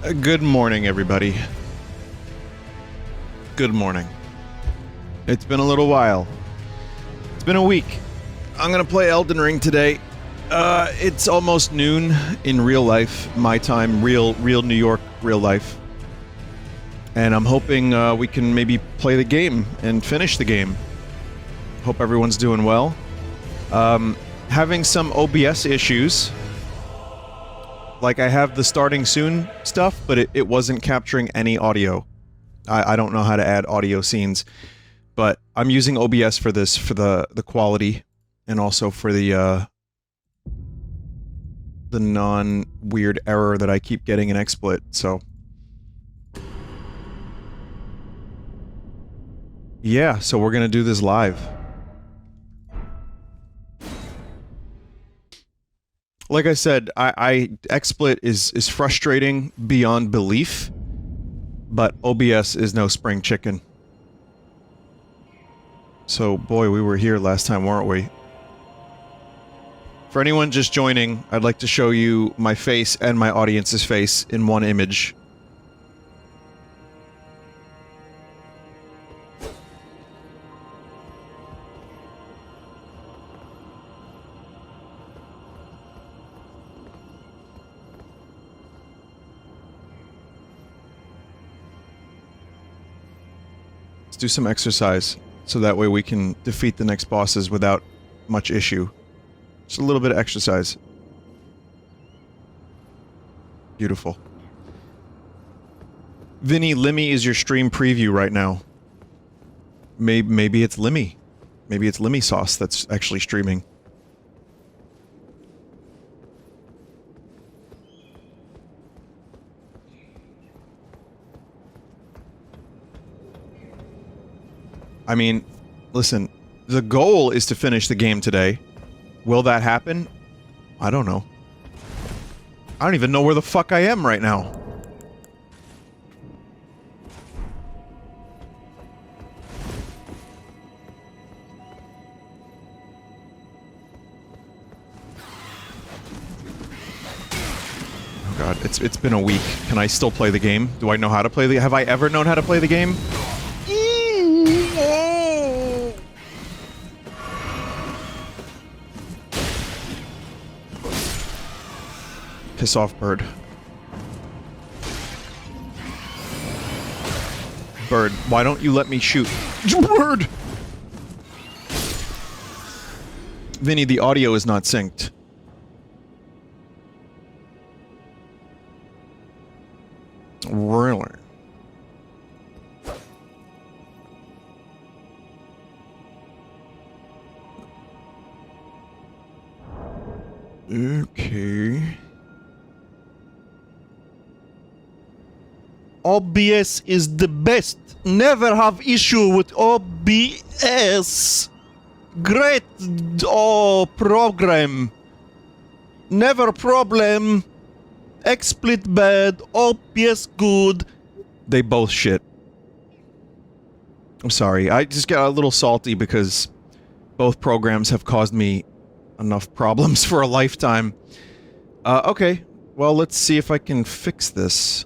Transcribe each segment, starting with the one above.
Good morning, everybody. Good morning. It's been a little while. It's been a week. I'm gonna play Elden Ring today. It's almost noon in real life, my time, real New York, real life. And I'm hoping we can maybe play the game and finish the game. Hope everyone's doing well. Having some OBS issues. Like, I have the starting soon stuff, but it wasn't capturing any audio. I don't know how to add audio scenes, but I'm using OBS for this, for the quality, and also for the non-weird error that I keep getting in XSplit, so... Yeah, so we're gonna do this live. Like I said, XSplit is frustrating beyond belief, but OBS is no spring chicken. So, boy, we were here last time, weren't we? For anyone just joining, I'd like to show you my face and my audience's face in one image. Do some exercise, so that way we can defeat the next bosses without much issue. Just a little bit of exercise. Beautiful. Vinny, Limmy is your stream preview right now. Maybe it's Limmy. Maybe it's Vinesauce that's actually streaming. I mean, listen, the goal is to finish the game today. Will that happen? I don't know. I don't even know where the fuck I am right now. Oh god, it's been a week. Can I still play the game? Do I know how to play the... Have I ever known how to play the game? Piss off, bird. Bird, why don't you let me shoot? Bird! Vinny, the audio is not synced. Really? Okay. OBS is the best. Never have issue with OBS. Great program. Never problem. XSplit bad. OBS good. They both shit. I'm sorry. I just got a little salty because both programs have caused me enough problems for a lifetime. Okay. Well, let's see if I can fix this.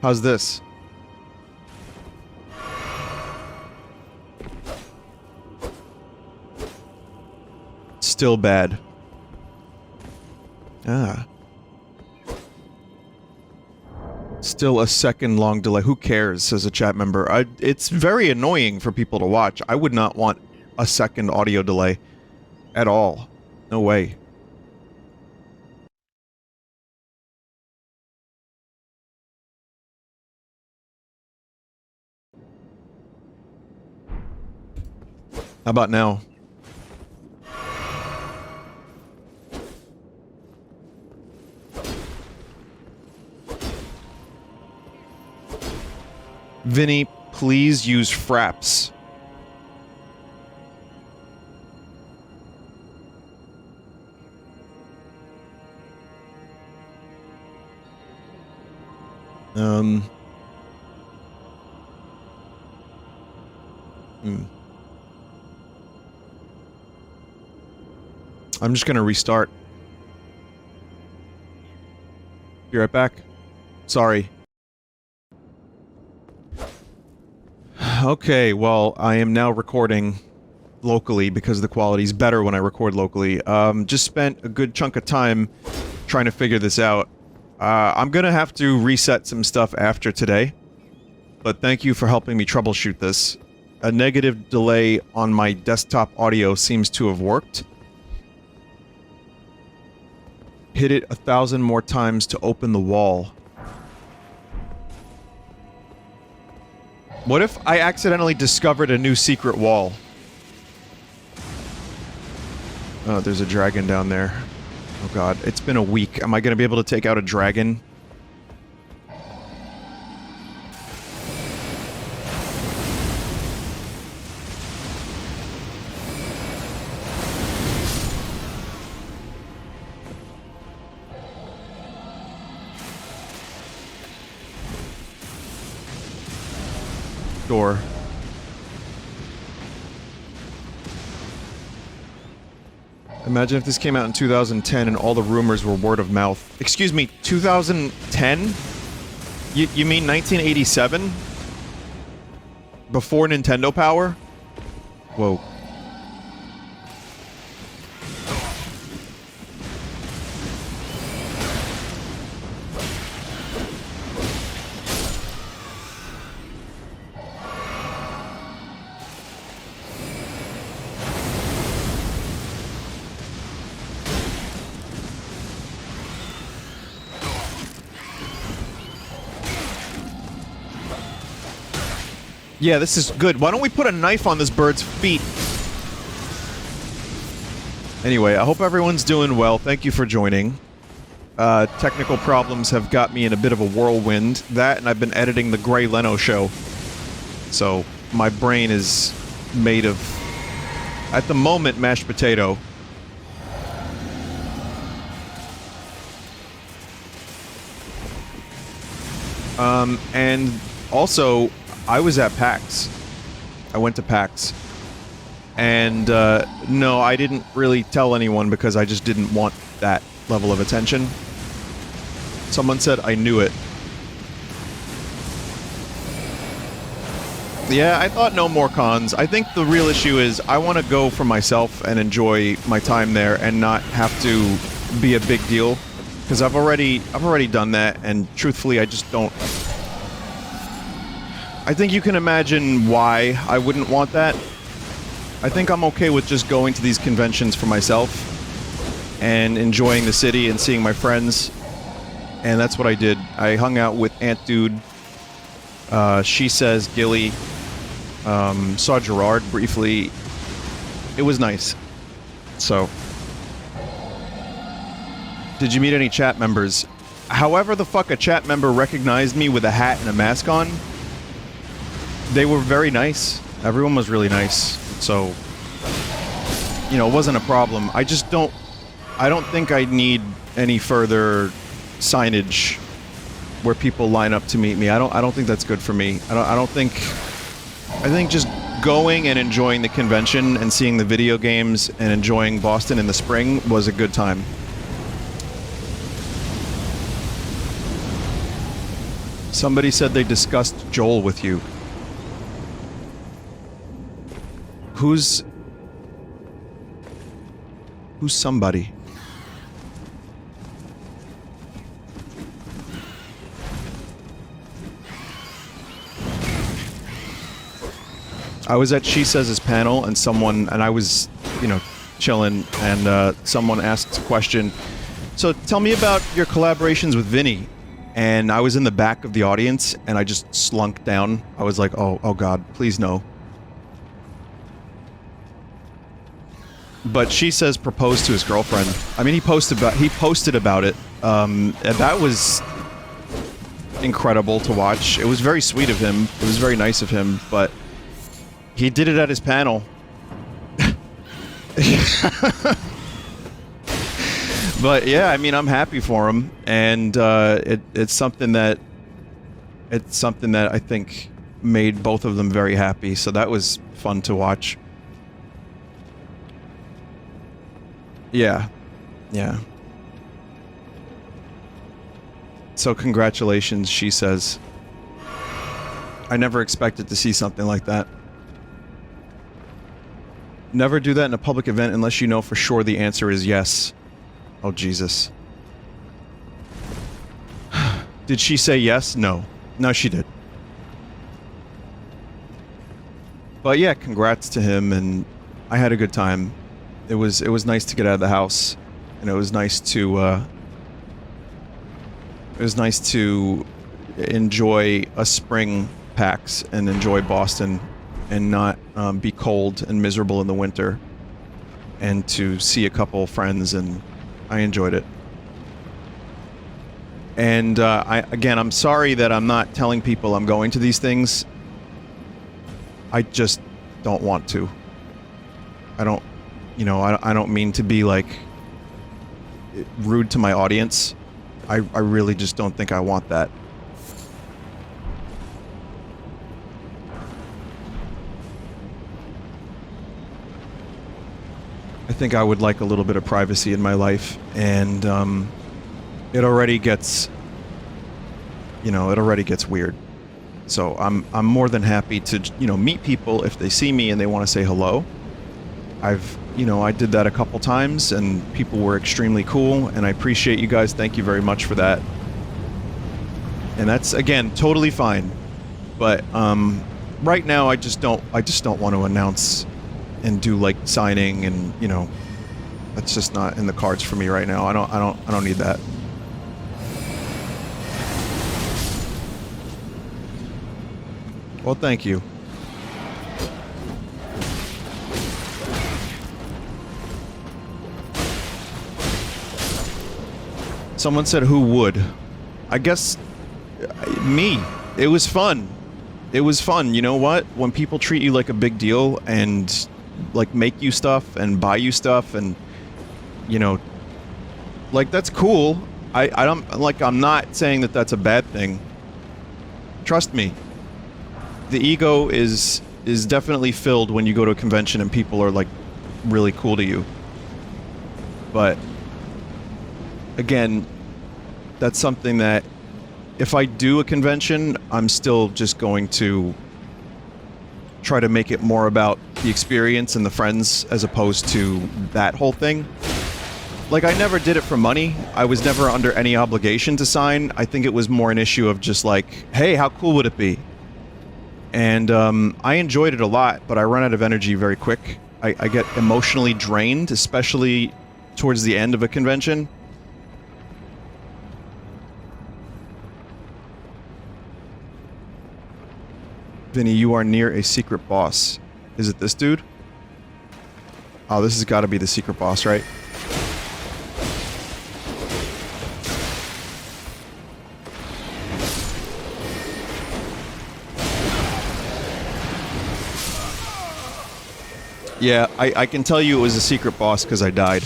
How's this? Still bad. Ah. Still a second long delay. Who cares, says a chat member. It's very annoying for people to watch. I would not want a second audio delay. At all. No way. How about now? Vinny, please use fraps. Hmm. I'm just gonna restart. Be right back. Sorry. Okay, well, I am now recording locally because the quality's better when I record locally. Just spent a good chunk of time trying to figure this out. I'm gonna have to reset some stuff after today, but thank you for helping me troubleshoot this. A negative delay on my desktop audio seems to have worked. Hit it 1,000 more times to open the wall. What if I accidentally discovered a new secret wall? Oh, there's a dragon down there. Oh god, it's been a week. Am I gonna be able to take out a dragon? Door. Imagine if this came out in 2010 and all the rumors were word of mouth. Excuse me, 2010? You mean 1987? Before Nintendo Power? Whoa. Yeah, this is good. Why don't we put a knife on this bird's feet? Anyway, I hope everyone's doing well. Thank you for joining. Technical problems have got me in a bit of a whirlwind. That, and I've been editing the Gray Leno show. So, my brain is made of, at the moment, mashed potato. And also, I was at PAX. I went to PAX. And, no, I didn't really tell anyone because I just didn't want that level of attention. Someone said I knew it. Yeah, I thought no more cons. I think the real issue is I want to go for myself and enjoy my time there and not have to be a big deal. Because I've already done that, and truthfully, I just don't... I think you can imagine why I wouldn't want that. I think I'm okay with just going to these conventions for myself and enjoying the city and seeing my friends. And that's what I did. I hung out with Ant Dude, She Says, Gilly, saw Gerard briefly. It was nice. So. Did you meet any chat members? However the fuck a chat member recognized me with a hat and a mask on, they were very nice. Everyone was really nice. So, you know, it wasn't a problem. I just don't... I don't think I need any further signage where people line up to meet me. I don't think that's good for me. I don't think... I think just going and enjoying the convention and seeing the video games and enjoying Boston in the spring was a good time. Somebody said they discussed Joel with you. Who's somebody? I was at She Says' panel, and I was, you know, chilling, and someone asked a question. So tell me about your collaborations with Vinny. And I was in the back of the audience, and I just slunk down. I was like, oh god, please no. But She Says proposed to his girlfriend. I mean, he posted about it. And that was incredible to watch. It was very sweet of him. It was very nice of him, but he did it at his panel. But yeah, I mean, I'm happy for him, and it's something that It's something that I think made both of them very happy, so that was fun to watch. Yeah. Yeah. So congratulations, she says. I never expected to see something like that. Never do that in a public event unless you know for sure the answer is yes. Oh, Jesus. Did she say yes? No. No, she did. But yeah, congrats to him, and I had a good time. It was nice to get out of the house, and it was nice to enjoy a spring PAX and enjoy Boston and not be cold and miserable in the winter, and to see a couple friends, and I enjoyed it. And I'm sorry that I'm not telling people I'm going to these things. I just don't want to. I don't, you know, I don't mean to be like rude to my audience. I really just don't think I want that. I think I would like a little bit of privacy in my life, and it already gets, you know, it already gets weird. So I'm more than happy to, you know, meet people if they see me and they want to say hello. I did that a couple times, and people were extremely cool, and I appreciate you guys. Thank you very much for that. And that's, again, totally fine. But right now I just don't want to announce and do like signing, and you know, that's just not in the cards for me right now. I don't need that. Well, thank you. Someone said who would? I guess me. It was fun. It was fun. You know what? When people treat you like a big deal and like make you stuff and buy you stuff, and you know, like, that's cool. I don't, like, I'm not saying that that's a bad thing. Trust me. The ego is definitely filled when you go to a convention and people are like really cool to you. But again, that's something that if I do a convention, I'm still just going to try to make it more about the experience and the friends as opposed to that whole thing. Like, I never did it for money. I was never under any obligation to sign. I think it was more an issue of just like, hey, how cool would it be? And I enjoyed it a lot, but I run out of energy very quick. I get emotionally drained, especially towards the end of a convention. Vinny, you are near a secret boss. Is it this dude? Oh, this has got to be the secret boss, right? Yeah, I can tell you it was a secret boss because I died.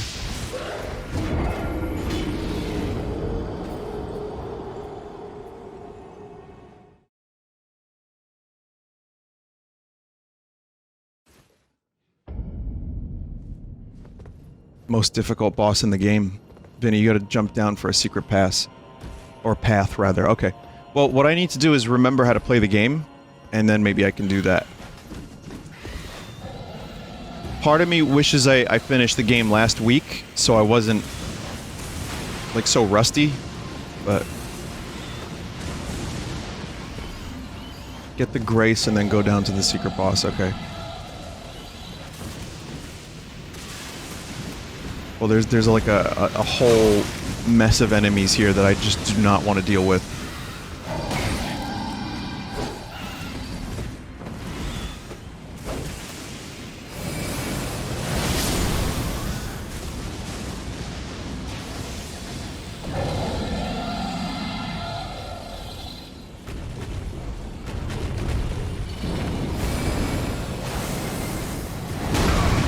Most difficult boss in the game. Vinny, you gotta jump down for a secret pass. Or path, rather. Okay. Well, what I need to do is remember how to play the game, and then maybe I can do that. Part of me wishes I finished the game last week, so I wasn't, like, so rusty, but... Get the grace and then go down to the secret boss, okay. Well, there's like a whole mess of enemies here that I just do not want to deal with.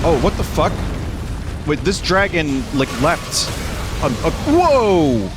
Oh, what the fuck? Wait, this dragon, like, left. Whoa!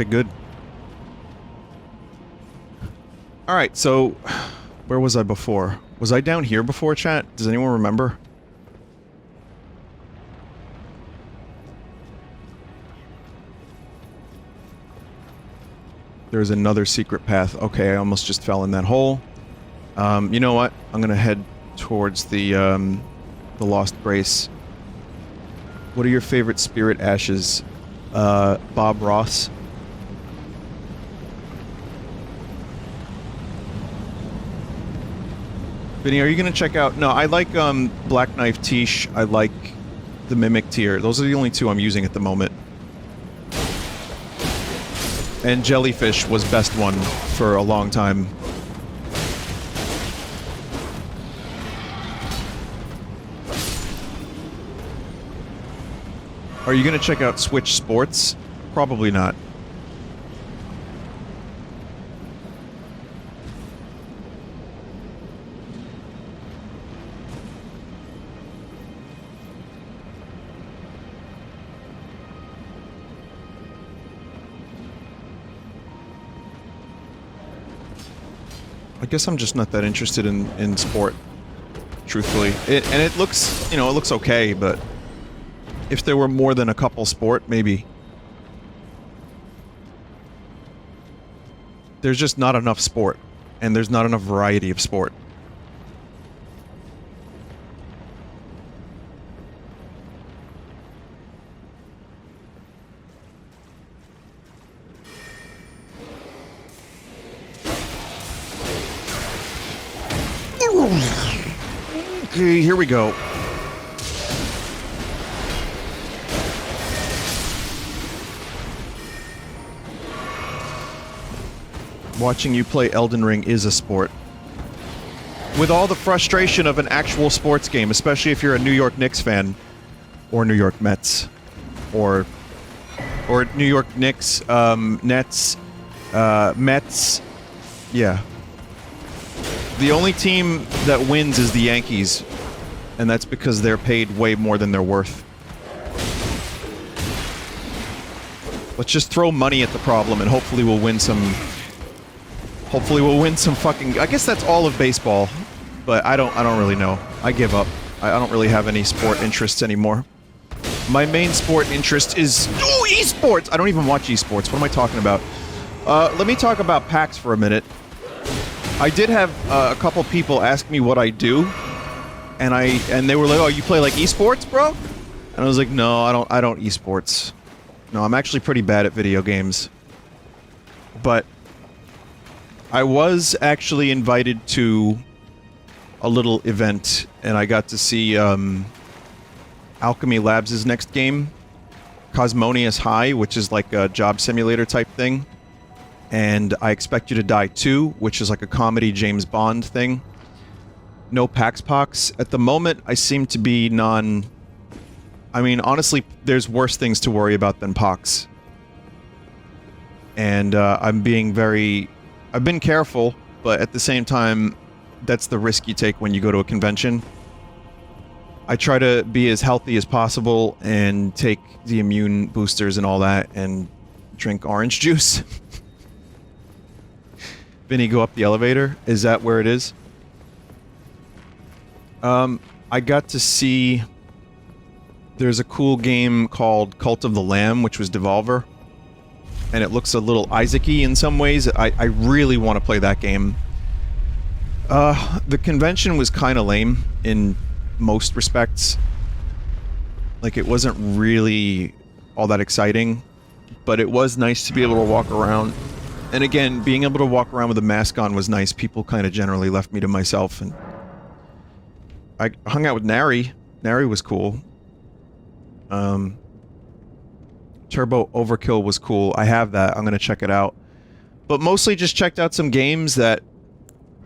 Okay, good. Alright, so... Where was I before? Was I down here before, chat? Does anyone remember? There's another secret path. Okay, I almost just fell in that hole. You know what? I'm gonna head towards the Lost Grace. What are your favorite spirit ashes? Bob Ross. Vinny, are you gonna check out... No, I like, Black Knife Tiche. I like the Mimic Tier. Those are the only two I'm using at the moment. And Jellyfish was best one for a long time. Are you gonna check out Switch Sports? Probably not. I guess I'm just not that interested in sport, truthfully. And it looks, you know, it looks okay, but if there were more than a couple sport, maybe. There's just not enough sport, and there's not enough variety of sport. Okay, here we go. Watching you play Elden Ring is a sport. With all the frustration of an actual sports game, especially if you're a New York Knicks fan. Or New York Mets. Or New York Knicks, Nets, Mets. Yeah. The only team that wins is the Yankees. And that's because they're paid way more than they're worth. Let's just throw money at the problem and hopefully we'll win some... Hopefully we'll win some fucking... I guess that's all of baseball. But I don't really know. I give up. I don't really have any sport interests anymore. My main sport interest is... Ooh, esports! I don't even watch esports. What am I talking about? Let me talk about PAX for a minute. I did have a couple people ask me what I do. And they were like, oh, you play like esports, bro? And I was like, no, I don't esports. No, I'm actually pretty bad at video games. But... I was actually invited to a little event, and I got to see, Alchemy Labs' next game, Cosmonius High, which is like a job simulator type thing, and I Expect You to Die 2, which is like a comedy James Bond thing. No PAX Pox. At the moment, I seem to be I mean, honestly, there's worse things to worry about than Pox. And, I'm being very... I've been careful, but at the same time, that's the risk you take when you go to a convention. I try to be as healthy as possible and take the immune boosters and all that and drink orange juice. Vinny, go up the elevator. Is that where it is? I got to see... There's a cool game called Cult of the Lamb, which was Devolver. And it looks a little Isaac-y in some ways. I really want to play that game. The convention was kind of lame in most respects. Like, it wasn't really all that exciting. But it was nice to be able to walk around. And again, being able to walk around with a mask on was nice. People kind of generally left me to myself. And I hung out with Nary. Nary was cool. Turbo Overkill was cool. I have that. I'm gonna check it out. But mostly just checked out some games that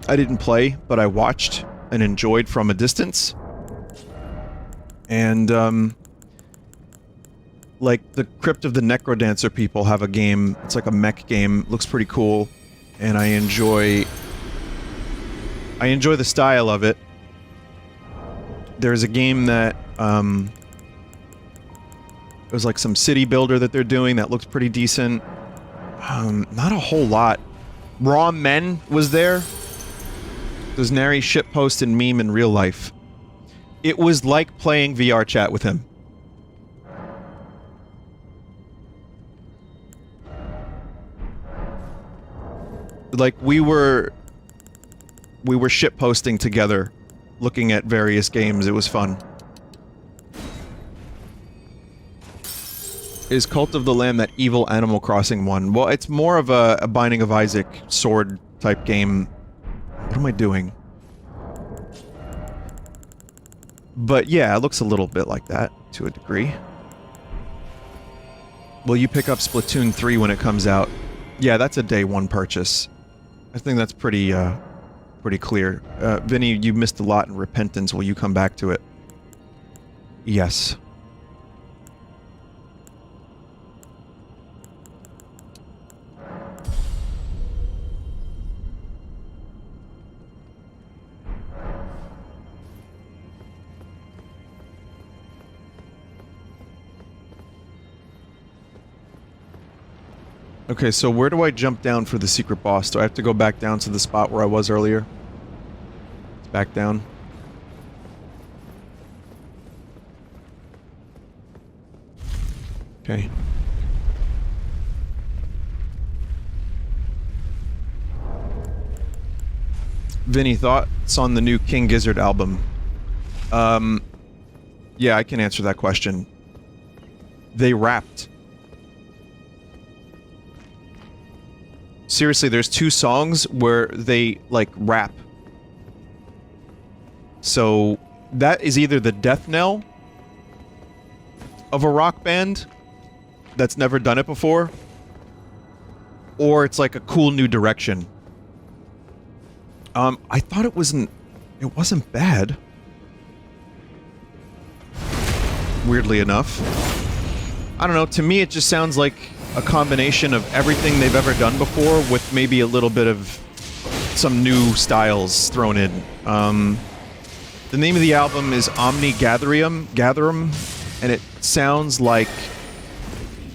I didn't play, but I watched and enjoyed from a distance. And, like, the Crypt of the Necrodancer people have a game. It's like a mech game. Looks pretty cool. And I enjoy the style of it. There's a game that, it was like some city builder that they're doing that looks pretty decent. Not a whole lot. Raw Men was there. There's nary shitpost and meme in real life. It was like playing VR chat with him. Like, we were shitposting together, looking at various games. It was fun. Is Cult of the Lamb that evil Animal Crossing one? Well, it's more of a Binding of Isaac sword type game. What am I doing? But yeah, it looks a little bit like that, to a degree. Will you pick up Splatoon 3 when it comes out? Yeah, that's a day one purchase. I think that's pretty, pretty clear. Vinny, you missed a lot in Repentance. Will you come back to it? Yes. Okay, so where do I jump down for the secret boss? Do I have to go back down to the spot where I was earlier? Back down. Okay. Vinny, thoughts on the new King Gizzard album? Yeah, I can answer that question. They rapped. Seriously, there's 2 songs where they, like, rap. So, that is either the death knell of a rock band that's never done it before, or it's like a cool new direction. I thought it wasn't bad. Weirdly enough. I don't know, to me it just sounds like a combination of everything they've ever done before with maybe a little bit of some new styles thrown in. The name of the album is Omni Gatherum, and it sounds like...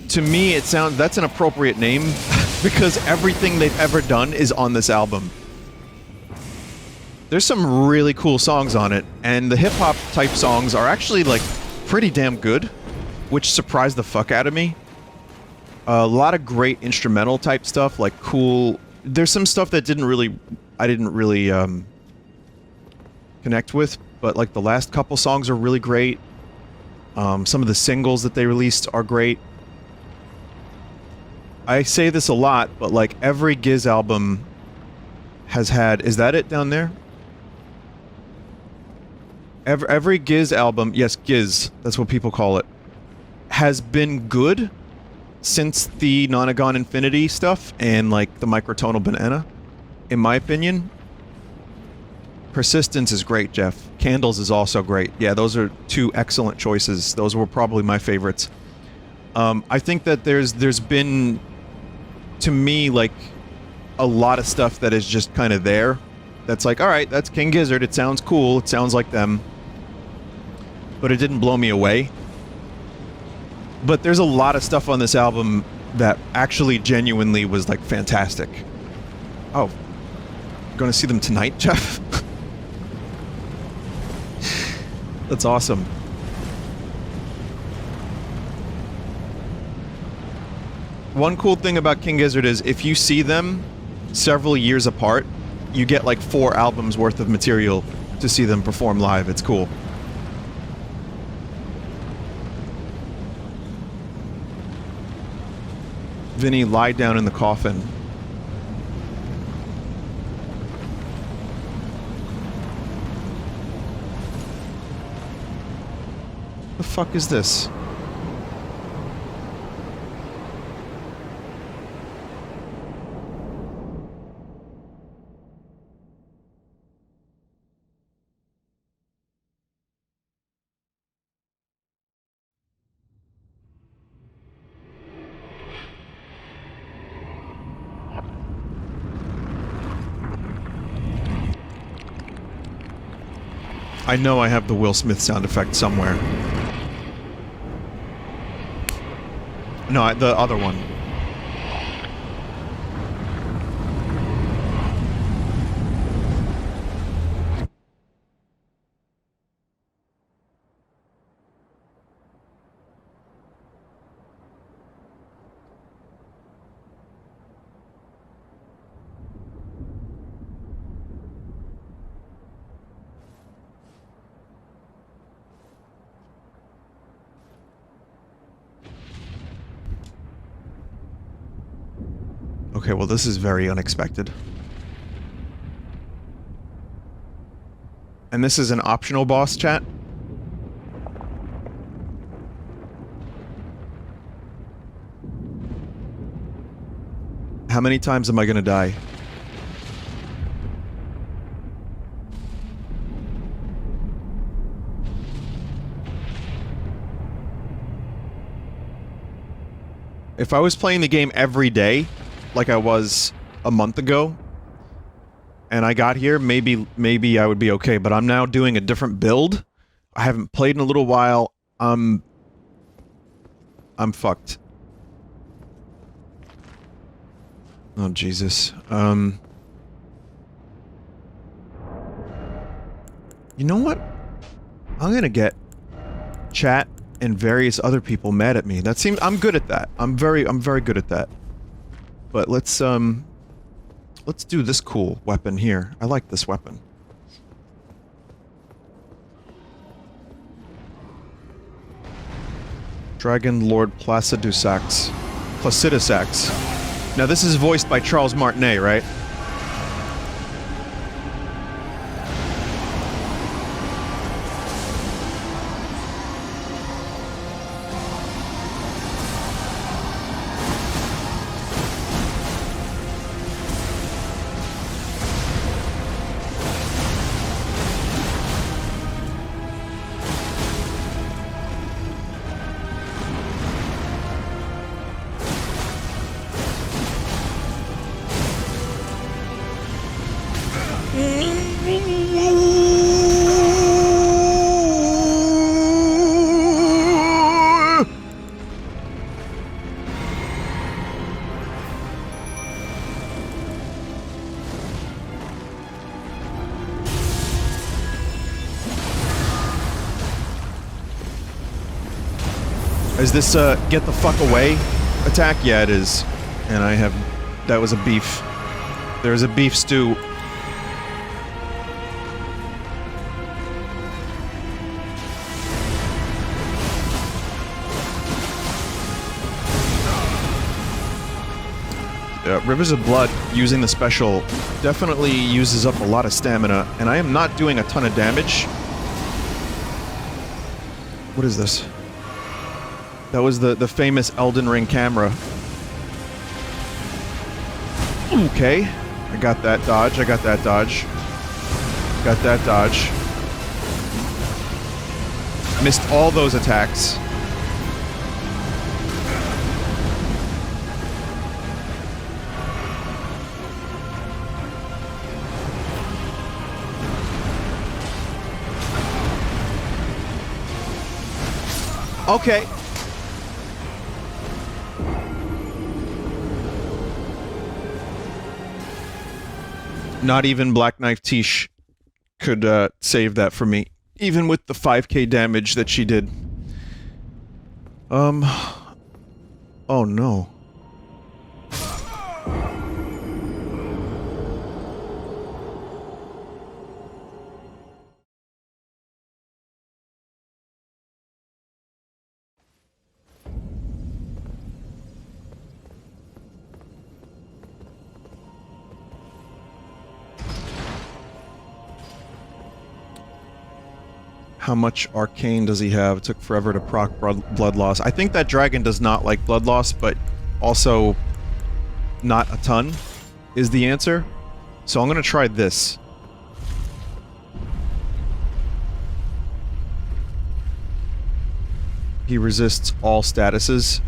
To me, it sounds... That's an appropriate name, because everything they've ever done is on this album. There's some really cool songs on it, and the hip-hop type songs are actually, like, pretty damn good, which surprised the fuck out of me. A lot of great instrumental type stuff, like cool... There's some stuff that I didn't really, connect with, but like the last couple songs are really great. Some of the singles that they released are great. I say this a lot, but like every Giz album has had... Is that it down there? Every Giz album... Yes, Giz, that's what people call it. Has been good since the Nonagon Infinity stuff and like the Microtonal Banana, in my opinion. Persistence is great, Jeff. Candles is also great. Yeah, those are 2 excellent choices. Those were probably my favorites. I think that there's been, to me, like, a lot of stuff that is just kind of there. That's like, alright, that's King Gizzard, it sounds cool, it sounds like them. But it didn't blow me away. But there's a lot of stuff on this album that actually genuinely was, like, fantastic. Oh. Gonna see them tonight, Jeff? That's awesome. One cool thing about King Gizzard is if you see them several years apart, you get, like, 4 albums worth of material to see them perform live. It's cool. Vinny, lie down in the coffin. The fuck is this? I know I have the Will Smith sound effect somewhere. No, the other one. Okay, well this is very unexpected. And this is an optional boss, chat? How many times am I gonna die? If I was playing the game every day, like I was a month ago, and I got here, maybe I would be okay, but I'm now doing a different build. I haven't played in a little while. I'm fucked. Oh, Jesus. You know what? I'm gonna get chat and various other people mad at me. That seems- I'm good at that. I'm very good at that. But let's do this cool weapon here. I like this weapon. Dragon Lord Placidusax. Now this is voiced by Charles Martinet, right? Is this, get the fuck away attack? Yeah, it is. And I have... that was a beef. There's a beef stew. Rivers of Blood, using the special, definitely uses up a lot of stamina, and I am not doing a ton of damage. What is this? That was the famous Elden Ring camera. Okay. I got that dodge, I got that dodge. Got that dodge. Missed all those attacks. Okay. Not even Black Knife Tish could save that for me, even with the 5k damage that she did. Oh no. How much arcane does he have? It took forever to proc blood loss. I think that dragon does not like blood loss, but also not a ton is the answer. So I'm gonna try this. He resists all statuses.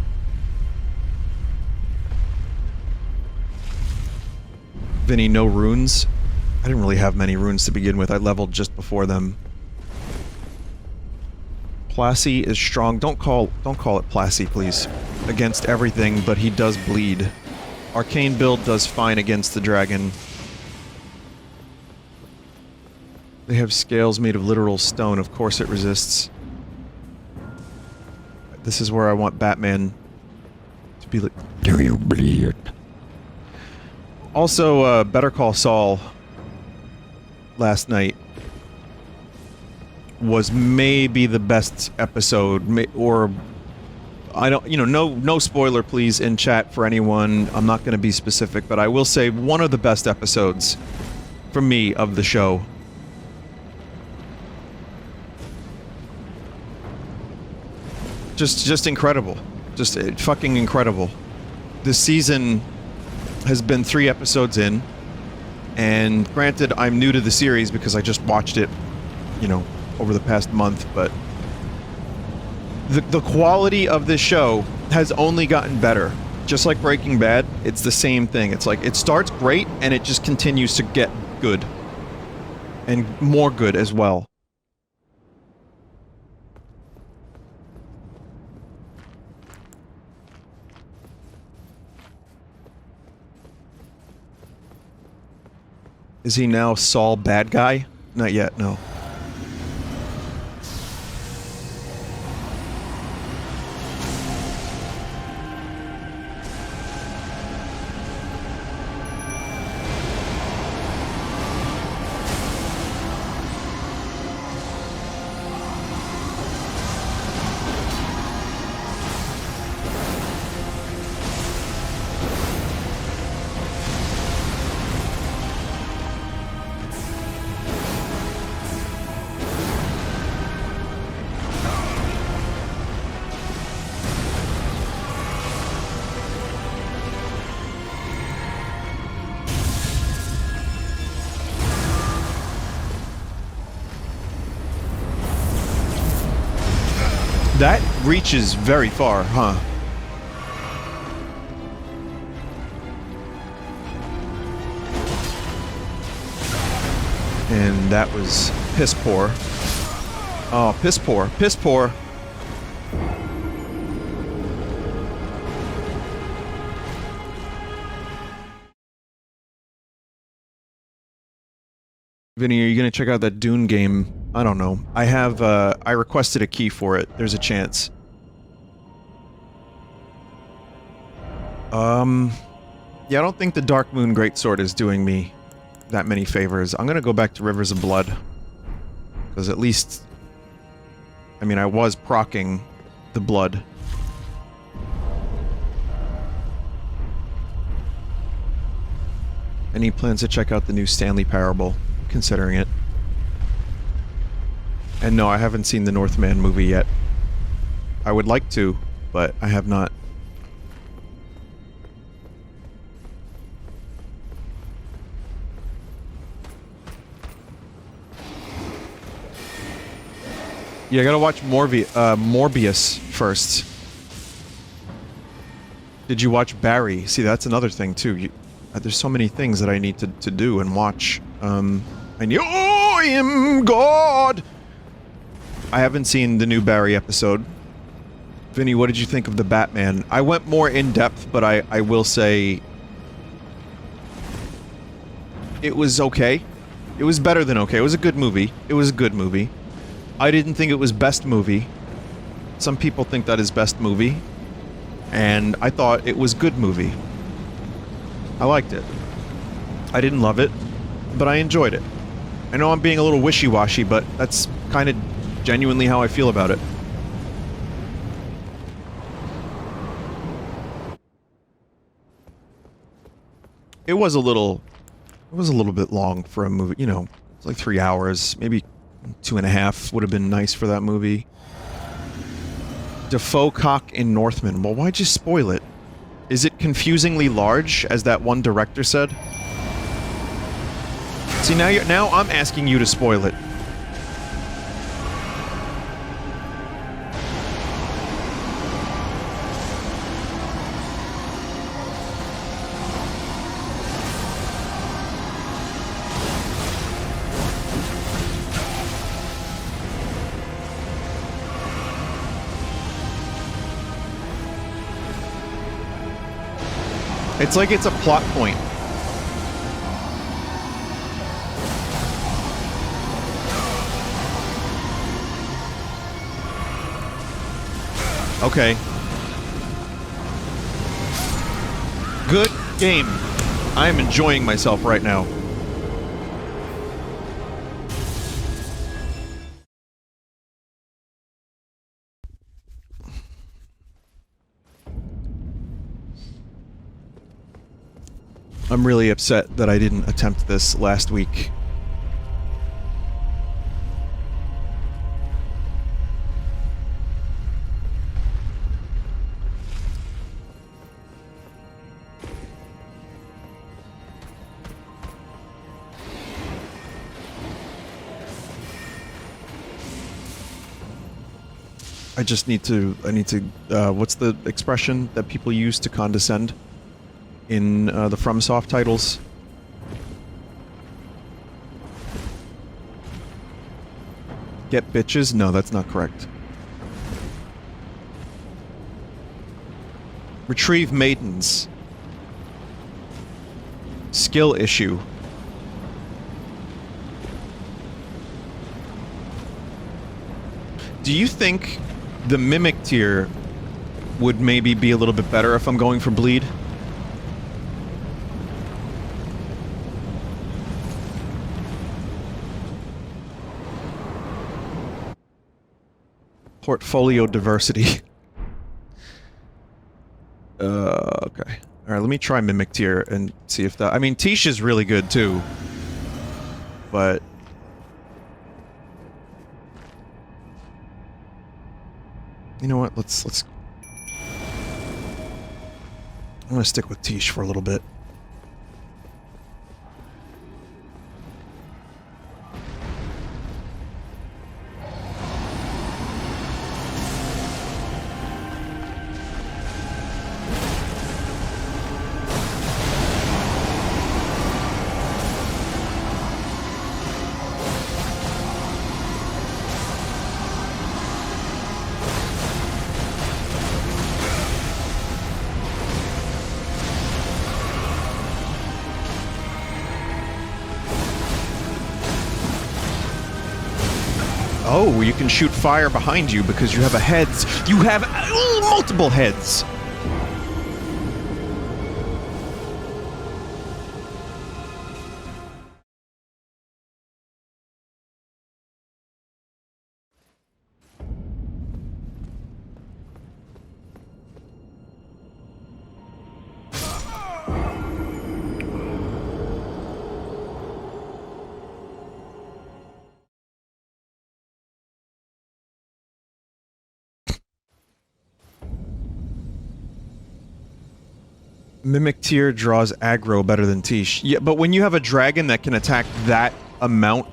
Vinny, no runes. I didn't really have many runes to begin with. I leveled just before them. Plassy is strong. Don't call it Plassy, please. Against everything, but he does bleed. Arcane build does fine against the dragon. They have scales made of literal stone. Of course it resists. This is where I want Batman to be like, do you bleed? Also, Better Call Saul last night was maybe the best episode, or I don't, no spoiler, please, in chat for anyone. I'm not going to be specific, but I will say one of the best episodes, for me, of the show. Just incredible. Just fucking incredible. This season has been 3 episodes in, and granted, I'm new to the series because I just watched it, over the past month, but the quality of this show has only gotten better. Just like Breaking Bad, it's the same thing. It's like, it starts great, and it just continues to get good. And more good as well. Is he now Saul bad guy? Not yet, no. That reaches very far, huh? And that was piss poor. Oh, piss poor. Piss poor. Vinny, are you gonna check out that Dune game? I don't know. I have, I requested a key for it. There's a chance. Yeah, I don't think the Dark Moon Greatsword is doing me that many favors. I'm gonna go back to Rivers of Blood. Because at least... I mean, I was proccing the blood. Any plans to check out the new Stanley Parable? Considering it. And no, I haven't seen the Northman movie yet. I would like to, but I have not. Yeah, I gotta watch Morbius first. Did you watch Barry? See, that's another thing, too. There's so many things that I need to do and watch. I am God! I haven't seen the new Barry episode. Vinny, what did you think of the Batman? I went more in-depth, but I will say... it was okay. It was better than okay. It was a good movie. It was a good movie. I didn't think it was best movie. Some people think that is best movie. And I thought it was good movie. I liked it. I didn't love it, but I enjoyed it. I know I'm being a little wishy-washy, but that's kind of genuinely how I feel about it. It was a little bit long for a movie, it's like 3 hours, maybe 2.5 would have been nice for that movie. Defoe cock in Northman. Well, why'd you spoil it? Is it confusingly large, as that one director said? See, now I'm asking you to spoil it. It's like it's a plot point. Okay. Good game. I am enjoying myself right now. I'm really upset that I didn't attempt this last week. I need to, what's the expression that people use to condescend in, the FromSoft titles? Get bitches? No, that's not correct. Retrieve maidens. Skill issue. Do you think the Mimic tier would maybe be a little bit better if I'm going for bleed? Portfolio diversity. Okay. Alright, let me try Mimic tier and see if that... I mean, Tish is really good too. But... You know what? Let's... I'm gonna stick with Tish for a little bit. Oh, you can shoot fire behind you because you have a heads. You have multiple heads. Mimic tier draws aggro better than Tish. Yeah, but when you have a dragon that can attack that amount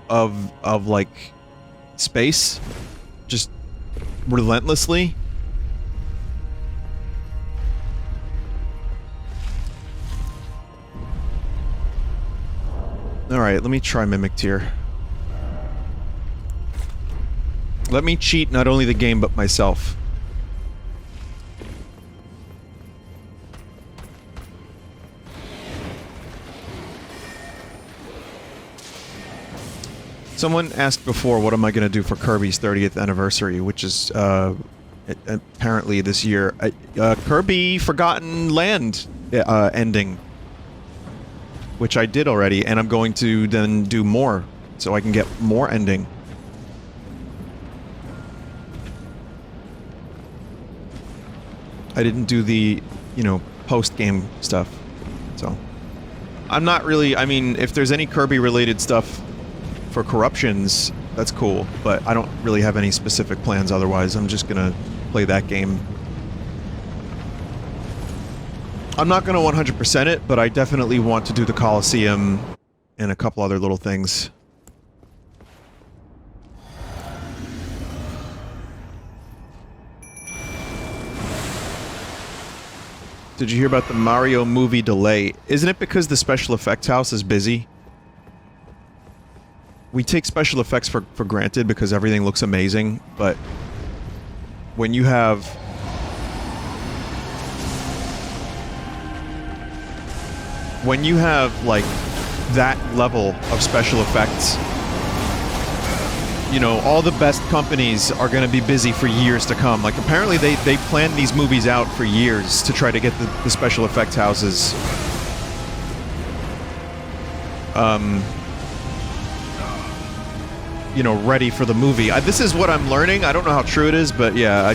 of like space, just relentlessly. Alright, let me try Mimic tier. Let me cheat not only the game but myself. Someone asked before, what am I going to do for Kirby's 30th anniversary, which is, apparently this year. Kirby Forgotten Land ending. Which I did already, and I'm going to then do more, so I can get more ending. I didn't do the, you know, post-game stuff, so... I'm not really... I mean, if there's any Kirby-related stuff for Corruptions, that's cool, but I don't really have any specific plans otherwise. I'm just gonna play that game. I'm not gonna 100% it, but I definitely want to do the Coliseum and a couple other little things. Did you hear about the Mario movie delay? Isn't it because the special effects house is busy? We take special effects for granted because everything looks amazing, but when you have... When you have, like, that level of special effects, you know, all the best companies are gonna be busy for years to come. Like, apparently they planned these movies out for years to try to get the special effects houses, you know, ready for the movie. This is what I'm learning. I don't know how true it is, but yeah,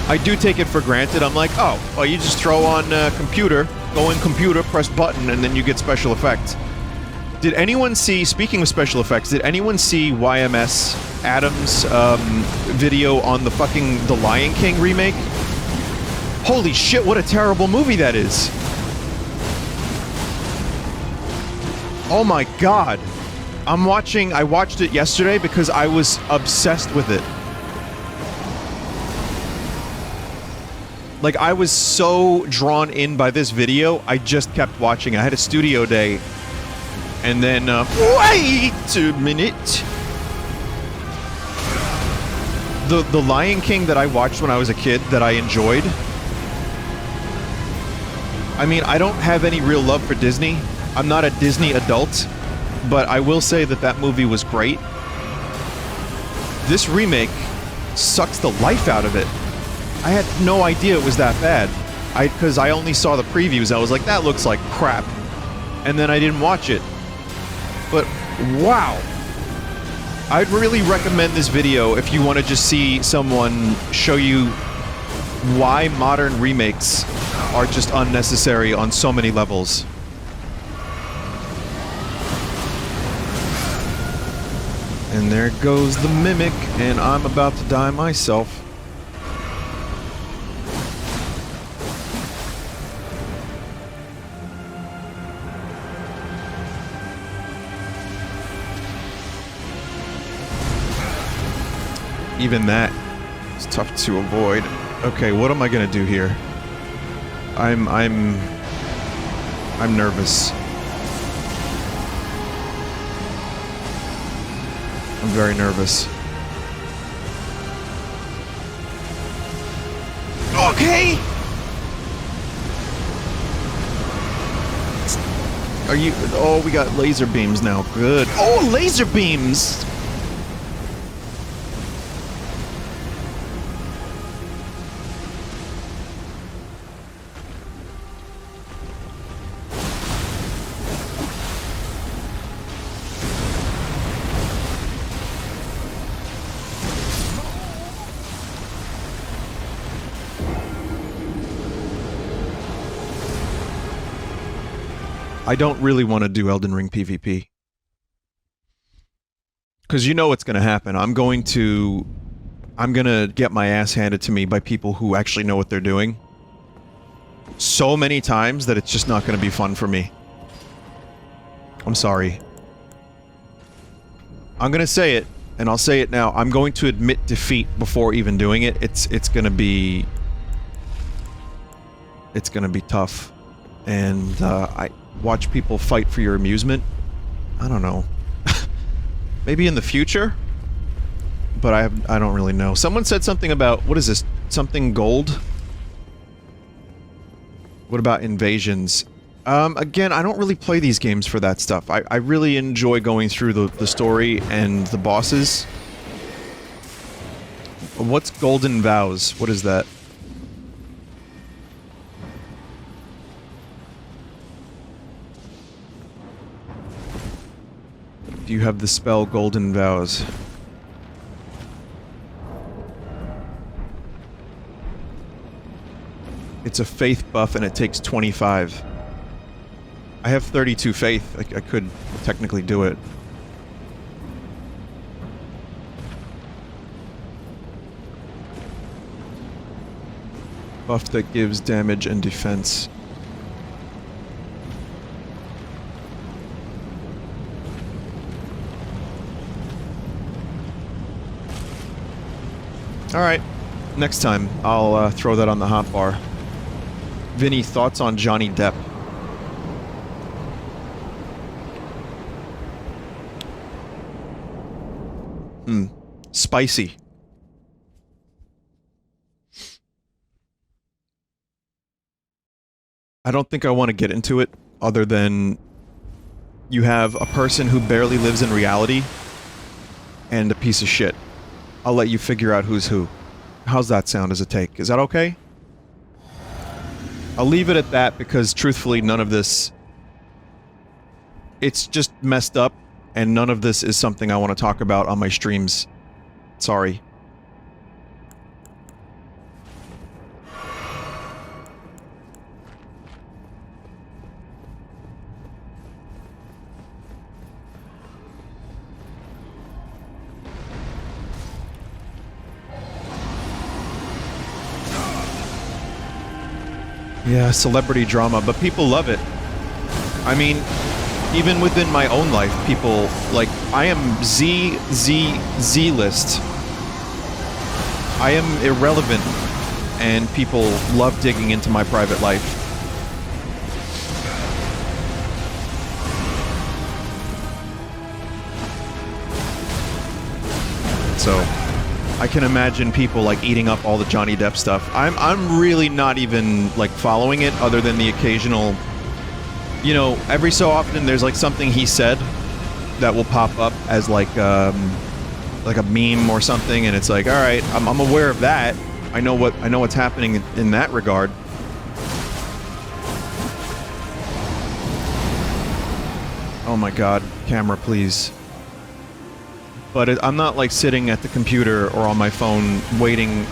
I do take it for granted. I'm like, oh, well, you just throw on computer, go in computer, press button, and then you get special effects. Did anyone see, speaking of special effects, did anyone see YMS Adams' video on the fucking The Lion King remake? Holy shit, what a terrible movie that is! Oh my god. I watched it yesterday because I was obsessed with it. Like, I was so drawn in by this video, I just kept watching. I had a studio day, and then, wait a minute! The Lion King that I watched when I was a kid that I enjoyed... I mean, I don't have any real love for Disney. I'm not a Disney adult, but I will say that that movie was great. This remake sucks the life out of it. I had no idea it was that bad. Because I only saw the previews, I was like, that looks like crap. And then I didn't watch it. But, wow. I'd really recommend this video if you want to just see someone show you why modern remakes are just unnecessary on so many levels. And there goes the mimic, and I'm about to die myself. Even that is tough to avoid. Okay, what am I gonna do here? I'm nervous. I'm very nervous. Okay! Are you... Oh, we got laser beams now. Good. Oh, laser beams! I don't really want to do Elden Ring PvP. Because you know what's going to happen. I'm going to get my ass handed to me by people who actually know what they're doing. So many times that it's just not going to be fun for me. I'm sorry. I'm going to say it, and I'll say it now. I'm going to admit defeat before even doing it. It's going to be... It's going to be tough. And, I watch people fight for your amusement. I don't know. Maybe in the future? But I don't really know. Someone said something about... What is this? Something gold? What about invasions? Again, I don't really play these games for that stuff. I really enjoy going through the story and the bosses. What's Golden Vows? What is that? Do you have the spell Golden Vows? It's a faith buff and it takes 25. I have 32 faith. I could technically do it. Buff that gives damage and defense. Alright. Next time, I'll throw that on the hotbar. Vinny, thoughts on Johnny Depp? Spicy. I don't think I want to get into it, other than you have a person who barely lives in reality and a piece of shit. I'll let you figure out who's who. How's that sound as a take? Is that okay? I'll leave it at that because, truthfully, none of this... It's just messed up, and none of this is something I want to talk about on my streams. Sorry. Yeah, celebrity drama, but people love it. I mean, even within my own life, people, like, I am Z-list. I am irrelevant, and people love digging into my private life. So, I can imagine people, like, eating up all the Johnny Depp stuff. I'm really not even, like, following it, other than the occasional... You know, every so often there's, like, something he said that will pop up as, like a meme or something, and it's like, alright, I'm aware of that. I know what's happening in that regard. Oh my god, camera, please. But I'm not, like, sitting at the computer or on my phone waiting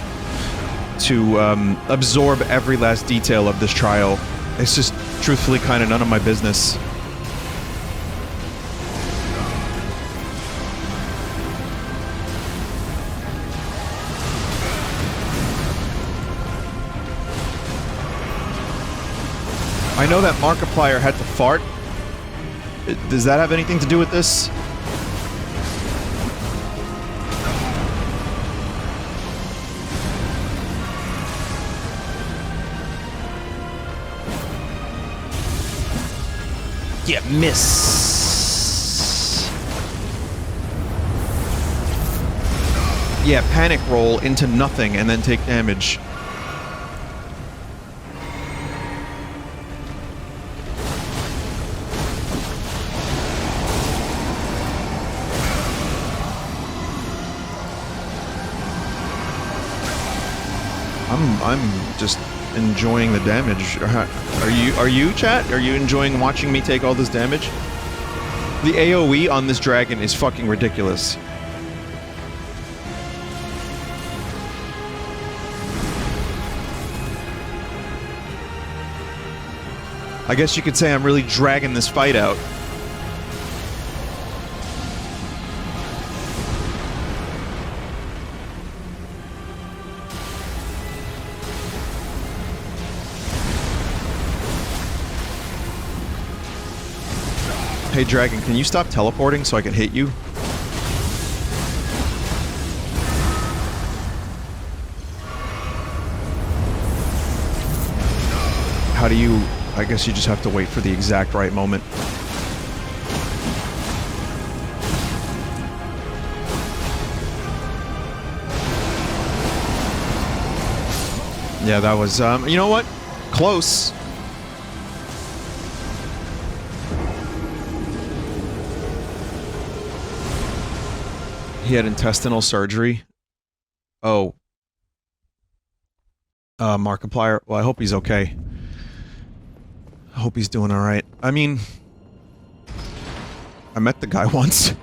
to absorb every last detail of this trial. It's just, truthfully, kind of none of my business. I know that Markiplier had to fart. Does that have anything to do with this? Yeah, miss. Yeah, panic roll into nothing and then take damage. I'm just enjoying the damage. Are you, chat? Are you enjoying watching me take all this damage? The AoE on this dragon is fucking ridiculous. I guess you could say I'm really dragging this fight out. Hey Dragon, can you stop teleporting so I can hit you? How do you... I guess you just have to wait for the exact right moment. Yeah, that was, you know what? Close. He had intestinal surgery. Oh. Markiplier. Well, I hope he's okay. I hope he's doing alright. I mean... I met the guy once.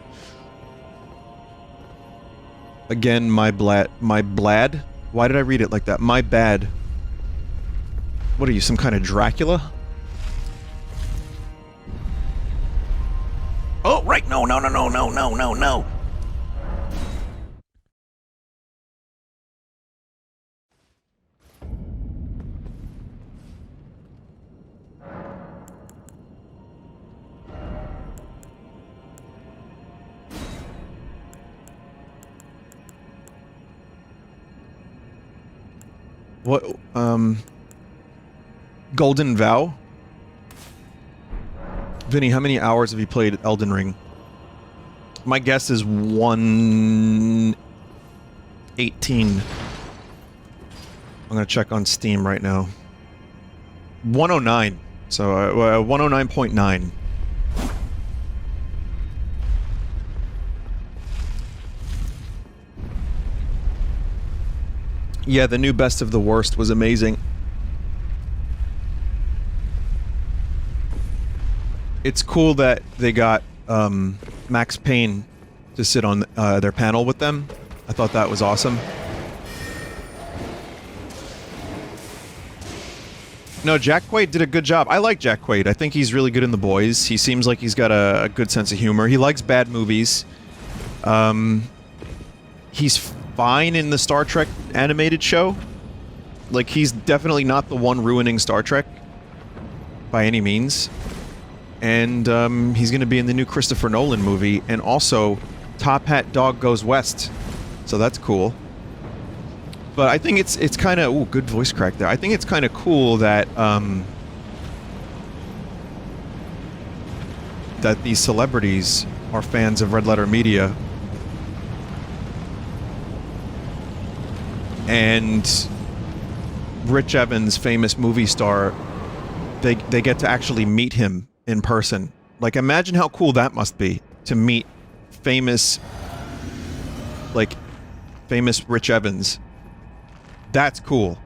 Again, my blad? Why did I read it like that? My bad. What are you, some kind of Dracula? Oh, right! No. What, Golden Vow? Vinny, how many hours have you played Elden Ring? My guess is 118. I'm gonna check on Steam right now. 109. So, 109.9. Yeah, the new Best of the Worst was amazing. It's cool that they got, Max Payne to sit on, their panel with them. I thought that was awesome. No, Jack Quaid did a good job. I like Jack Quaid. I think he's really good in The Boys. He seems like he's got a good sense of humor. He likes bad movies. He's fine in the Star Trek animated show. Like, he's definitely not the one ruining Star Trek by any means. And he's going to be in the new Christopher Nolan movie, and also Top Hat Dog Goes West. So that's cool. But I think it's kind of... Ooh, good voice crack there. I think it's kind of cool that that these celebrities are fans of Red Letter Media. And Rich Evans, famous movie star, they get to actually meet him in person. Like, imagine how cool that must be, to meet famous Rich Evans. That's cool.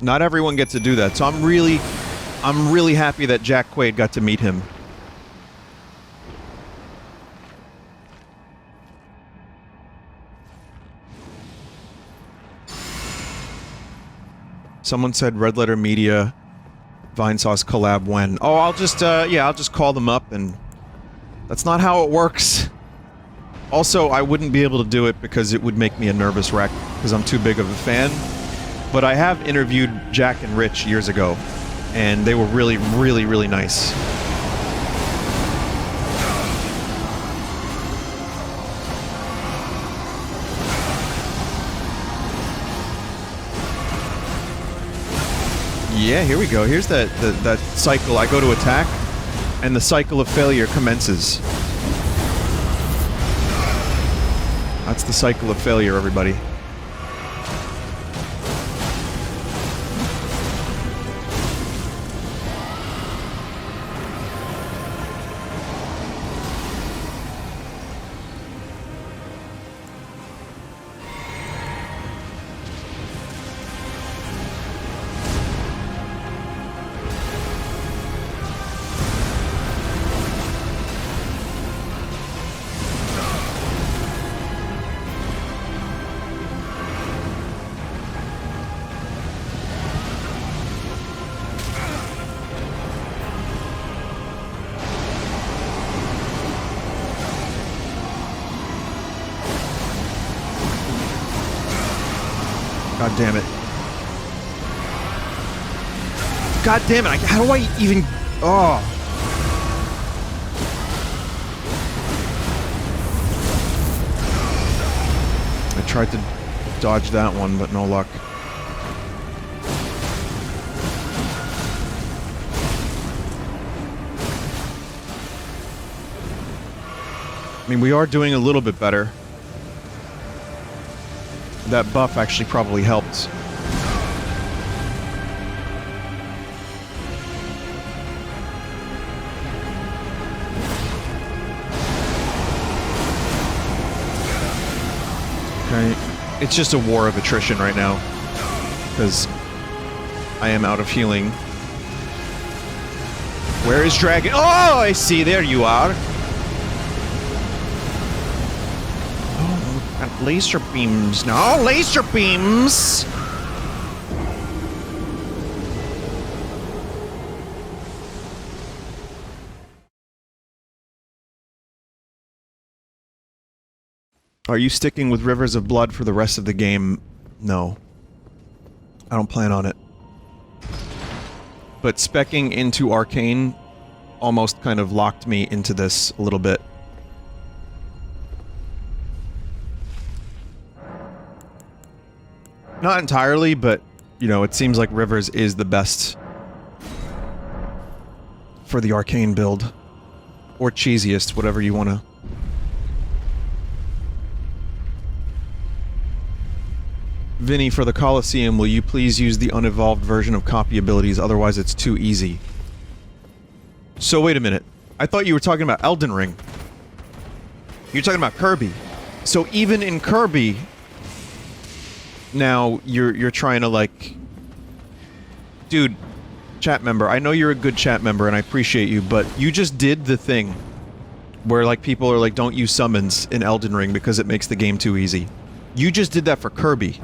Not everyone gets to do that, so I'm really happy that Jack Quaid got to meet him. Someone said Red Letter Media, Vinesauce collab when? Oh, I'll just call them up, and that's not how it works. Also, I wouldn't be able to do it because it would make me a nervous wreck, because I'm too big of a fan. But I have interviewed Jack and Rich years ago, and they were really, really, really nice. Yeah, here we go. Here's that cycle. I go to attack, and the cycle of failure commences. That's the cycle of failure, everybody. God damn it. God damn it, how do I even... Oh. I tried to dodge that one, but no luck. I mean, we are doing a little bit better. That buff actually probably helped. Okay. It's just a war of attrition right now, because I am out of healing. Where is Dragon? Oh, I see. There you are. And laser beams now. Laser beams! Are you sticking with Rivers of Blood for the rest of the game? No. I don't plan on it. But speccing into Arcane almost kind of locked me into this a little bit. Not entirely, but, you know, it seems like Rivers is the best for the Arcane build. Or cheesiest, whatever you want to... Vinny, for the Colosseum, will you please use the unevolved version of copy abilities, otherwise it's too easy. So wait a minute. I thought you were talking about Elden Ring. You're talking about Kirby. So even in Kirby... Now, you're trying to, like... Dude, chat member, I know you're a good chat member and I appreciate you, but you just did the thing where, like, people are like, don't use summons in Elden Ring because it makes the game too easy. You just did that for Kirby.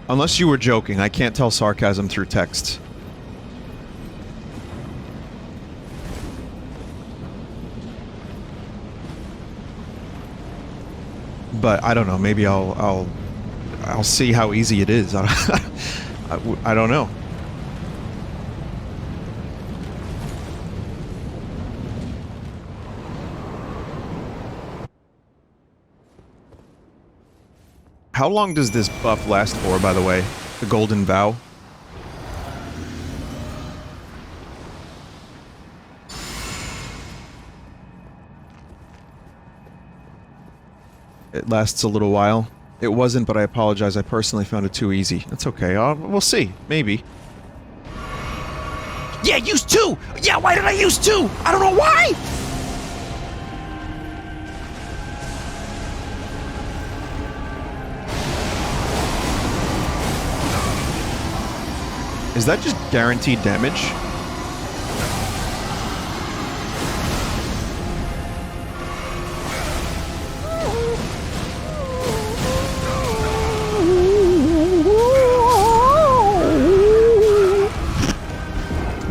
Unless you were joking, I can't tell sarcasm through text. but I don't know. Maybe I'll see how easy it is. I don't know. How long does this buff last for, by the way? The Golden Vow? It lasts a little while. It wasn't, but I apologize. I personally found it too easy. That's okay. We'll see. Maybe. Yeah, use 2! Yeah, why did I use 2? I don't know why! Is that just guaranteed damage?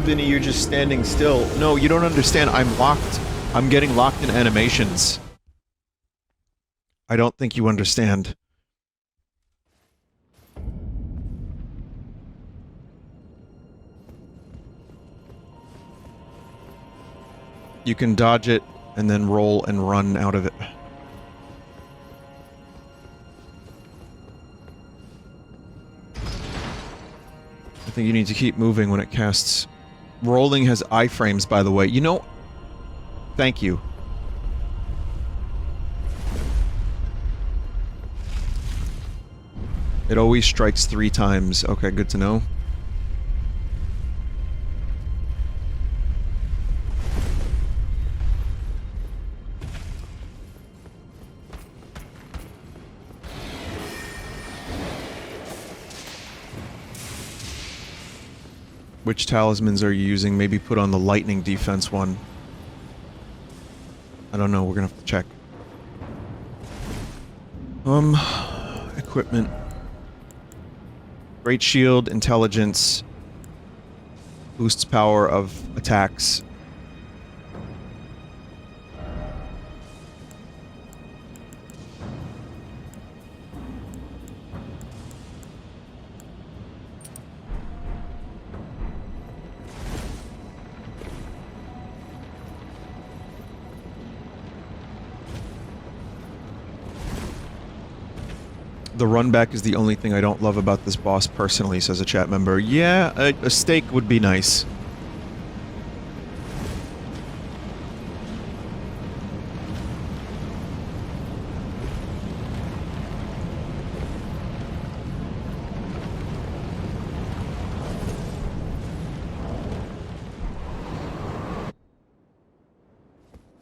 Vinny, you're just standing still. No, you don't understand. I'm locked. I'm getting locked in animations. I don't think you understand. You can dodge it, and then roll and run out of it. I think you need to keep moving when it casts. Rolling has iframes, by the way. You know... Thank you. It always strikes 3 times. Okay, good to know. Which talismans are you using? Maybe put on the lightning defense one. I don't know, we're gonna have to check. Equipment. Great shield, intelligence. Boosts power of attacks. The run back is the only thing I don't love about this boss personally, says a chat member. Yeah, a steak would be nice.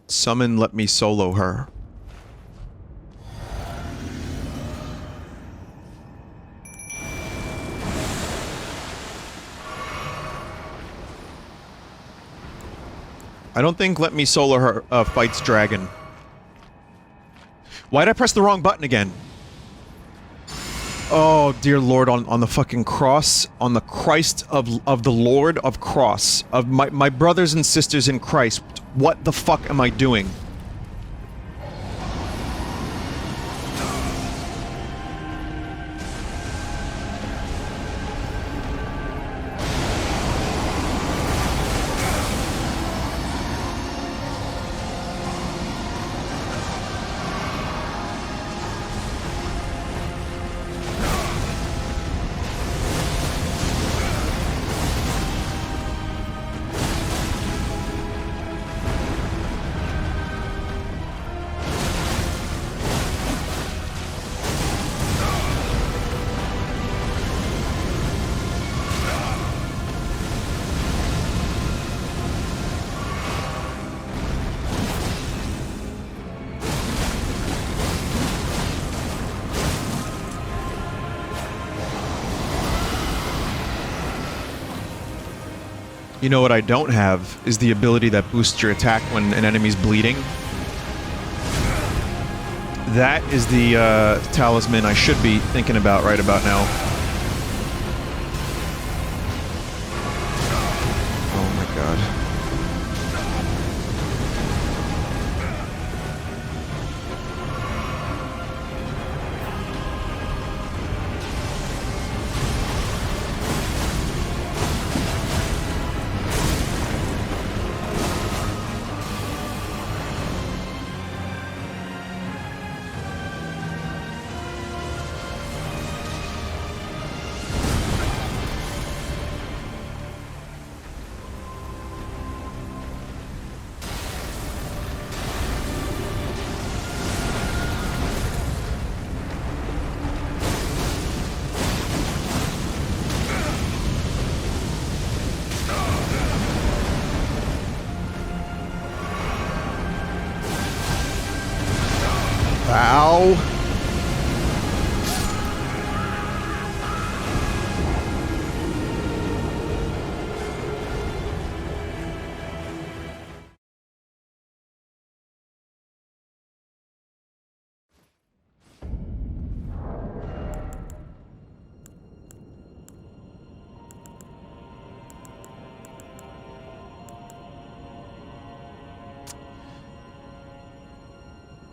Summon, let me solo her. I don't think Let Me Solo Her fights Dragon. Why'd I press the wrong button again? Oh, dear Lord, on the fucking cross, on the Christ of the Lord of Cross, of my brothers and sisters in Christ, what the fuck am I doing? You know what I don't have is the ability that boosts your attack when an enemy's bleeding. That is the talisman I should be thinking about right about now. Oh my god. Ow.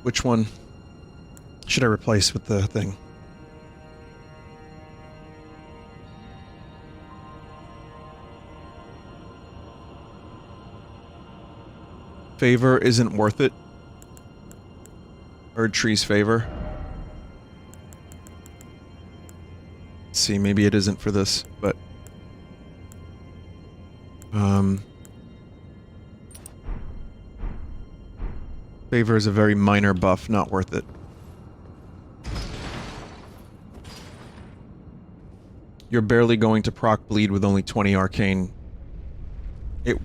Which one should I replace with the thing? Favor isn't worth it. Erdtree's favor. Let's see, maybe it isn't for this, but... Favor is a very minor buff, not worth it. You're barely going to proc bleed with only 20 arcane. It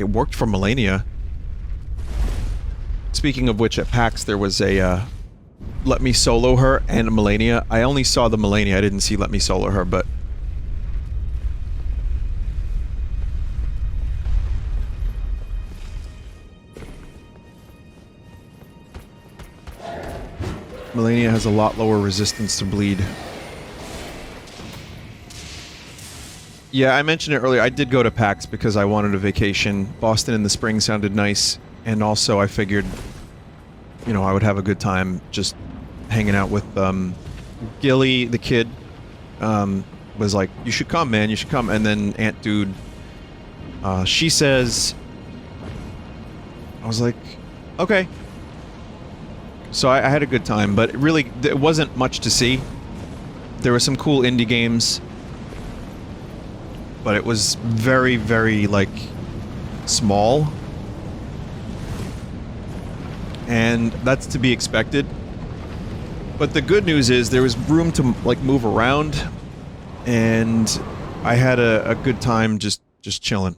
worked for Melania. Speaking of which, at PAX there was a, let me solo her and Melania. I only saw the Melania, I didn't see let me solo her, but... Melania has a lot lower resistance to bleed. Yeah, I mentioned it earlier, I did go to PAX because I wanted a vacation. Boston in the spring sounded nice, and also I figured, you know, I would have a good time just hanging out with, Gilly, the kid, was like, you should come, man, you should come, and then Aunt Dude, she says... I was like, okay. So I had a good time, but really, there wasn't much to see. There were some cool indie games, but it was very, very, like, small. And that's to be expected. But the good news is there was room to, like, move around, and I had a good time just chilling.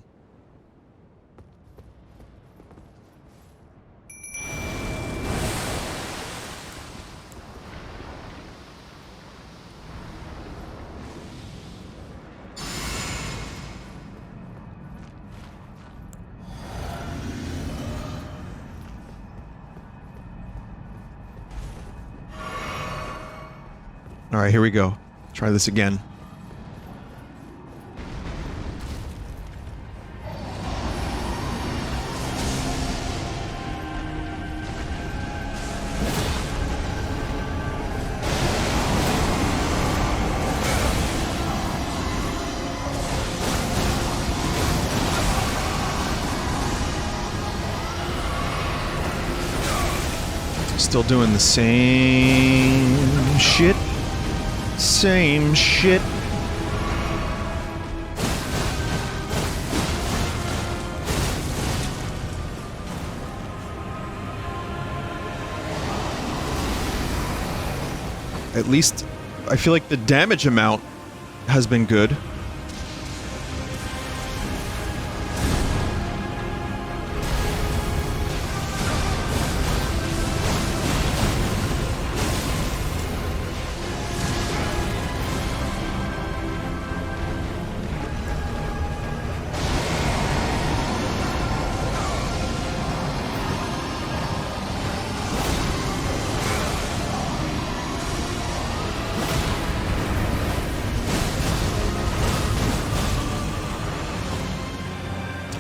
Alright, here we go. Try this again. Still doing the same shit. Same shit. At least, I feel like the damage amount has been good.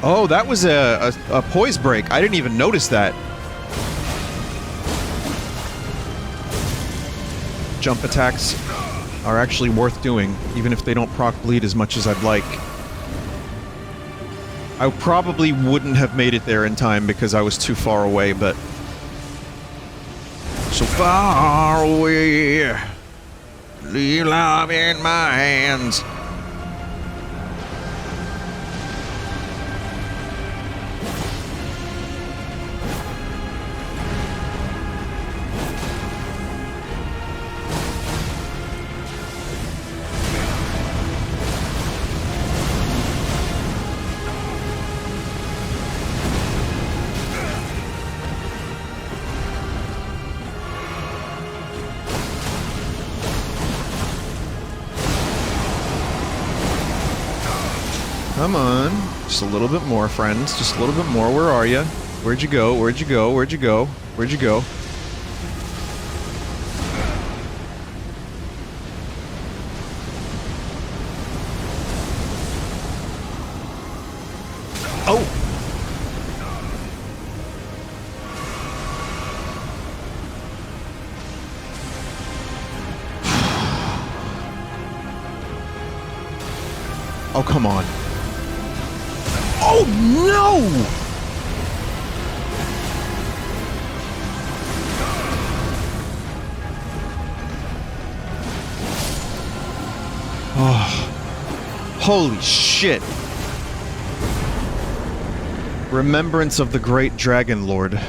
Oh, that was a poise break. I didn't even notice that. Jump attacks are actually worth doing, even if they don't proc bleed as much as I'd like. I probably wouldn't have made it there in time because I was too far away, but... So far away, leave love in my hands. Come on. Just a little bit more, friends. Just a little bit more. Where are you? Where'd you go? Where'd you go? Where'd you go? Where'd you go? Oh! Oh, come on. Oh, no! Oh. Holy shit. Remembrance of the Great Dragon Lord.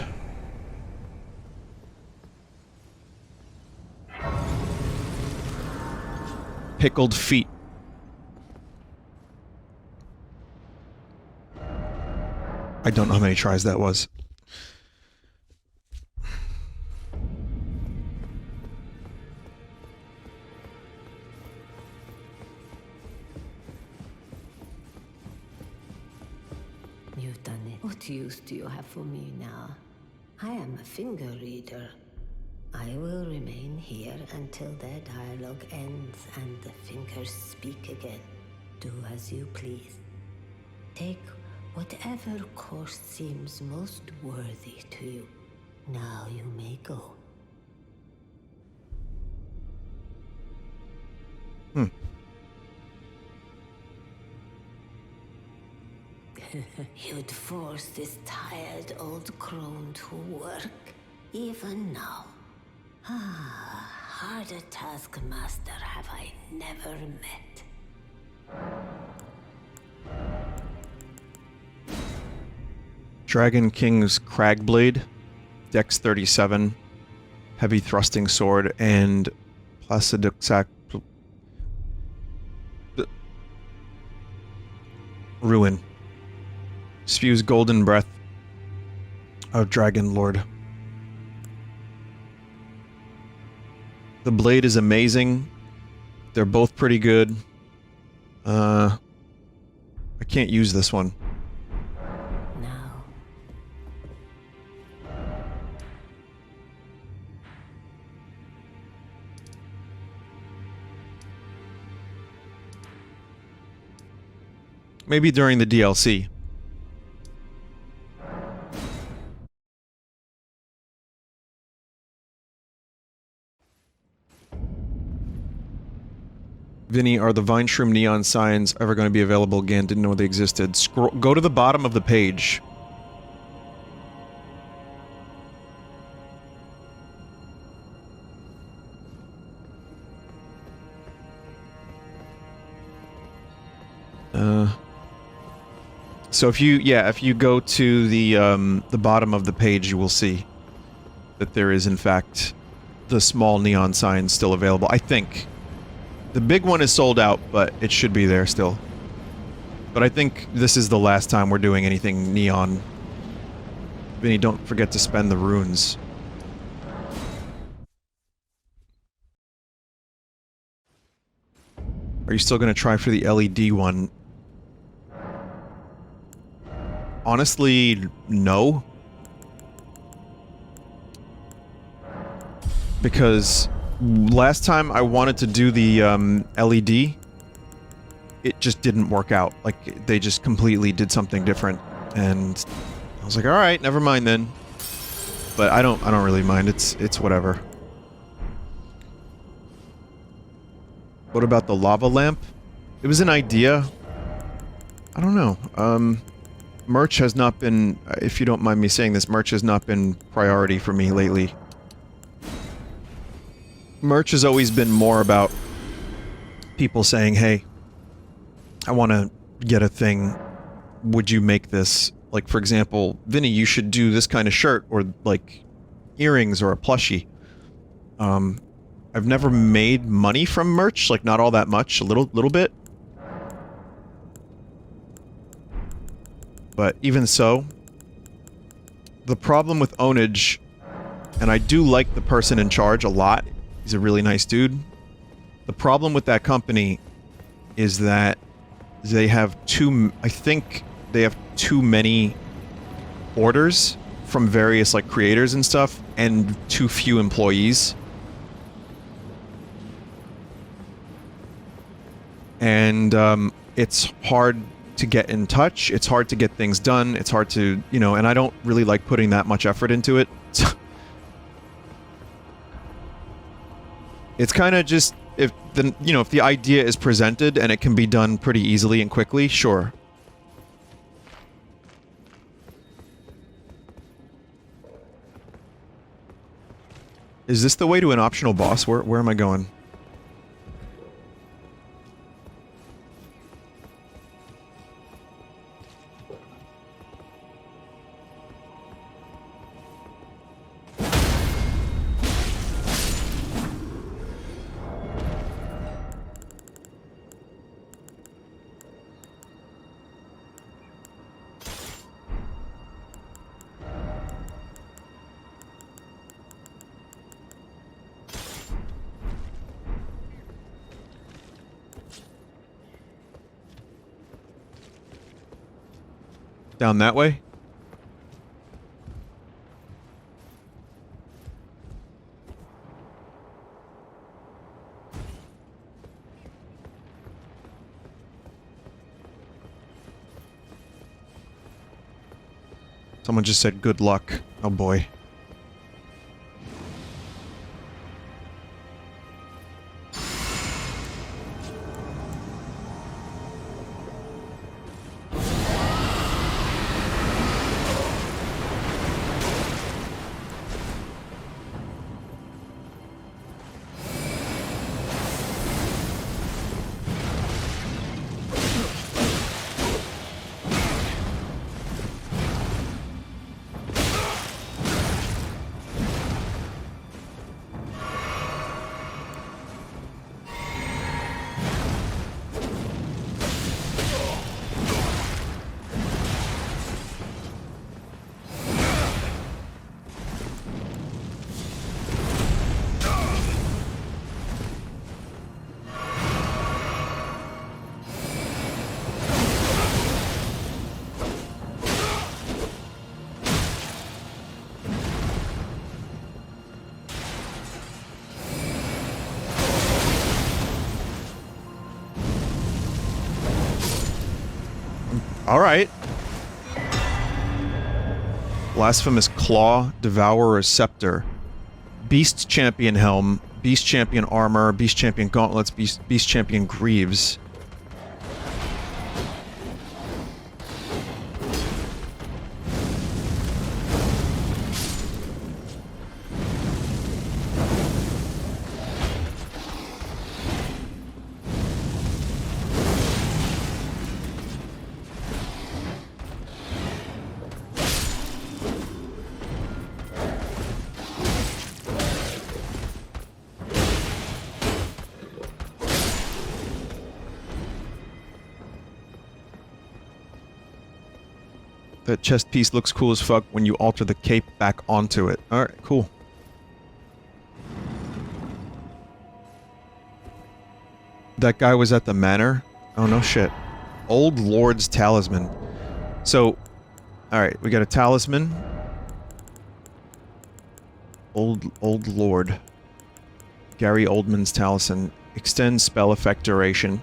Pickled feet. I don't know how many tries that was. You've done it. What use do you have for me now? I am a finger reader. I will remain here until their dialogue ends and the fingers speak again. Do as you please. Take whatever course seems most worthy to you. Now you may go. You'd force this tired old crone to work, even now. Ah, harder taskmaster have I never met. Dragon King's Cragblade, Dex 37, Heavy Thrusting Sword, and Placiduxac... Ruin. Spews Golden Breath of Dragon Lord. The blade is amazing. They're both pretty good. I can't use this one. Now. Maybe during the DLC. Vinny, are the Vine Shroom neon signs ever going to be available again? Didn't know they existed. Go to the bottom of the page. So if you go to the bottom of the page, you will see that there is in fact the small neon sign still available. I think. The big one is sold out, but it should be there still. But I think this is the last time we're doing anything neon. Vinny, don't forget to spend the runes. Are you still gonna try for the LED one? Honestly, no. Because last time I wanted to do the LED, it just didn't work out. Like, they just completely did something different, and I was like, all right, never mind then. But I don't really mind. It's whatever. What about the lava lamp? It was an idea. I don't know. Merch has not been, if you don't mind me saying this, merch has not been priority for me lately. Merch has always been more about people saying, hey, I want to get a thing. Would you make this? Like, for example, Vinny, you should do this kind of shirt, or, like, earrings, or a plushie. I've never made money from merch, like, not all that much, a little bit. But even so, the problem with ownage, and I do like the person in charge a lot, he's a really nice dude. The problem with that company is that they have I think they have too many orders from various, like, creators and stuff, and too few employees. And, it's hard to get in touch, it's hard to get things done, it's hard to, you know, and I don't really like putting that much effort into it. It's kind of just, if the idea is presented and it can be done pretty easily and quickly, sure. Is this the way to an optional boss? Where am I going? Down that way? Someone just said good luck. Oh boy. Alright. Blasphemous Claw, Devourer Scepter. Beast Champion Helm, Beast Champion Armor, Beast Champion Gauntlets, Beast Champion Greaves. That chest piece looks cool as fuck when you alter the cape back onto it. Alright, cool. That guy was at the manor? Oh, no shit. Old Lord's Talisman. So, alright, we got a talisman. Old Lord. Gary Oldman's talisman. Extends spell effect duration.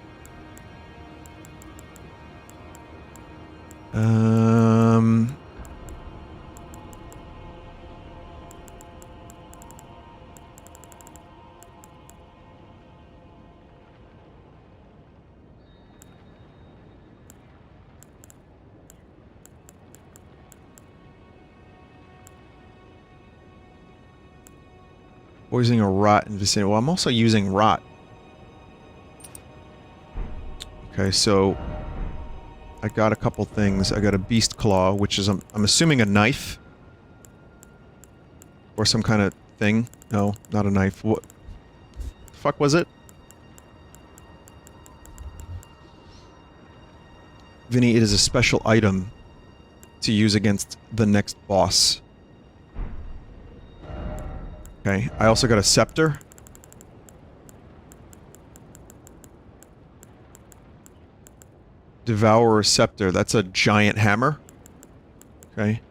Poisoning a rot in vicinity. Well, I'm also using rot. Okay, so I got a couple things. I got a beast claw, which is, I'm assuming, a knife. Or some kind of thing. No, not a knife. What the fuck was it? Vinny, it is a special item to use against the next boss. Okay, I also got a scepter. Devourer Scepter. That's a giant hammer. Okay.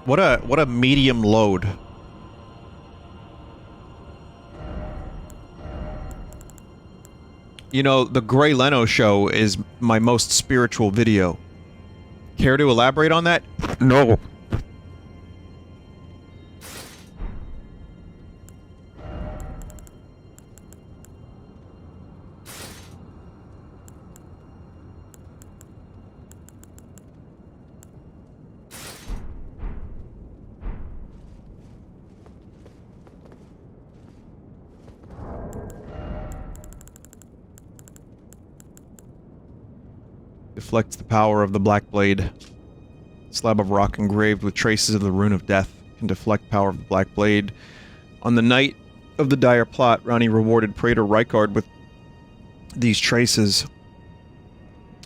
What a medium load. You know, the Gray Leno show is my most spiritual video. Care to elaborate on that? No. Deflects the power of the Black Blade. Slab of rock engraved with traces of the Rune of Death can deflect power of the Black Blade. On the night of the dire plot, Ronnie rewarded Praetor Rykard with these traces.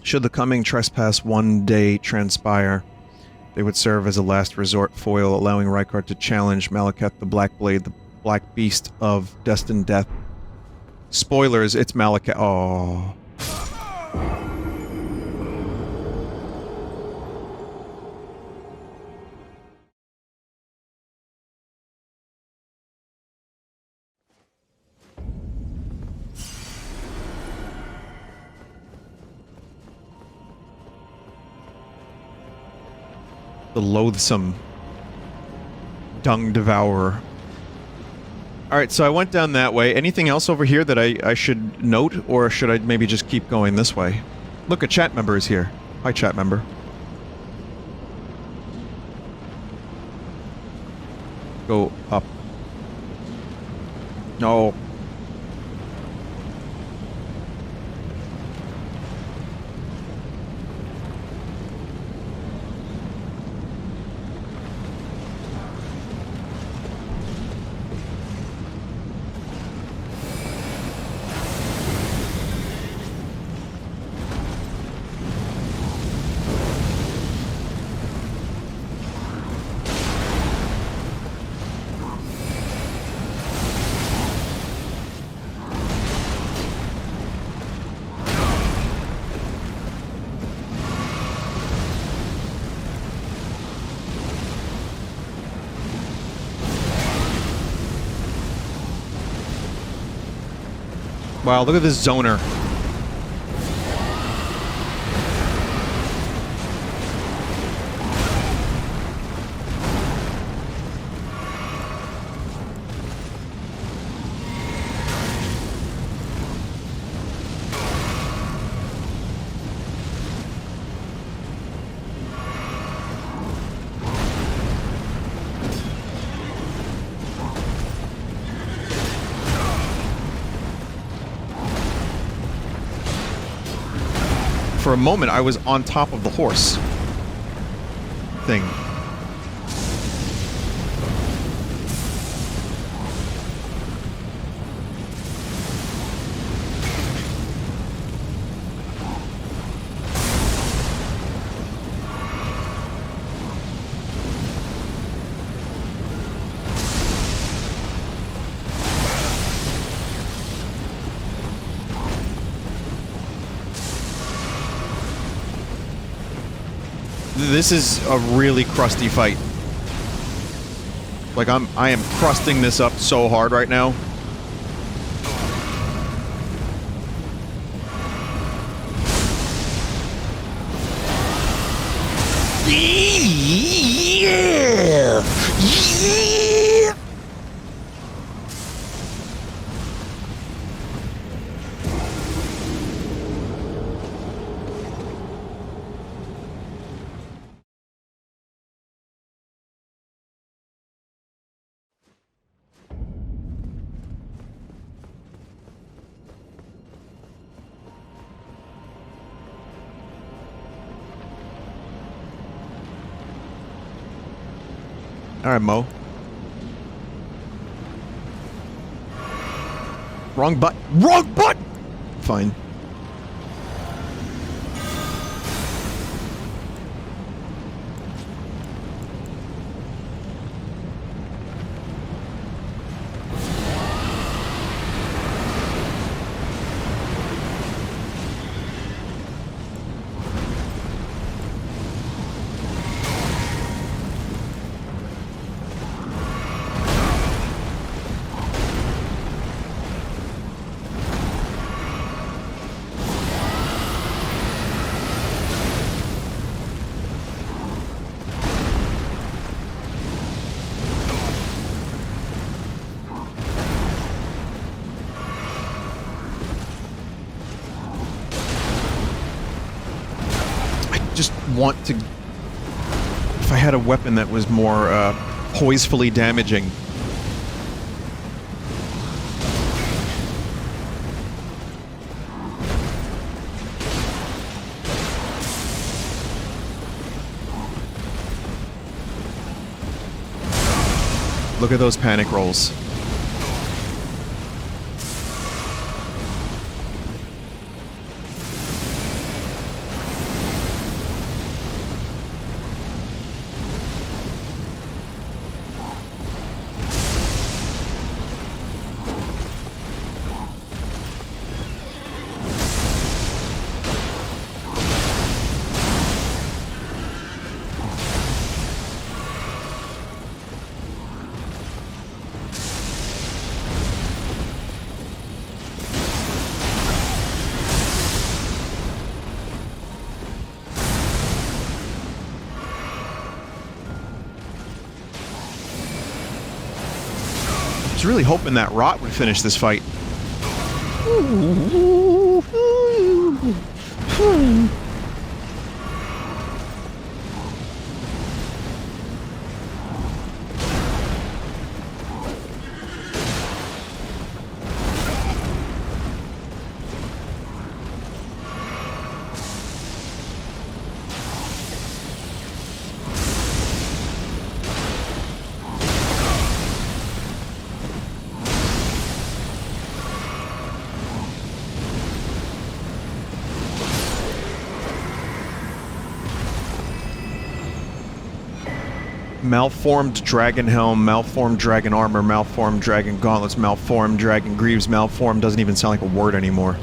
Should the coming trespass one day transpire, they would serve as a last resort foil, allowing Rykard to challenge Malekith the Black Blade, the Black Beast of destined death. Spoilers, it's Malekith. Oh. The loathsome dung devourer. Alright, so I went down that way. Anything else over here that I should note, or should I maybe just keep going this way? Look, a chat member is here. Hi, chat member. Go up. No. Wow, look at this zoner. For a moment, I was on top of the horse thing. This is a really crusty fight. Like, I am crusting this up so hard right now. Yeah! Yeah! Alright, Mo. Wrong butt. Wrong butt! Fine. Just want to... If I had a weapon that was more, poisefully damaging. Look at those panic rolls. I was really hoping that rot would finish this fight. Malformed dragon helm, malformed dragon armor, malformed dragon gauntlets, malformed dragon greaves, malformed doesn't even sound like a word anymore.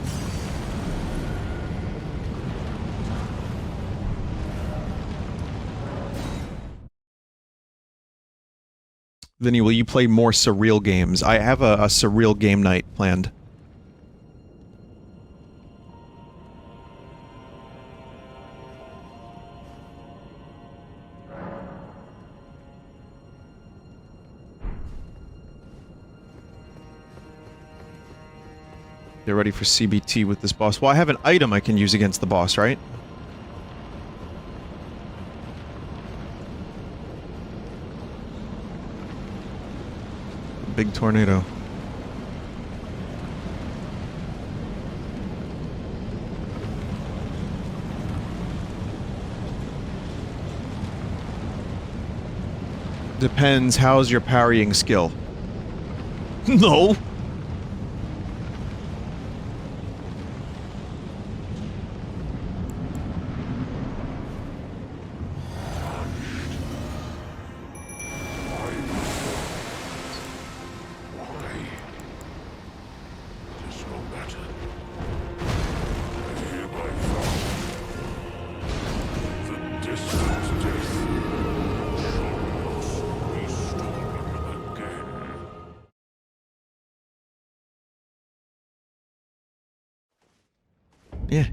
Vinny, will you play more surreal games? I have a surreal game night planned. Get ready for CBT with this boss. Well, I have an item I can use against the boss, right? Big tornado. Depends, how's your parrying skill? No! Yeah.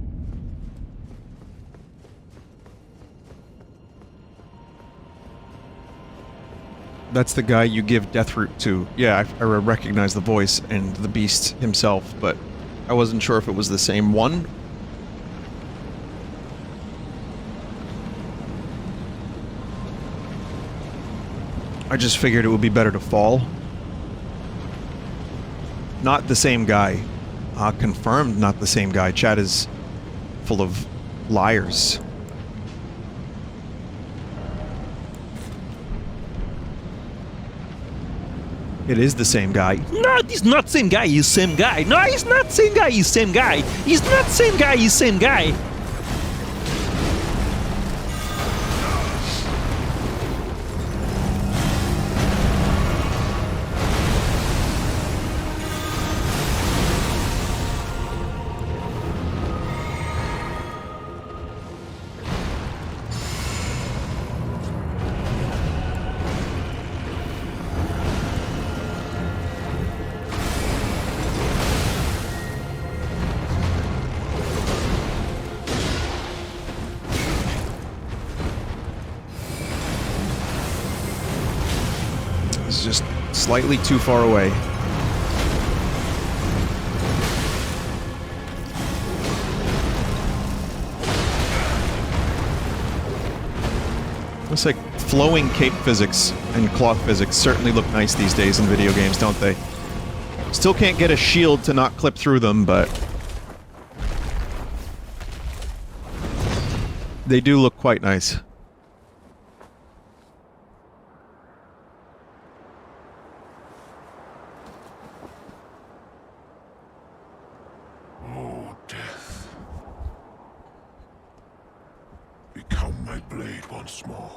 That's the guy you give Deathroot to. Yeah, I recognize the voice and the beast himself, but I wasn't sure if it was the same one. I just figured it would be better to fall. Not the same guy. Confirmed not the same guy. Chat is full of liars. It is the same guy. No, it's not same guy, he's same guy. No, he's not same guy, he's same guy. He's not same guy, he's same guy. It's just slightly too far away. Looks like flowing cape physics and cloth physics certainly look nice these days in video games, don't they? Still can't get a shield to not clip through them, but they do look quite nice. Oh, death. Become my blade once more.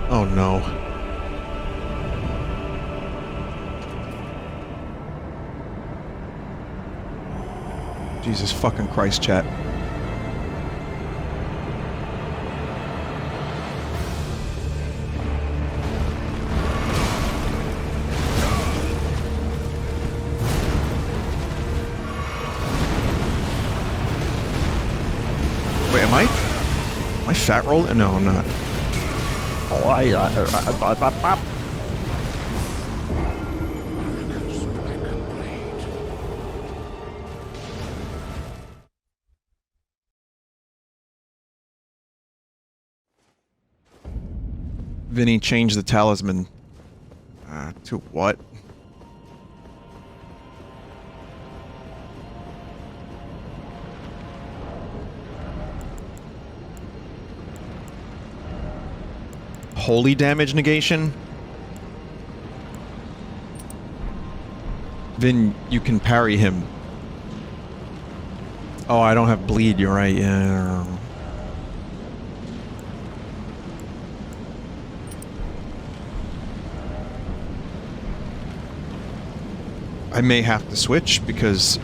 Oh no. Jesus fucking Christ, chat. Wait, am I fat rolling? No, I'm not. Vinny changed the talisman. To what? Holy damage negation? Vin, you can parry him. Oh, I don't have bleed, you're right, yeah. I may have to switch because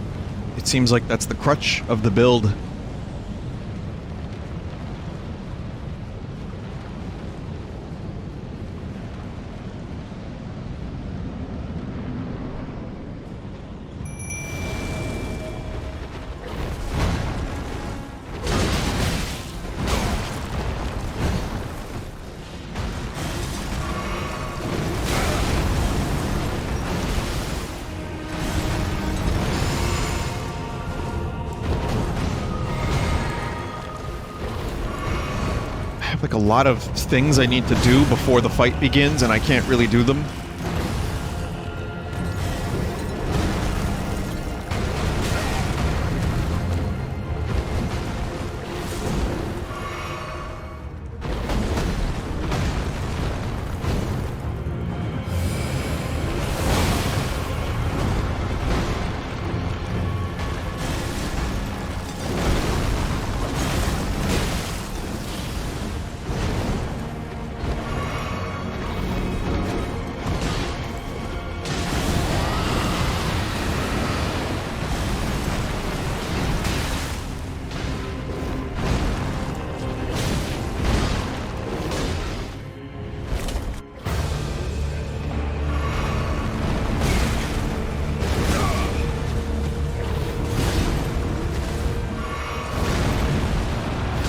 it seems like that's the crutch of the build. Like a lot of things I need to do before the fight begins, and I can't really do them.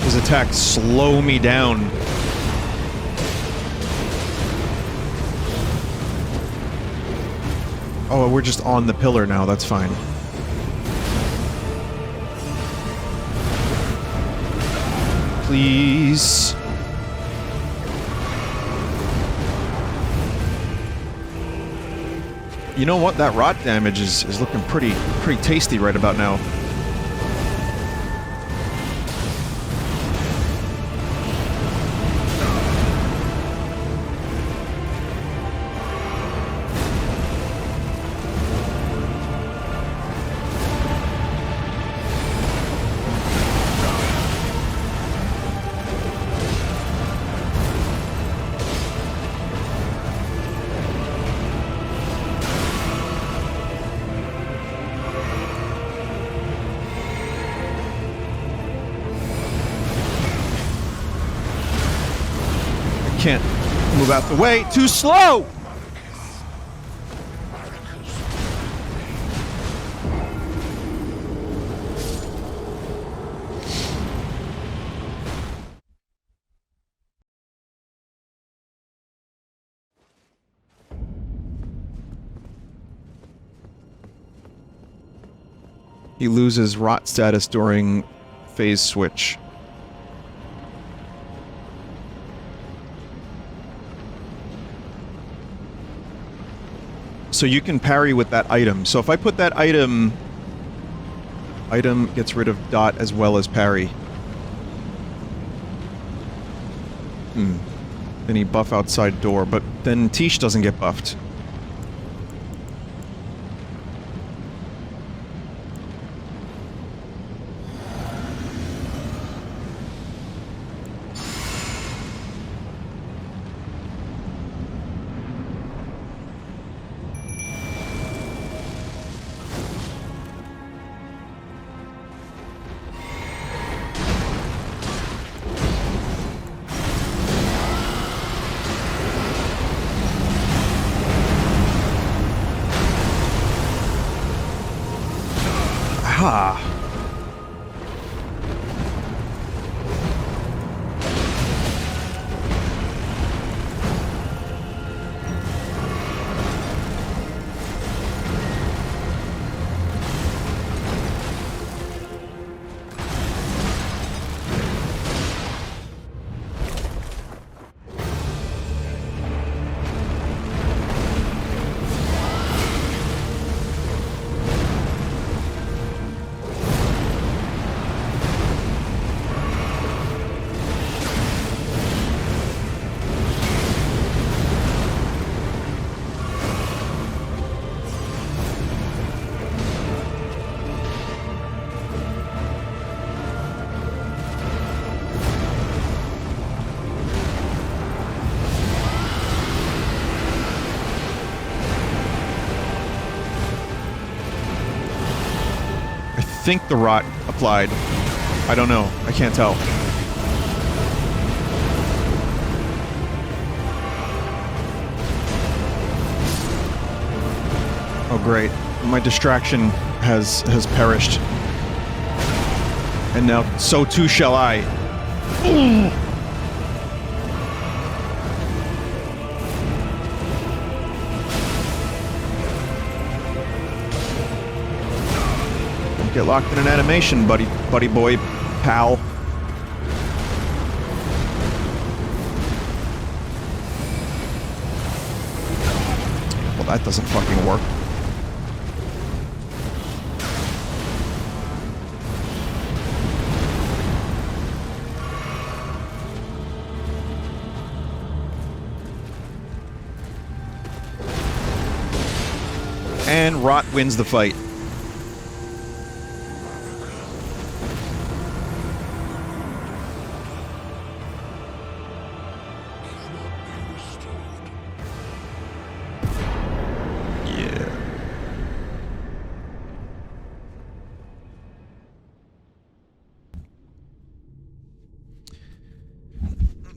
His attacks slow me down. Oh, we're just on the pillar now, that's fine. Please. You know what? That rot damage is looking pretty tasty right about now. Can't move out the way. Too slow! He loses rot status during phase switch. So you can parry with that item. So if I put that item gets rid of dot as well as parry. Then he buff outside door, but then Tish doesn't get buffed. Aha! I think the rot applied. I don't know. I can't tell. Oh great. My distraction has perished. And now so too shall I. Get locked in an animation, buddy boy, pal. Well, that doesn't fucking work. And Rot wins the fight.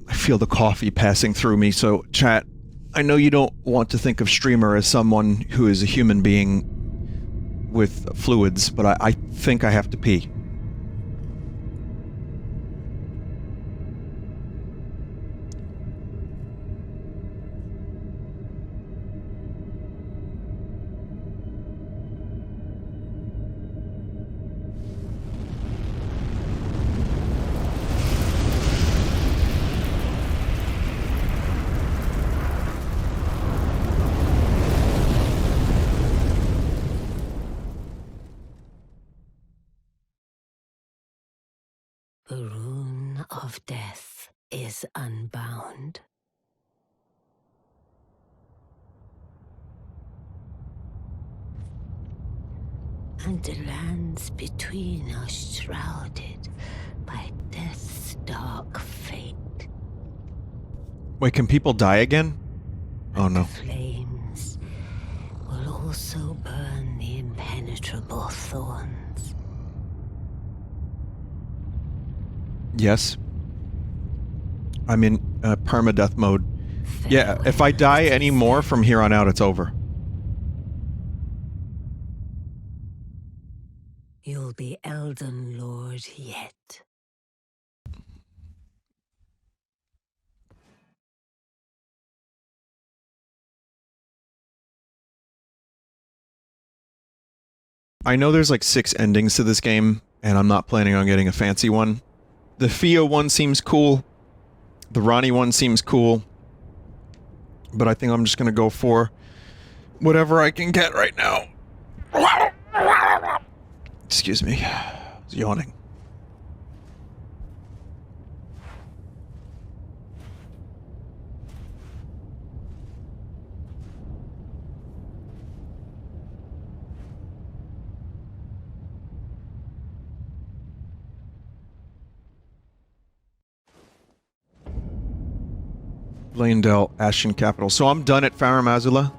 Feel the coffee passing through me, so chat, I know you don't want to think of streamer as someone who is a human being with fluids, but I think I have to pee. The rune of death is unbound. And the lands between are shrouded by death's dark fate. Wait, can people die again? Oh no. The flames will also burn the impenetrable thorns. Yes. I'm in permadeath mode. Yeah, if I die any more from here on out, it's over. You'll be Elden Lord yet. I know there's like 6 endings to this game, and I'm not planning on getting a fancy one. The Theo one seems cool. The Ronnie one seems cool. But I think I'm just gonna go for whatever I can get right now. Excuse me. I was yawning. Blandel, Ashen Capital. So I'm done at Farum Azula.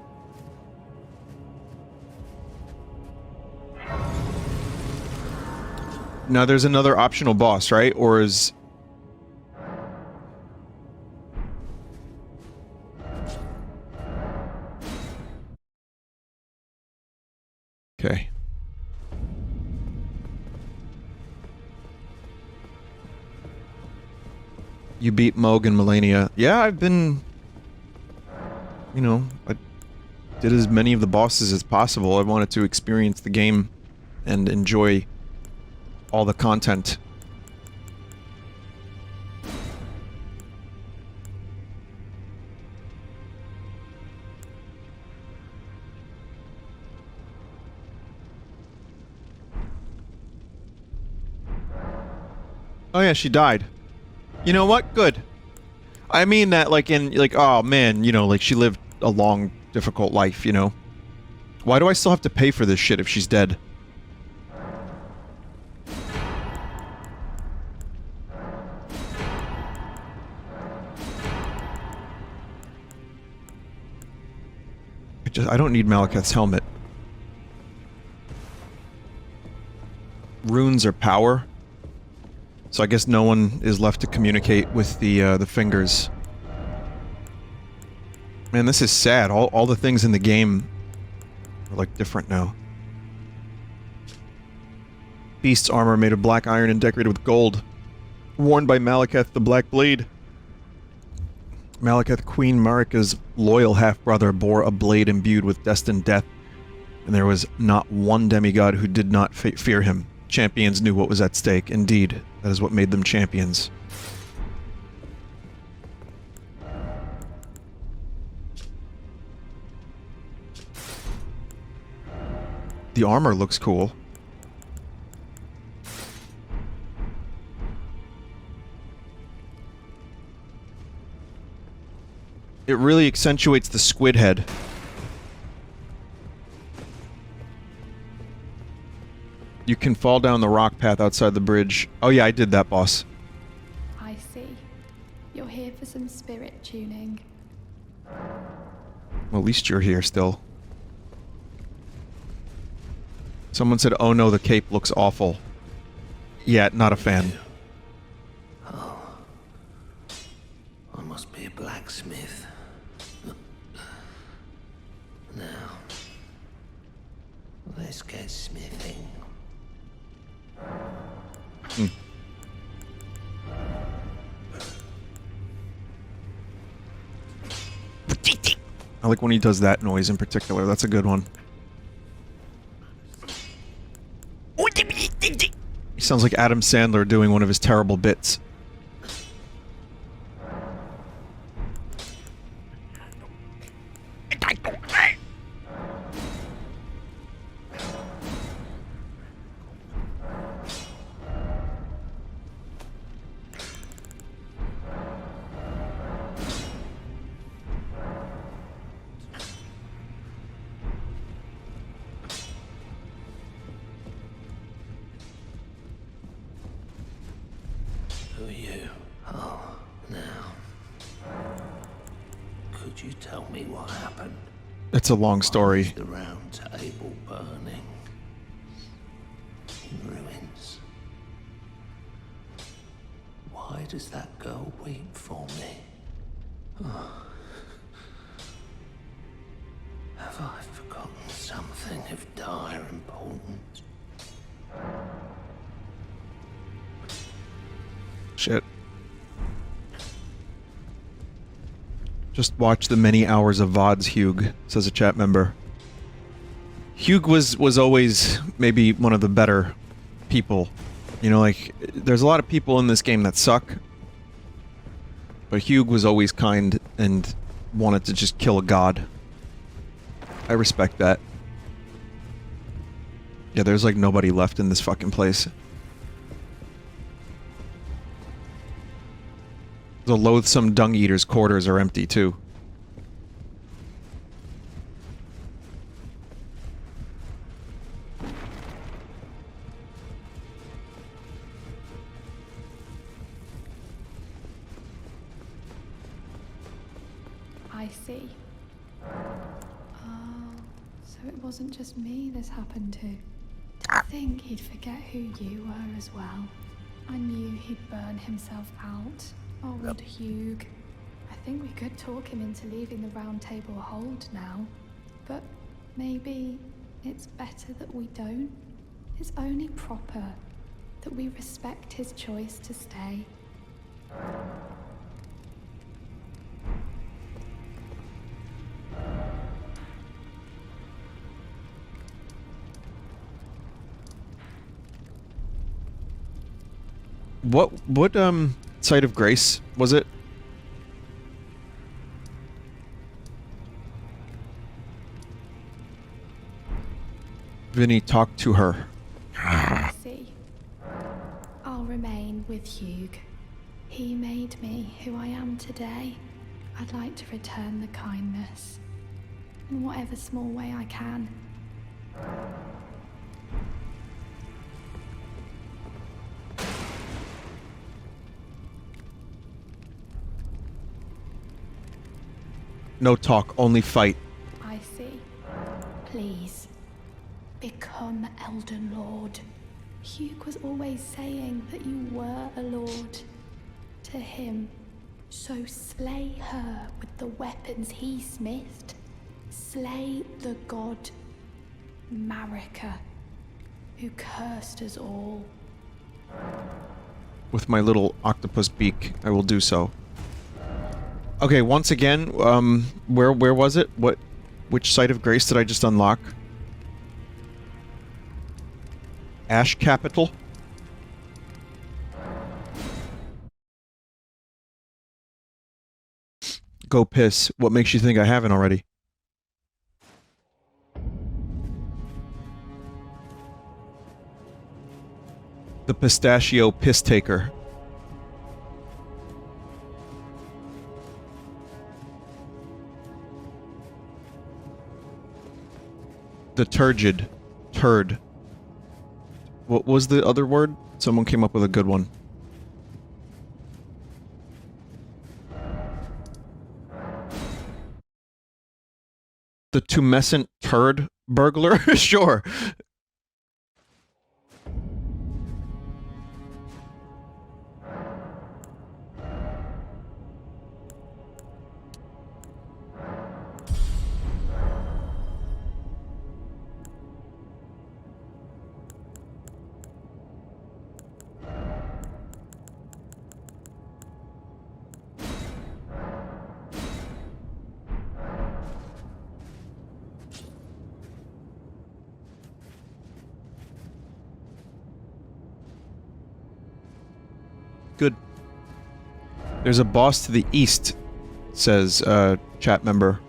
Now there's another optional boss, right? Or is... Okay. You beat Moog and Melania. Yeah, I've been... You know, I did as many of the bosses as possible. I wanted to experience the game and enjoy all the content. Oh yeah, she died. You know what? Good. I mean that like in, like, oh man, you know, like she lived a long, difficult life, you know? Why do I still have to pay for this shit if she's dead? I don't need Malekith's helmet. Runes are power. So I guess no one is left to communicate with the fingers. Man, this is sad. All the things in the game are, like, different now. Beast's armor made of black iron and decorated with gold. Worn by Malekith the Black Blade. Malekith, Queen Marika's loyal half-brother, bore a blade imbued with destined death, and there was not one demigod who did not fear him. Champions knew what was at stake. Indeed, that is what made them champions. The armor looks cool. It really accentuates the squid head. You can fall down the rock path outside the bridge. Oh yeah, I did that, boss. I see. You're here for some spirit tuning. Well, at least you're here still. Someone said, oh no, the cape looks awful. Yeah, not a fan. Oh. I must be a blacksmith. Now, let's get smithing. I like when he does that noise in particular. That's a good one. He sounds like Adam Sandler doing one of his terrible bits. Who are you? Oh, now. Could you tell me what happened? It's a long Why story. is the round table burning? In ruins. Why does that girl weep for me? Oh. Have I forgotten something of dire importance? Shit. Just watch the many hours of VODs, Hugh, says a chat member. Hugh was always maybe one of the better people. You know, like, there's a lot of people in this game that suck. But Hugh was always kind and wanted to just kill a god. I respect that. Yeah, there's like nobody left in this fucking place. The loathsome dung eater's quarters are empty too. I see. Oh, so it wasn't just me this happened to. To think he'd forget who you were as well. I knew he'd burn himself out. Old Hugh. I think we could talk him into leaving the round table hold now. But maybe it's better that we don't. It's only proper that we respect his choice to stay. What site of grace was it? Vinny talked to her. I see. I'll remain with Hugh. He made me who I am today. I'd like to return the kindness in whatever small way I can. No talk, only fight. I see. Please, become Elden Lord. Hugh was always saying that you were a lord to him. So slay her with the weapons he smithed. Slay the god Marika, who cursed us all. With my little octopus beak, I will do so. Okay, once again, where was it? Which site of grace did I just unlock? Ash Capital? Go piss. What makes you think I haven't already? The Pistachio Piss Taker. The turgid. Turd. What was the other word? Someone came up with a good one. The tumescent turd burglar? Sure. Good. There's a boss to the east, says a chat member.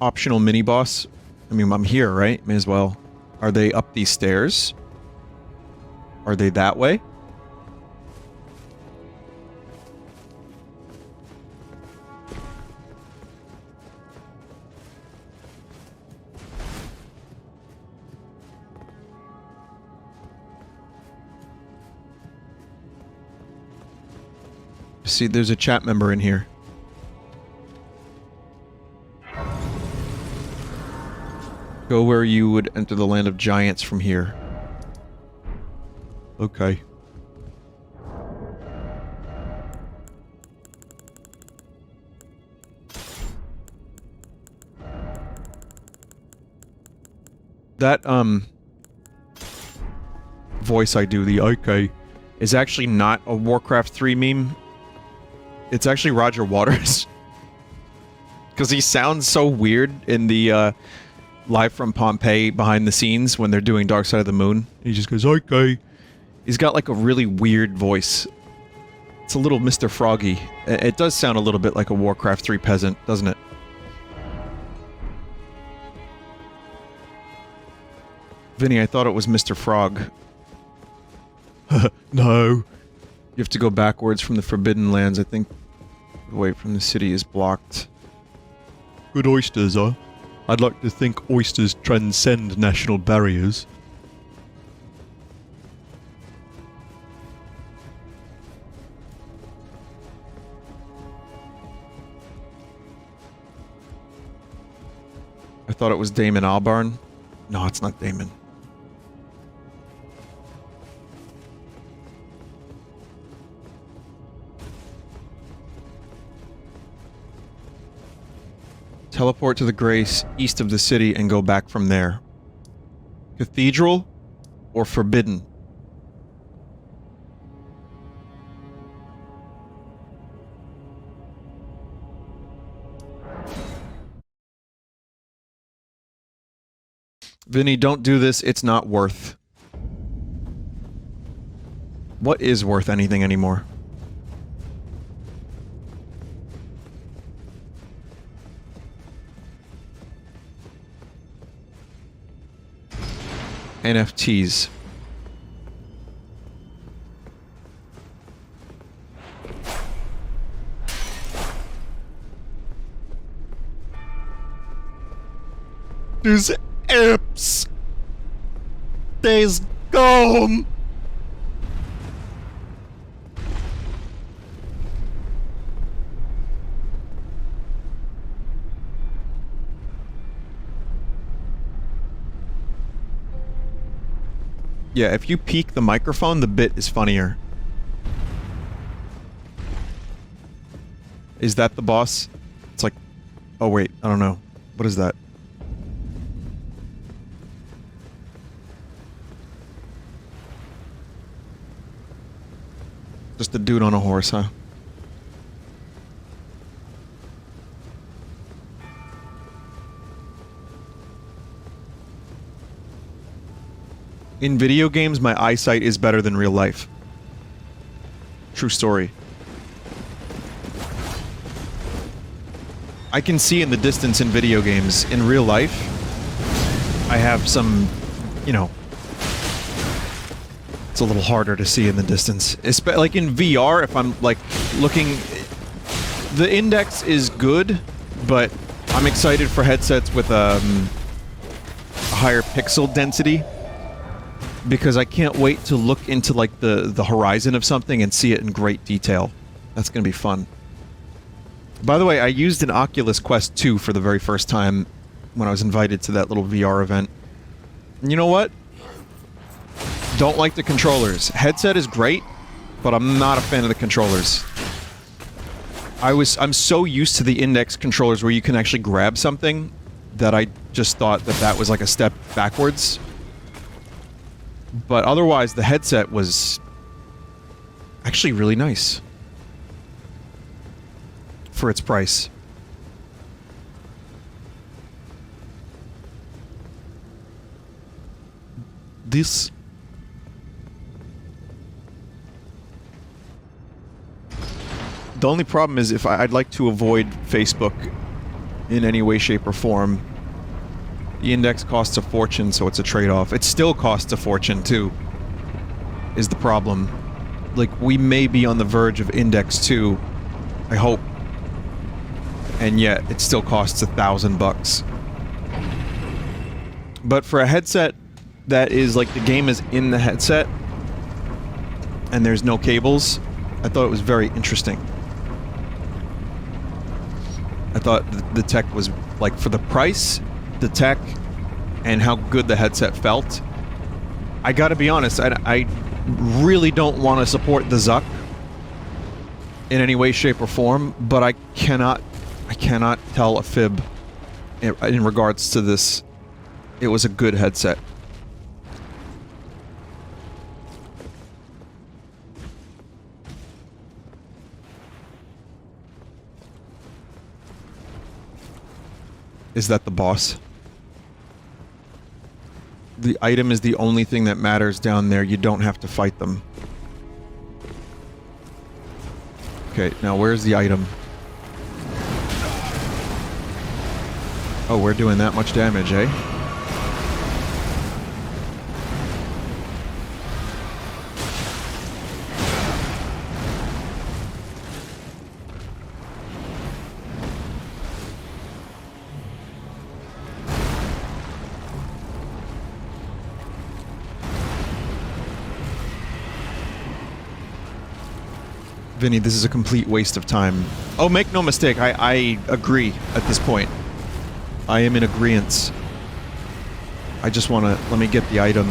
Optional mini boss. I mean, I'm here, right? May as well. Are they up these stairs? Are they that way? See, there's a chat member in here. Go where you would enter the land of giants from here. Okay. That, voice I do, the okay, is actually not a Warcraft 3 meme. It's actually Roger Waters. Because he sounds so weird in the, live from Pompeii behind the scenes when they're doing Dark Side of the Moon. He just goes, okay. He's got like a really weird voice. It's a little Mr. Froggy. It does sound a little bit like a Warcraft 3 peasant, doesn't it? Vinny, I thought it was Mr. Frog. No. You have to go backwards from the Forbidden Lands. I think the way from the city is blocked. Good oysters, huh? I'd like to think oysters transcend national barriers. I thought it was Damon Albarn. No, it's not Damon. Teleport to the Grace east of the city and go back from there. Cathedral or Forbidden? Vinny, don't do this. It's not worth. What is worth anything anymore? NFTs. There's apps. There's gum. Yeah, if you peek the microphone, the bit is funnier. Is that the boss? It's like... Oh wait, I don't know. What is that? Just a dude on a horse, huh? In video games, my eyesight is better than real life. True story. I can see in the distance in video games. In real life, I have some, you know... It's a little harder to see in the distance. Like in VR, if I'm, like, looking... The index is good, but I'm excited for headsets with, a higher pixel density. Because I can't wait to look into, like, the horizon of something and see it in great detail. That's gonna be fun. By the way, I used an Oculus Quest 2 for the very first time when I was invited to that little VR event. And you know what? Don't like the controllers. Headset is great, but I'm not a fan of the controllers. I'm so used to the index controllers where you can actually grab something that I just thought that that was like a step backwards. But otherwise, the headset was actually really nice for its price. This... The only problem is if I'd like to avoid Facebook in any way, shape, or form. The index costs a fortune, so it's a trade-off. It still costs a fortune, too, is the problem. Like, we may be on the verge of Index 2, I hope. And yet, it still costs $1,000. But for a headset that is, like, the game is in the headset, and there's no cables, I thought it was very interesting. I thought the tech was, like, for the price, the tech, and how good the headset felt. I gotta be honest, I really don't want to support the Zuck in any way, shape, or form, but I cannot tell a fib in regards to this. It was a good headset. Is that the boss? The item is the only thing that matters down there. You don't have to fight them. Okay, now where's the item? Oh, we're doing that much damage, eh? Vinny, this is a complete waste of time. Oh, make no mistake, I agree at this point. I am in agreeance. I just wanna... let me get the item.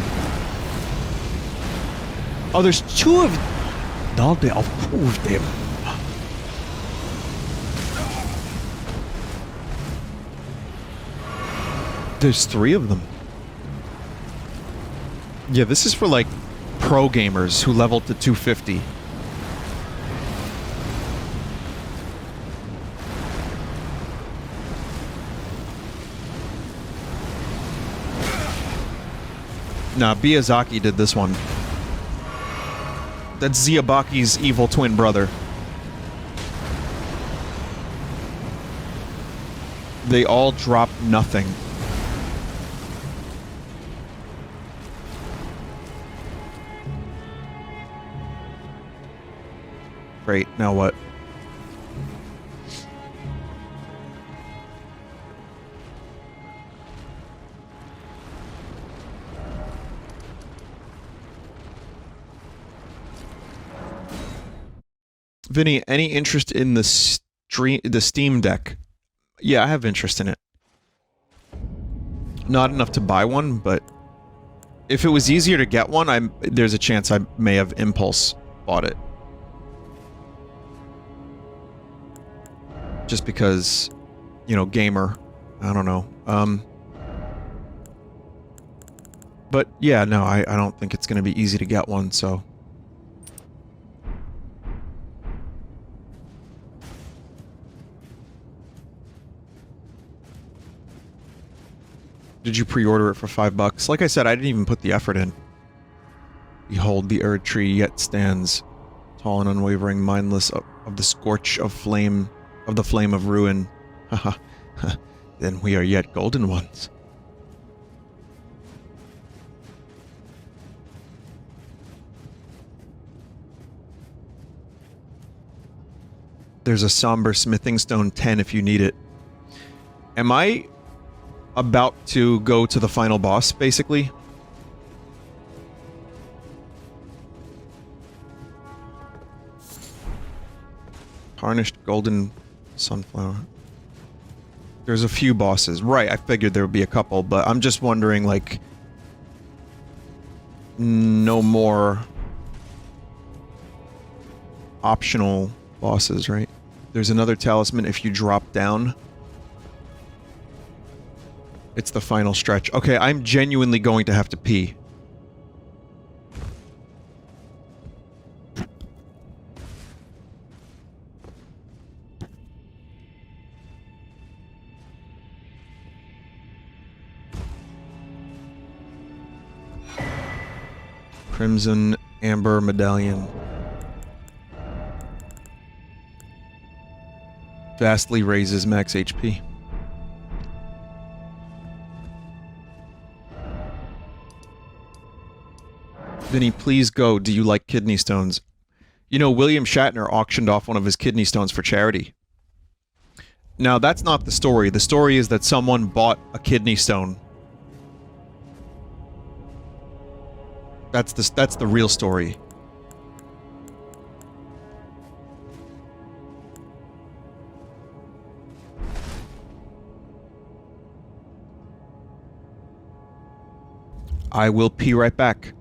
Oh, there's two of... No, there are two of them. There's three of them. Yeah, this is for, like, pro gamers who leveled to 250. Nah, Miyazaki did this one. That's Ziabaki's evil twin brother. They all drop nothing. Great, now what? Vinny, any interest in the Steam Deck? Yeah, I have interest in it. Not enough to buy one, but if it was easier to get one, there's a chance I may have impulse bought it. Just because, you know, gamer. I don't know. But yeah, no, I don't think it's going to be easy to get one, so... Did you pre-order it for $5? Like I said, I didn't even put the effort in. Behold, the Erd tree yet stands, tall and unwavering, mindless of the scorch of flame, of the flame of ruin. Haha, then we are yet golden ones. There's a somber smithing stone 10 if you need it. Am I about to go to the final boss, basically? Tarnished golden sunflower. There's a few bosses. Right, I figured there would be a couple, but I'm just wondering, like... no more... optional bosses, right? There's another talisman if you drop down. It's the final stretch. Okay, I'm genuinely going to have to pee. Crimson Amber Medallion. Vastly raises max HP. Vinny, please go. Do you like kidney stones? You know, William Shatner auctioned off one of his kidney stones for charity. Now, that's not the story. The story is that someone bought a kidney stone. That's the real story. I will pee right back.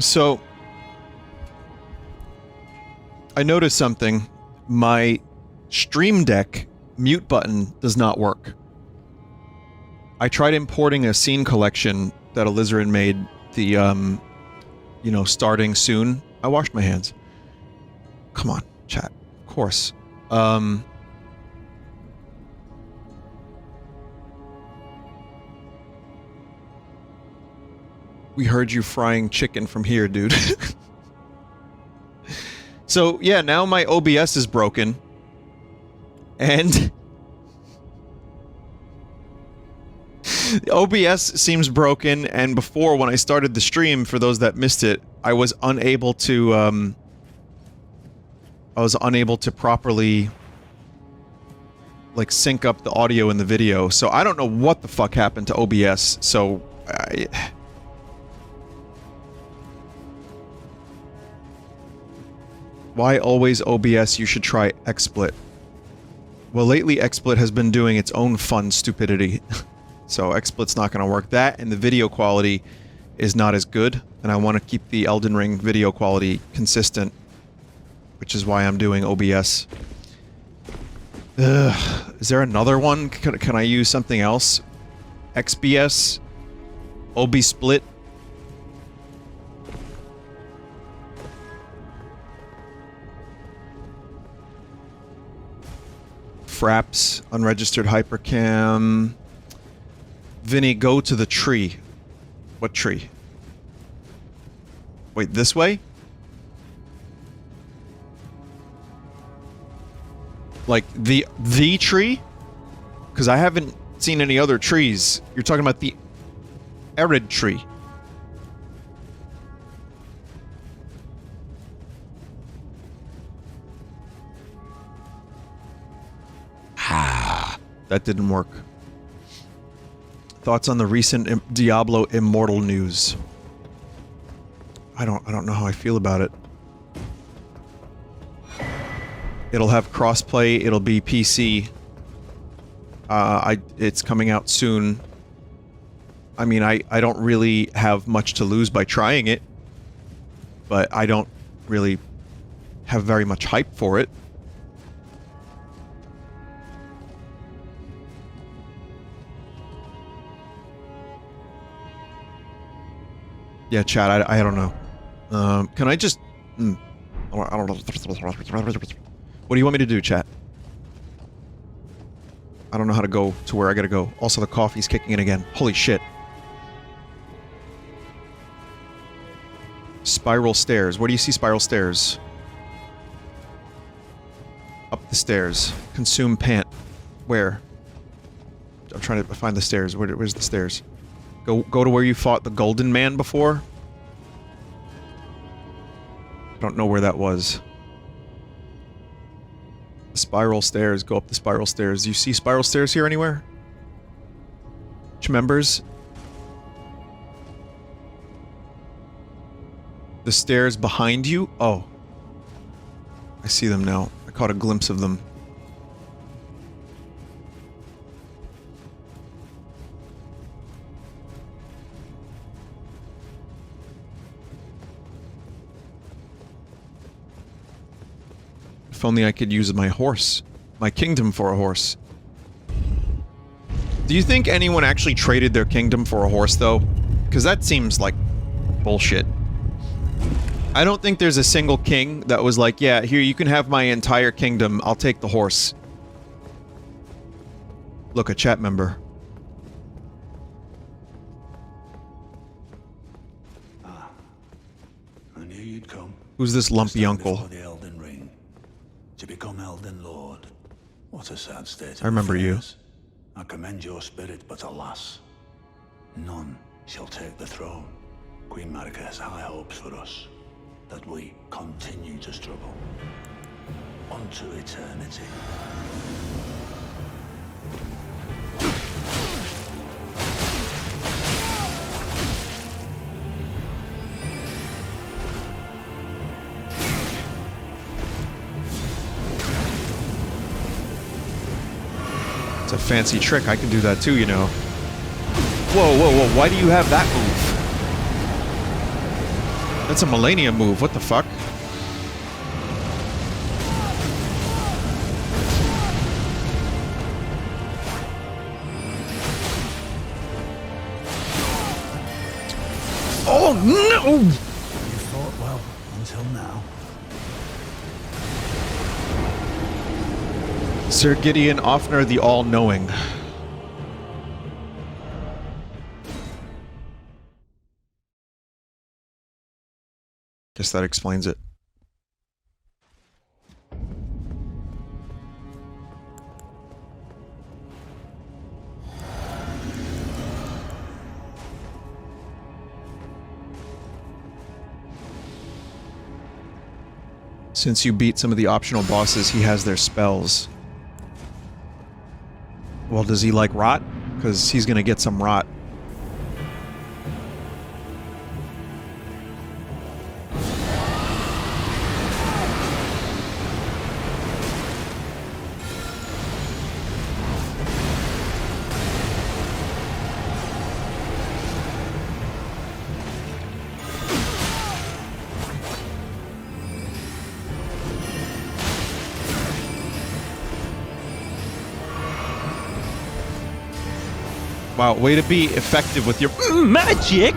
So, I noticed something. My Stream Deck mute button does not work. I tried importing a scene collection that Alizarin made, the, you know, starting soon. I washed my hands. Come on, chat. Of course. We heard you frying chicken from here, dude. So, yeah, now my OBS is broken. And... the OBS seems broken, and before, when I started the stream, for those that missed it, I was unable to, properly, like, sync up the audio in the video. So I don't know what the fuck happened to OBS, so... Why always OBS? You should try XSplit. Well, lately XSplit has been doing its own fun stupidity. So XSplit's not gonna work. That, and the video quality is not as good, and I want to keep the Elden Ring video quality consistent, which is why I'm doing OBS. Ugh. Is there another one? Can I use something else? XBS? OB-Split? Fraps, unregistered hypercam. Vinny, go to the tree. What tree? Wait, this way? Like, the tree? Because I haven't seen any other trees. You're talking about the arid tree. That didn't work. Thoughts on the recent Diablo Immortal news? I don't know how I feel about it. It'll have crossplay, it'll be PC. It's coming out soon. I mean, I don't really have much to lose by trying it, but I don't really have very much hype for it. Yeah, chat, I don't know. Can I just... I don't know. What do you want me to do, chat? I don't know how to go to where I gotta go. Also, the coffee's kicking in again. Holy shit. Spiral stairs. Where do you see spiral stairs? Up the stairs. Consume pant. Where? I'm trying to find the stairs. Where's the stairs? Go to where you fought the Golden Man before. I don't know where that was. The spiral stairs. Go up the spiral stairs. Do you see spiral stairs here anywhere? Which members? The stairs behind you? Oh. I see them now. I caught a glimpse of them. If only I could use my horse. My kingdom for a horse. Do you think anyone actually traded their kingdom for a horse, though? Because that seems like bullshit. I don't think there's a single king that was like, yeah, here, you can have my entire kingdom, I'll take the horse. Look, a chat member. I knew you'd come. Who's this lumpy Stand uncle? before the Elden Ring. To become Elden Lord. What a sad state of I remember you. affairs. I commend your spirit, but alas, none shall take the throne. Queen Marika has high hopes for us, that we continue to struggle. Unto eternity. It's a fancy trick. I can do that too, you know. Whoa, whoa, whoa. Why do you have that move? That's a Millennium move. What the fuck? Oh, no! You fought well until now. Sir Gideon Offner the All-Knowing. Guess that explains it. Since you beat some of the optional bosses, he has their spells. Well, does he like rot? Because he's gonna get some rot. Wow, way to be effective with your Magic?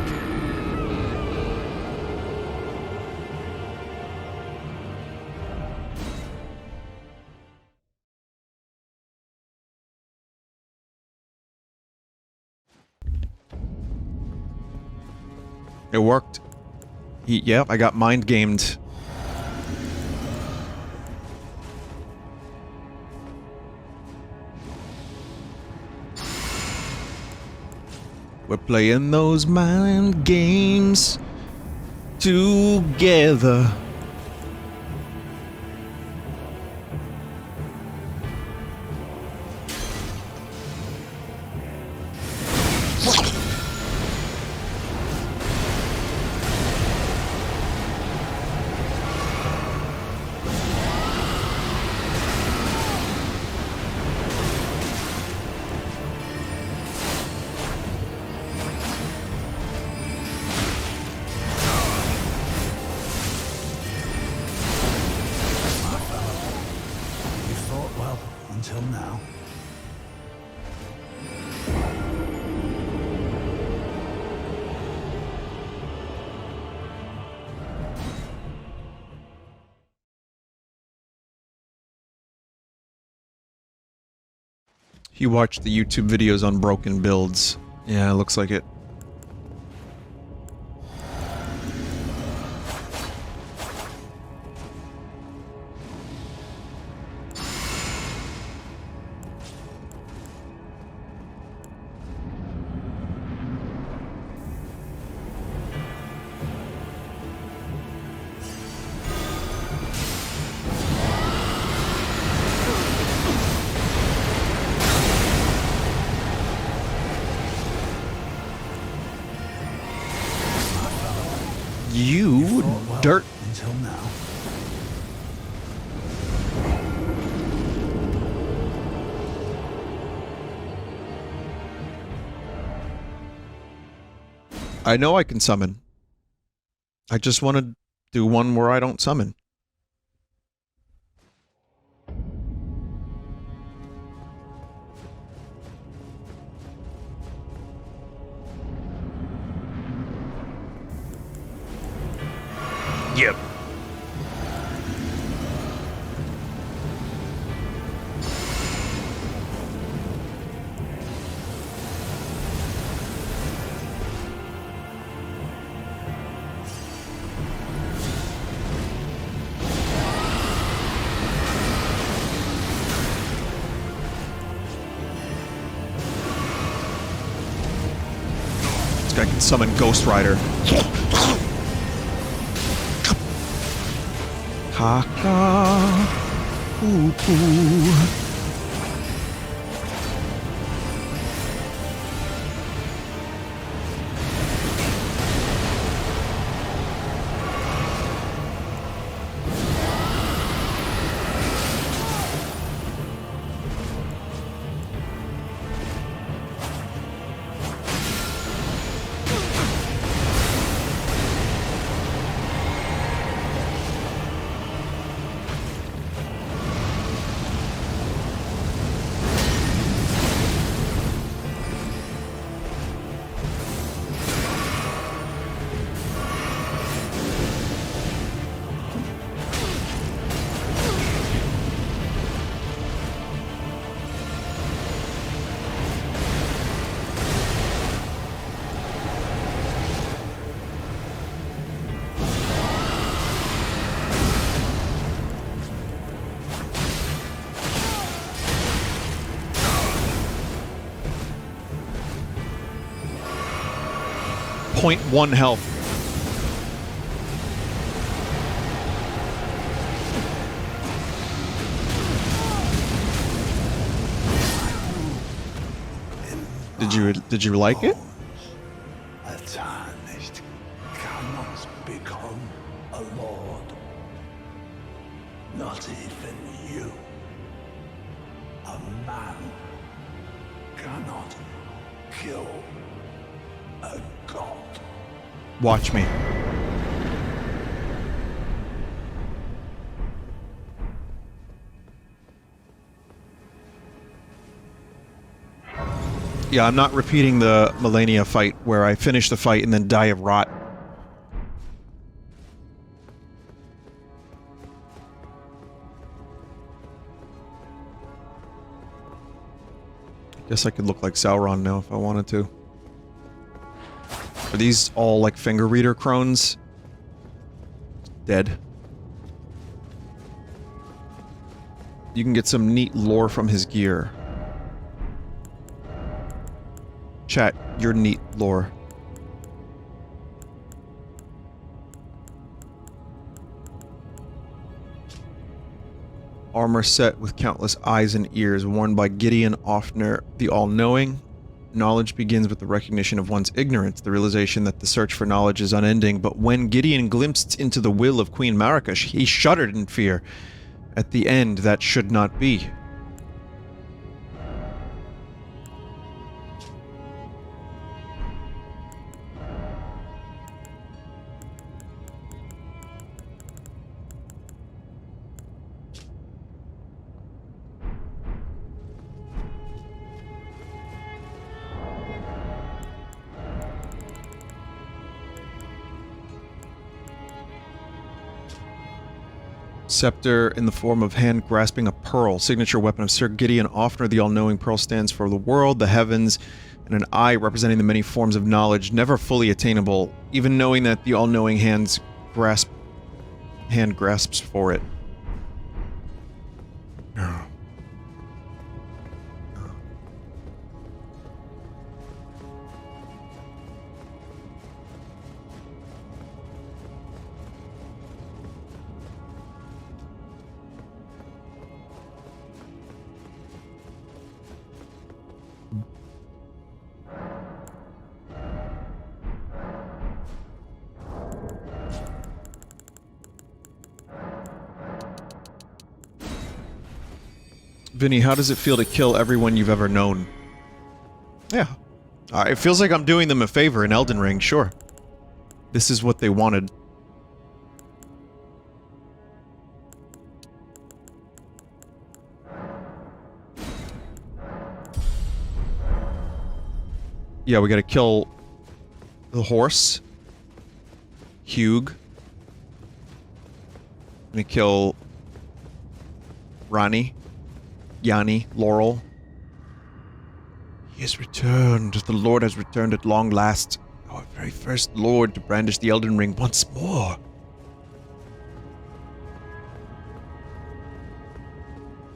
It worked. Yep, I got mind gamed. We're playing those mind games together. Until now. You watched the YouTube videos on broken builds. Yeah, it looks like it. You Fought well dirt. until now. I know I can summon. I just want to do one where I don't summon. Yep. This guy can summon Ghost Rider. Kaka. Poo poo. .1 health. Did you like it? A tarnished cannot become a lord. Not even you. A man cannot kill a god. Watch me. Yeah, I'm not repeating the Melania fight where I finish the fight and then die of rot. Guess I could look like Sauron now if I wanted to. Are these all like finger reader crones? Dead. You can get some neat lore from his gear. Chat, your neat lore. Armor set with countless eyes and ears, worn by Gideon Offner, the All-Knowing. Knowledge begins with the recognition of one's ignorance, the realization that the search for knowledge is unending, but when Gideon glimpsed into the will of Queen Marika, he shuddered in fear. At the end, that should not be. Scepter in the form of hand grasping a pearl, signature weapon of Sir Gideon Offner, the All-Knowing. Pearl stands for the world, the heavens, and an eye representing the many forms of knowledge, never fully attainable, even knowing that the All-Knowing hand grasps for it. Vinny, how does it feel to kill everyone you've ever known? Yeah. It feels like I'm doing them a favor in Elden Ring, sure. This is what they wanted. Yeah, we gotta kill the horse. Hugh. Gonna kill Ronnie. Yanni. Laurel. He has returned. The Lord has returned at long last. Our very first Lord to brandish the Elden Ring once more.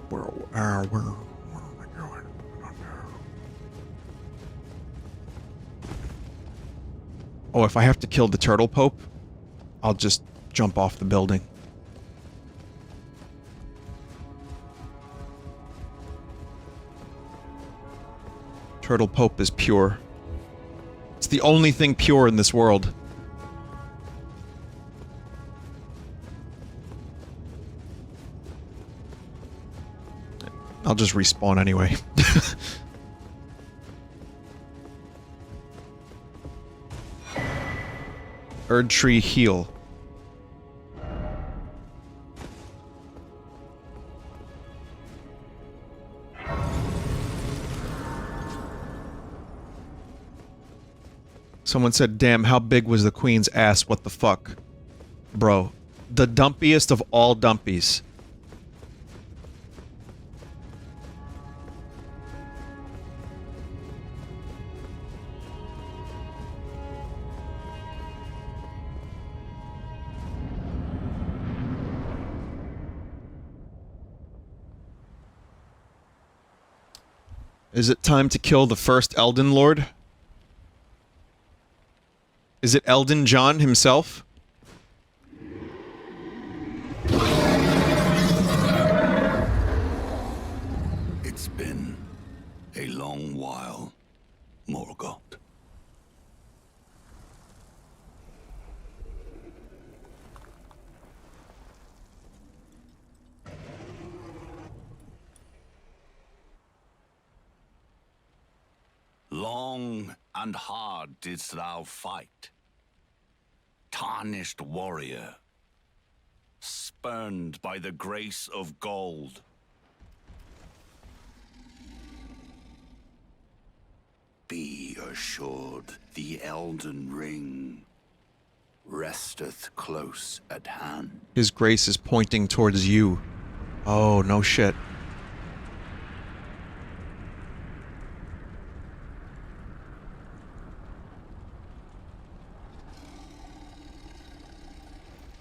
Where am I going? Oh, if I have to kill the Turtle Pope, I'll just jump off the building. Turtle Pope is pure. It's the only thing pure in this world. I'll just respawn anyway. Erd Tree Heal. Someone said, damn, how big was the Queen's ass? What the fuck? Bro, the dumpiest of all dumpies. Is it time to kill the first Elden Lord? Is it Elden John himself? It's been a long while, Morgoth. Long and hard didst thou fight, tarnished warrior, spurned by the grace of gold. Be assured the Elden Ring resteth close at hand. His grace is pointing towards you. Oh, no shit.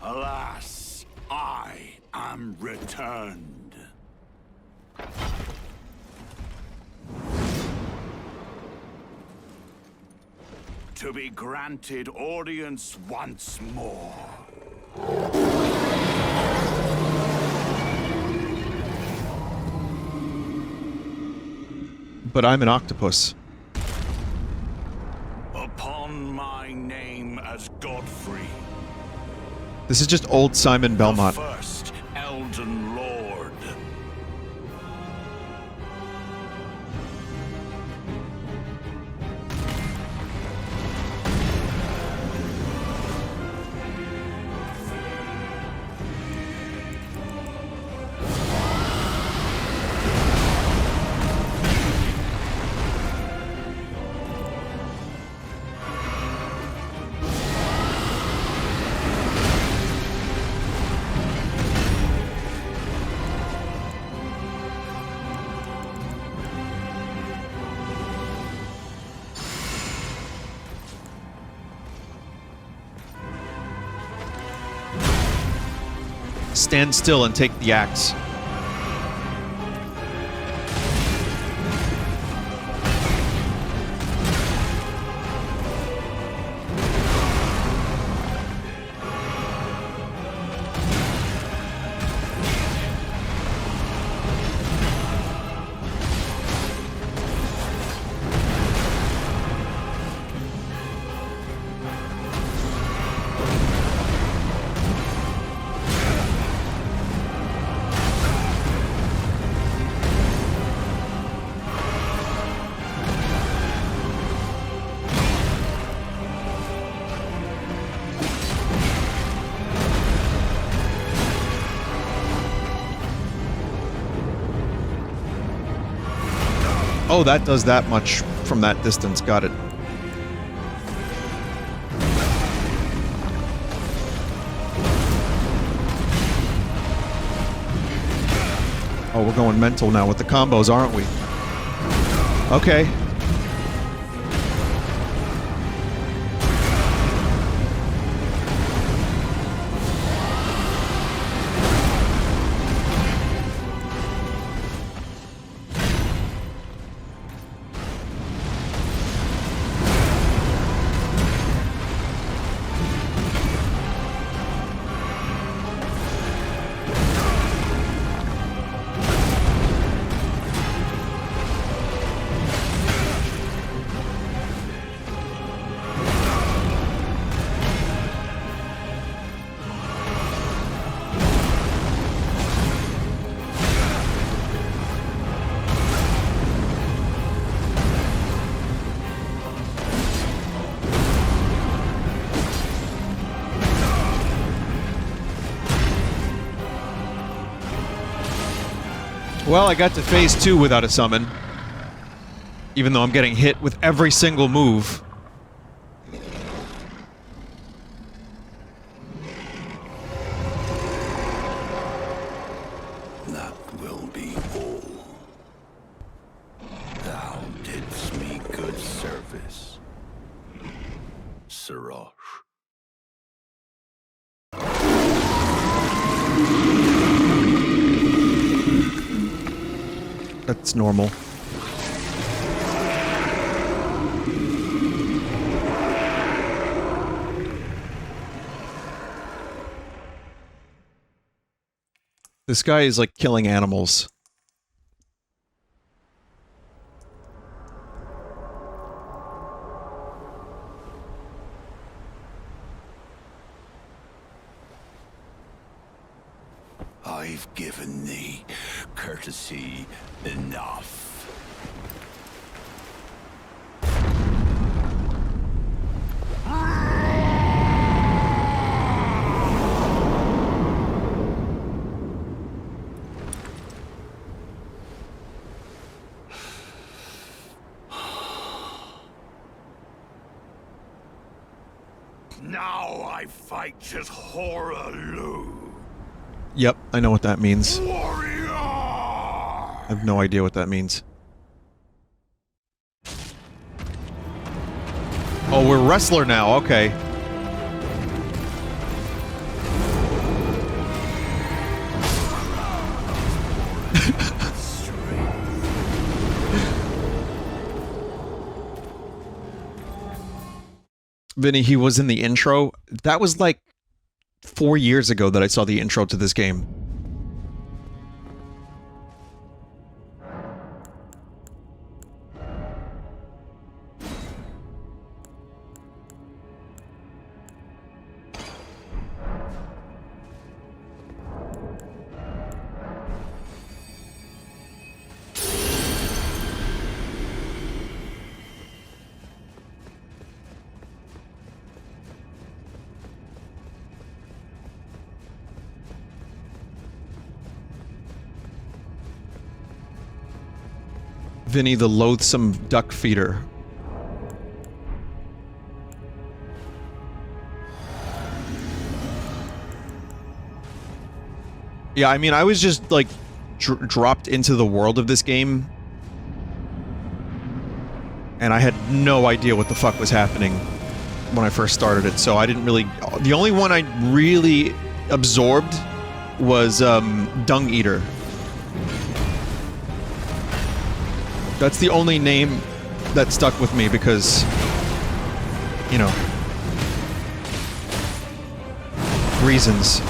Alas, I am returned. To be granted audience once more. But I'm an octopus. Upon my name as Godfrey. This is just old Simon Belmont. The first Elden Lord. Stand still and take the axe. Oh, that does that much from that distance. Got it. Oh, we're going mental now with the combos, aren't we? Okay. Well, I got to phase 2 without a summon. Even though I'm getting hit with every single move. That will be all. Thou didst me good service, Sirosh. That's normal. This guy is like killing animals. I've given thee courtesy enough. Now I fight as Horaloo. Yep, I know what that means. Warrior! I have no idea what that means. Oh, we're wrestler now, okay. Vinny, he was in the intro. That was like 4 years ago that I saw the intro to this game. Vinny the loathsome duck feeder. Yeah, I mean, I was just, like, dropped into the world of this game. And I had no idea what the fuck was happening when I first started it, so I didn't really... The only one I really absorbed was, Dung Eater. That's the only name that stuck with me because, you know, reasons.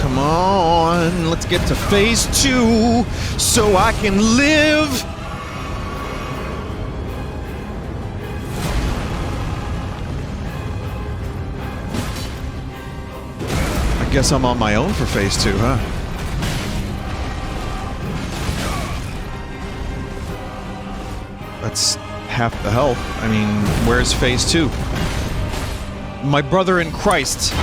Come on, let's get to phase 2 so I can live. I guess I'm on my own for phase 2, huh? That's half the health. I mean, where's phase 2? My brother in Christ.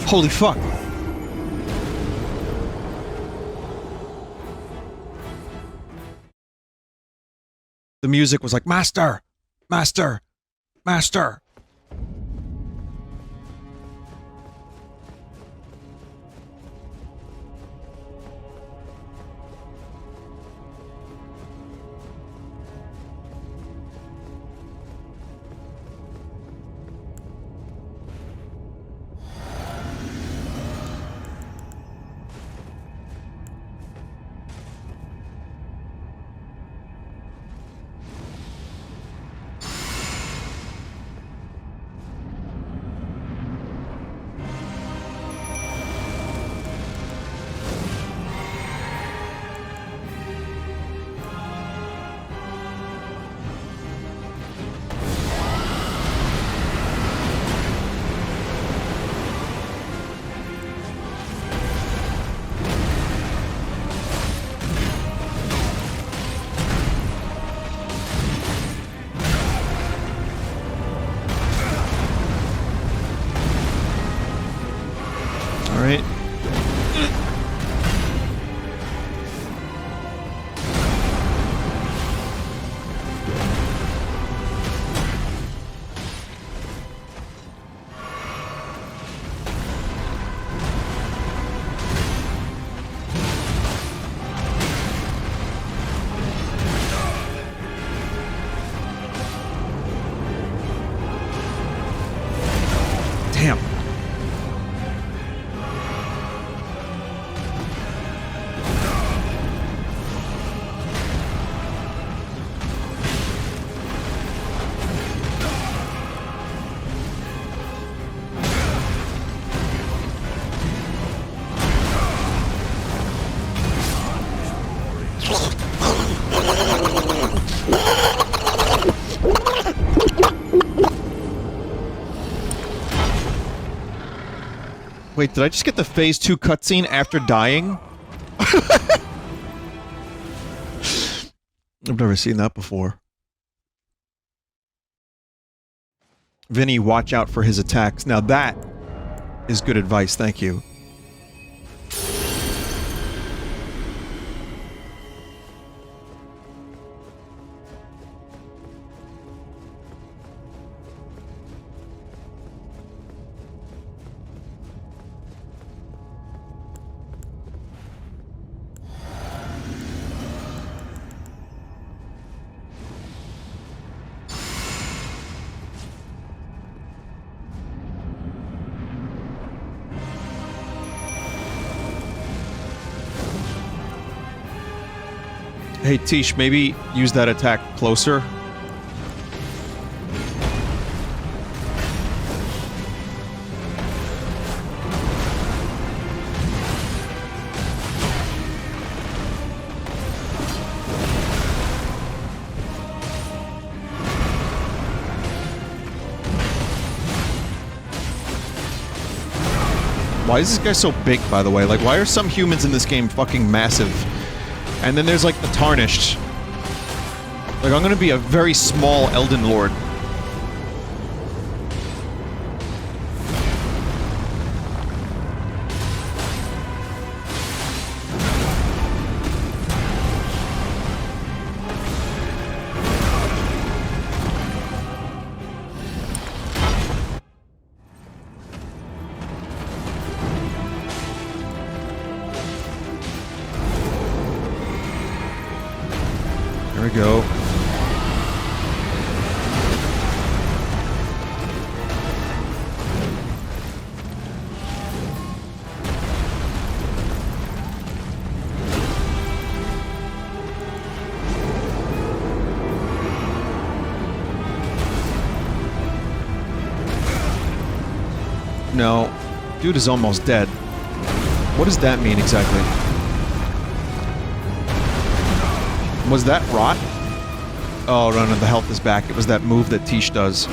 Holy fuck. The music was like, Master! Master! Master! Alright. Damn. Wait, did I just get the phase 2 cutscene after dying? I've never seen that before. Vinny, watch out for his attacks. Now that is good advice, thank you. Hey, Tish, maybe use that attack closer. Why is this guy so big, by the way? Like, why are some humans in this game fucking massive? And then there's, like, the Tarnished. Like, I'm gonna be a very small Elden Lord. we go. No. Dude is almost dead. What does that mean exactly? Was that rot? Oh, no, the health is back. It was that move that Tish does.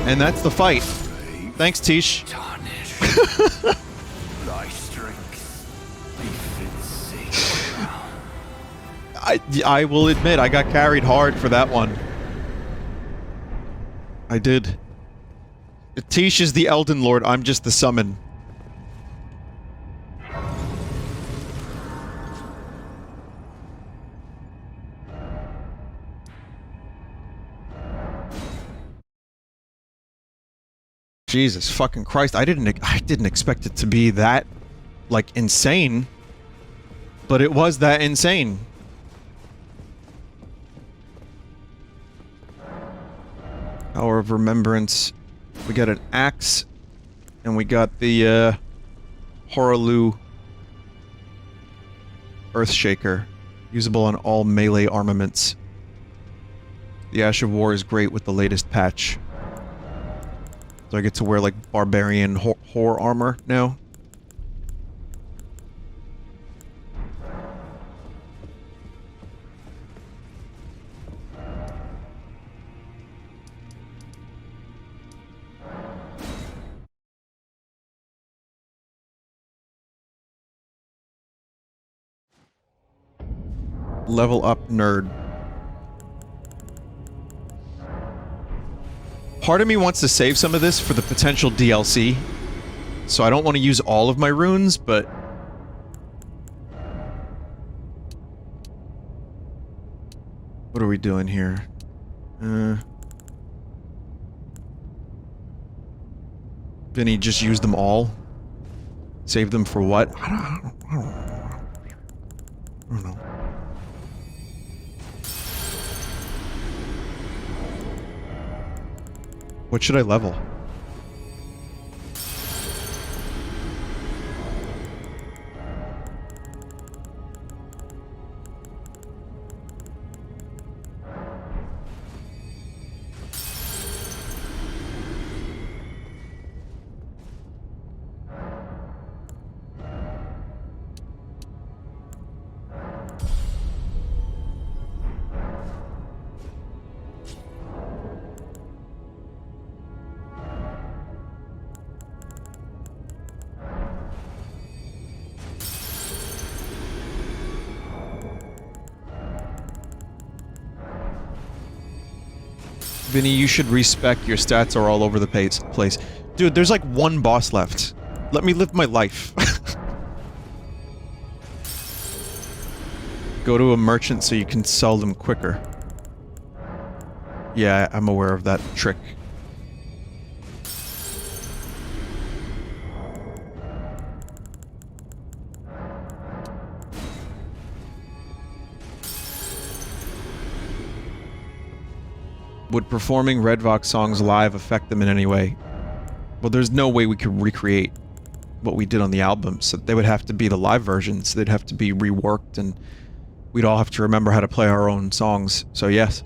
And that's the fight. Thanks, Tish. I will admit, I got carried hard for that one. I did. Tish is the Elden Lord, I'm just the summon. Jesus fucking Christ, I didn't expect it to be that, like, insane. But it was that insane. Hour of Remembrance. We got an axe. And we got the, Horaloo Earthshaker. Usable on all melee armaments. The Ash of War is great with the latest patch. So I get to wear, like, barbarian whore armor now. Level up nerd. Part of me wants to save some of this for the potential DLC. So I don't want to use all of my runes, but... What are we doing here? Vinny just used them all? Save them for what? I don't know. What should I level? Vinny, you should respec. Your stats are all over the place. Dude, there's like one boss left. Let me live my life. Go to a merchant so you can sell them quicker. Yeah, I'm aware of that trick. Would performing Red Vox songs live affect them in any way? Well, there's no way we could recreate what we did on the album, so they would have to be the live versions. They'd have to be reworked, and we'd all have to remember how to play our own songs, so yes.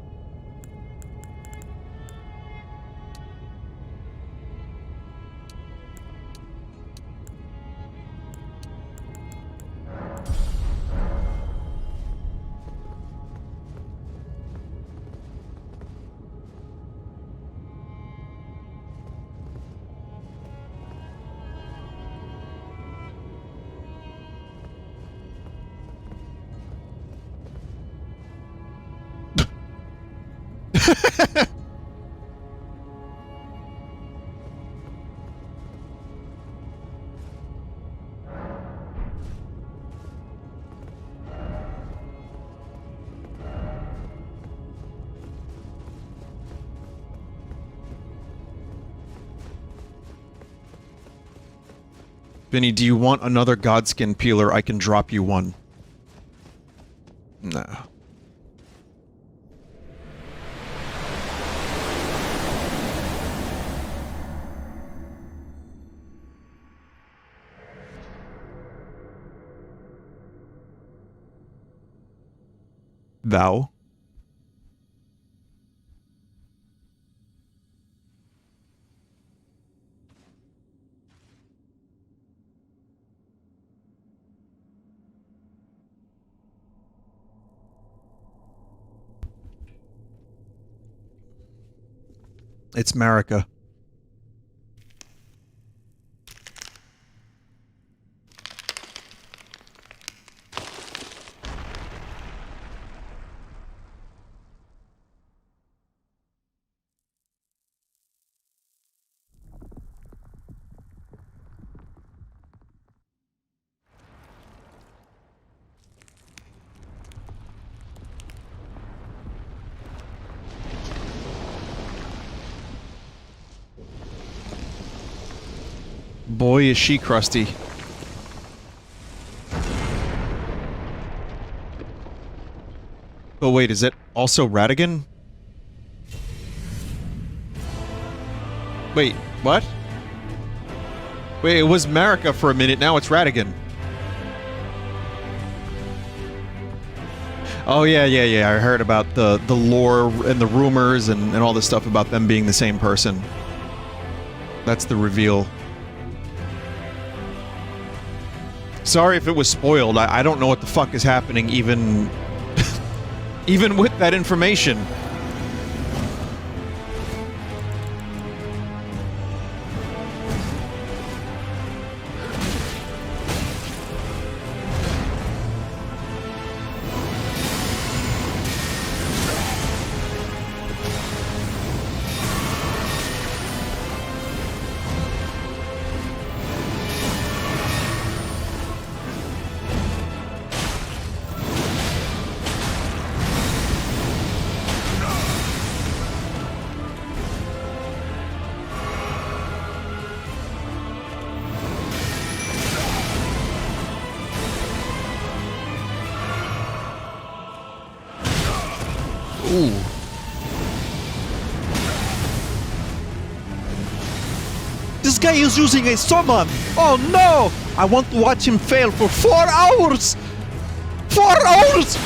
Vinny, do you want another Godskin peeler? I can drop you one. No. Thou? It's Marika. Boy, is she crusty. But wait, is it also Radigan? Wait, what? Wait, it was Marika for a minute, now it's Radigan. Oh yeah, I heard about the lore and the rumors and all this stuff about them being the same person. That's the reveal. Sorry if it was spoiled. I don't know what the fuck is happening even... even with that information. Ooh. This guy is using a summon! Oh no! I want to watch him fail for 4 hours! 4 hours!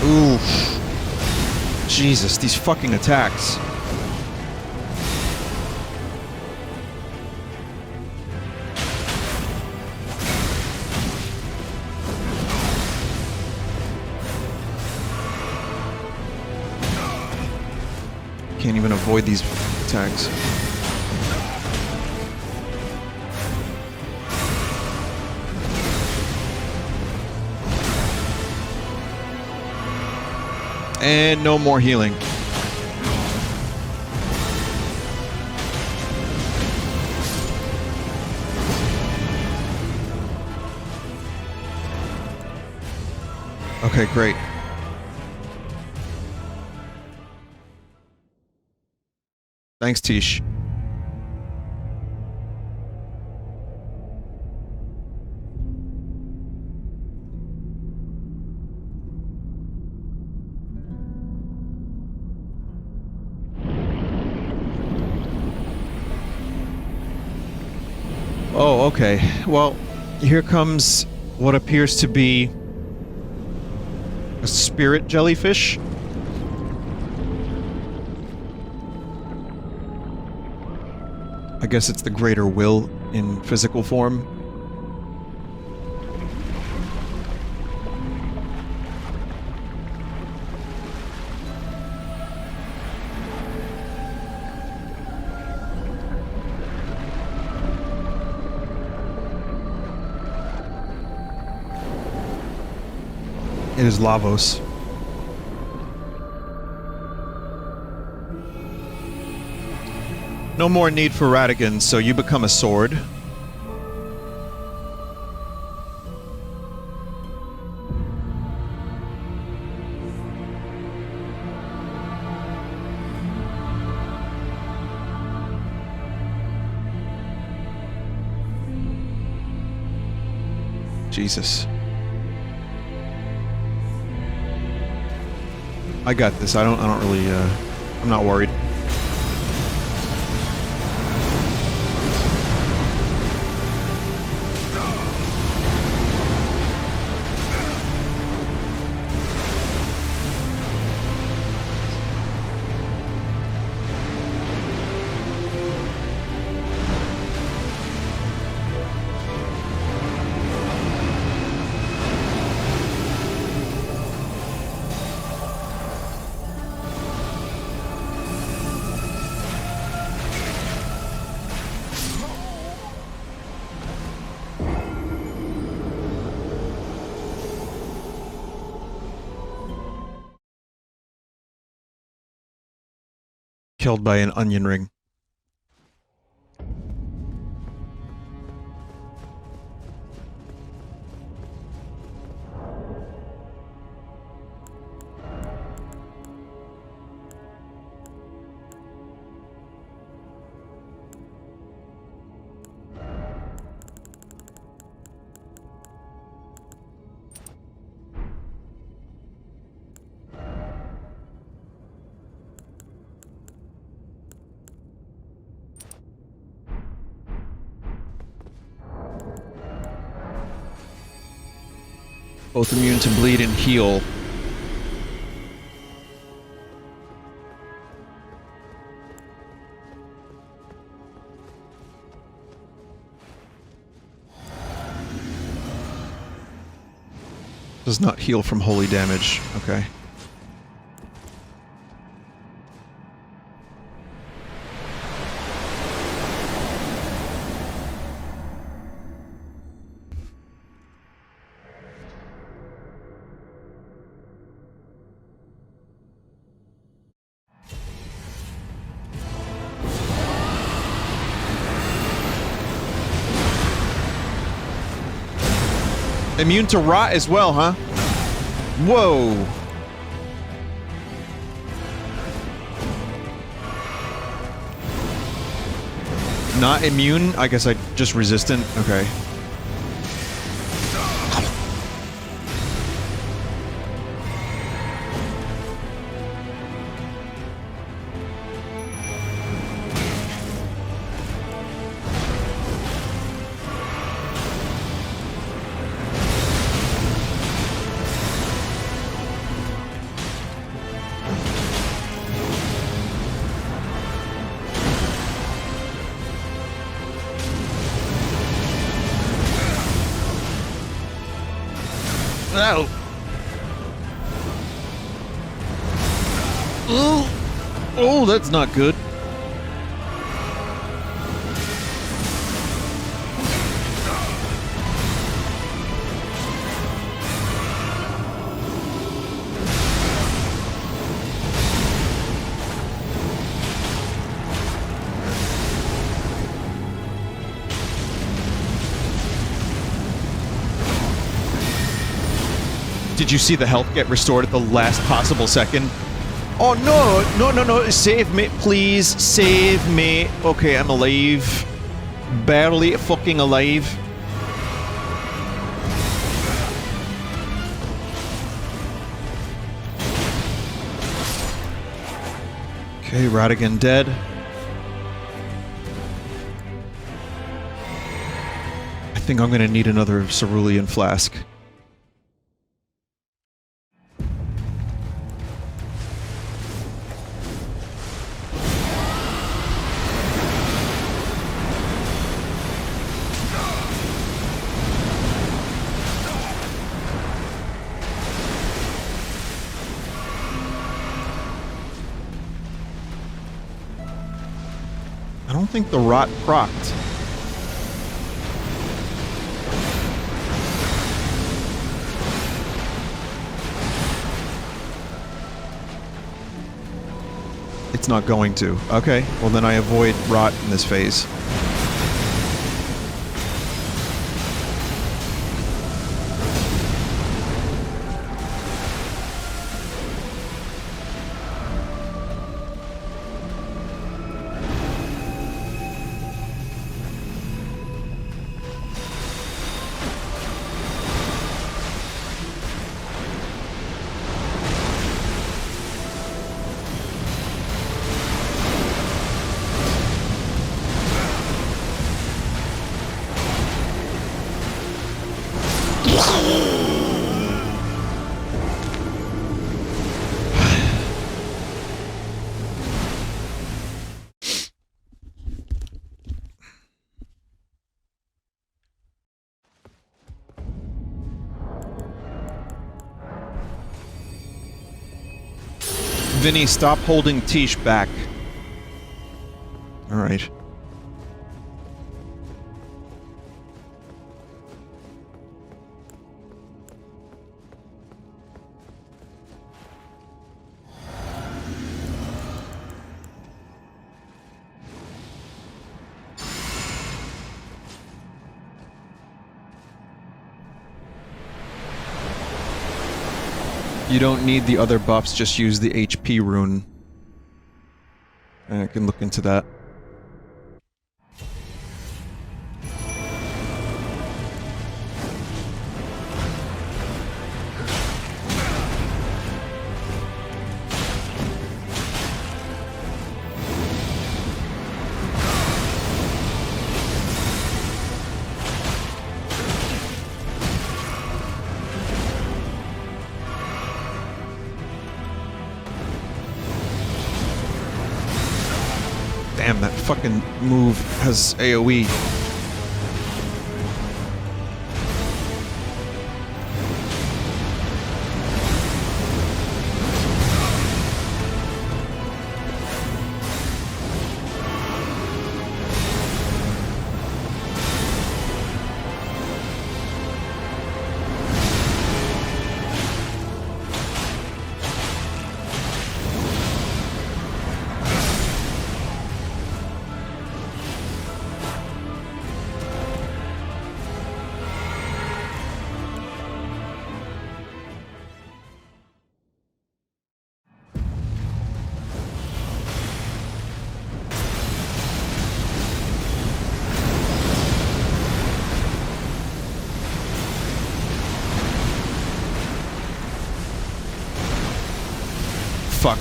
Oof. Jesus, these fucking attacks. Can't even avoid these attacks. And no more healing. Okay, great. Thanks, Tish. Oh, okay. Well, here comes what appears to be a spirit jellyfish. I guess it's the greater will in physical form. It is Lavos. No more need for Radigan, so you become a sword. Jesus. I got this. I don't really, I'm not worried. Killed by an onion ring. Both immune to bleed and heal. Does not heal from holy damage. Okay. Immune to rot as well, huh? Whoa. Not immune? I guess I just resistant. Okay. Ow. Oh, that's not good. Did you see the health get restored at the last possible second? Oh no, no, no, no, save me, please, save me. Okay, I'm alive. Barely fucking alive. Okay, Radigan dead. I think I'm gonna need another cerulean flask. I don't think the rot procced. It It's not going to. Okay, well then I avoid rot in this phase. Vinny, stop holding Tish back. Alright. You don't need the other buffs, just use the HP rune. And I can look into that. Damn, that fucking move has AoE. Fuck.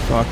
Fuck.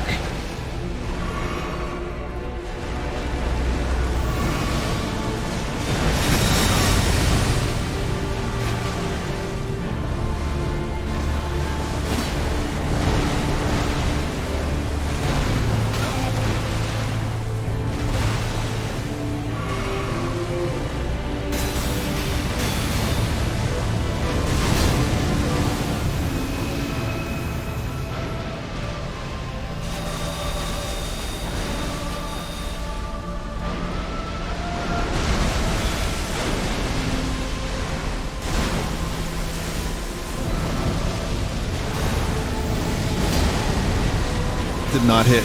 Did not hit.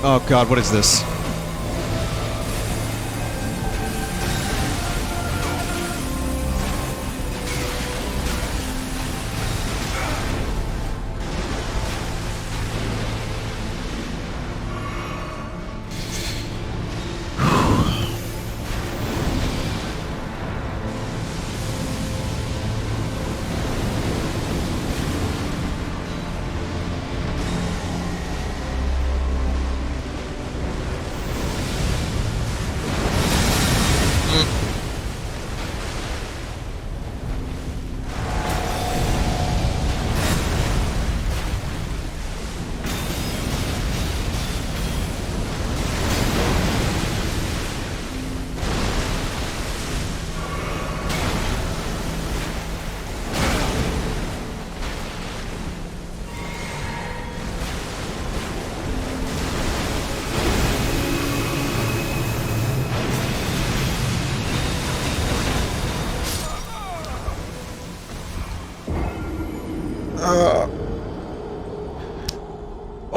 Oh god, what is this?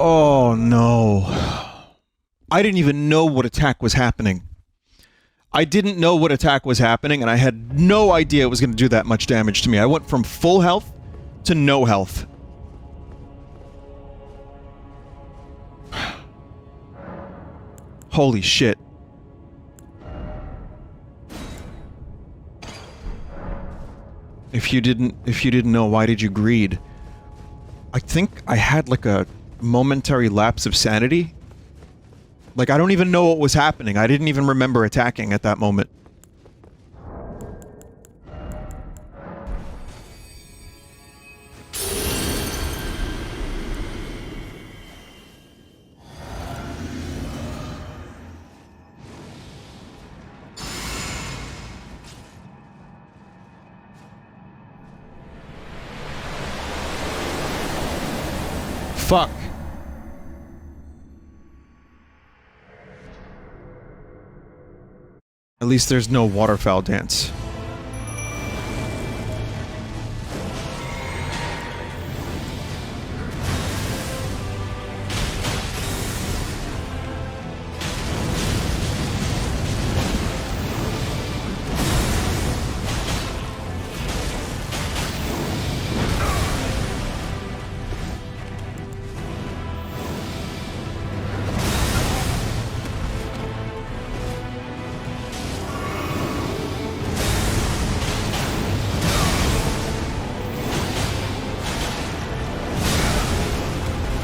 Oh no. I didn't even know what attack was happening. I didn't know what attack was happening, and I had no idea it was going to do that much damage to me. I went from full health to no health. Holy shit. If you didn't know, why did you greed? I think I had like a momentary lapse of sanity. Like, I don't even know what was happening. I didn't even remember attacking at that moment. Fuck. At least there's no waterfowl dance.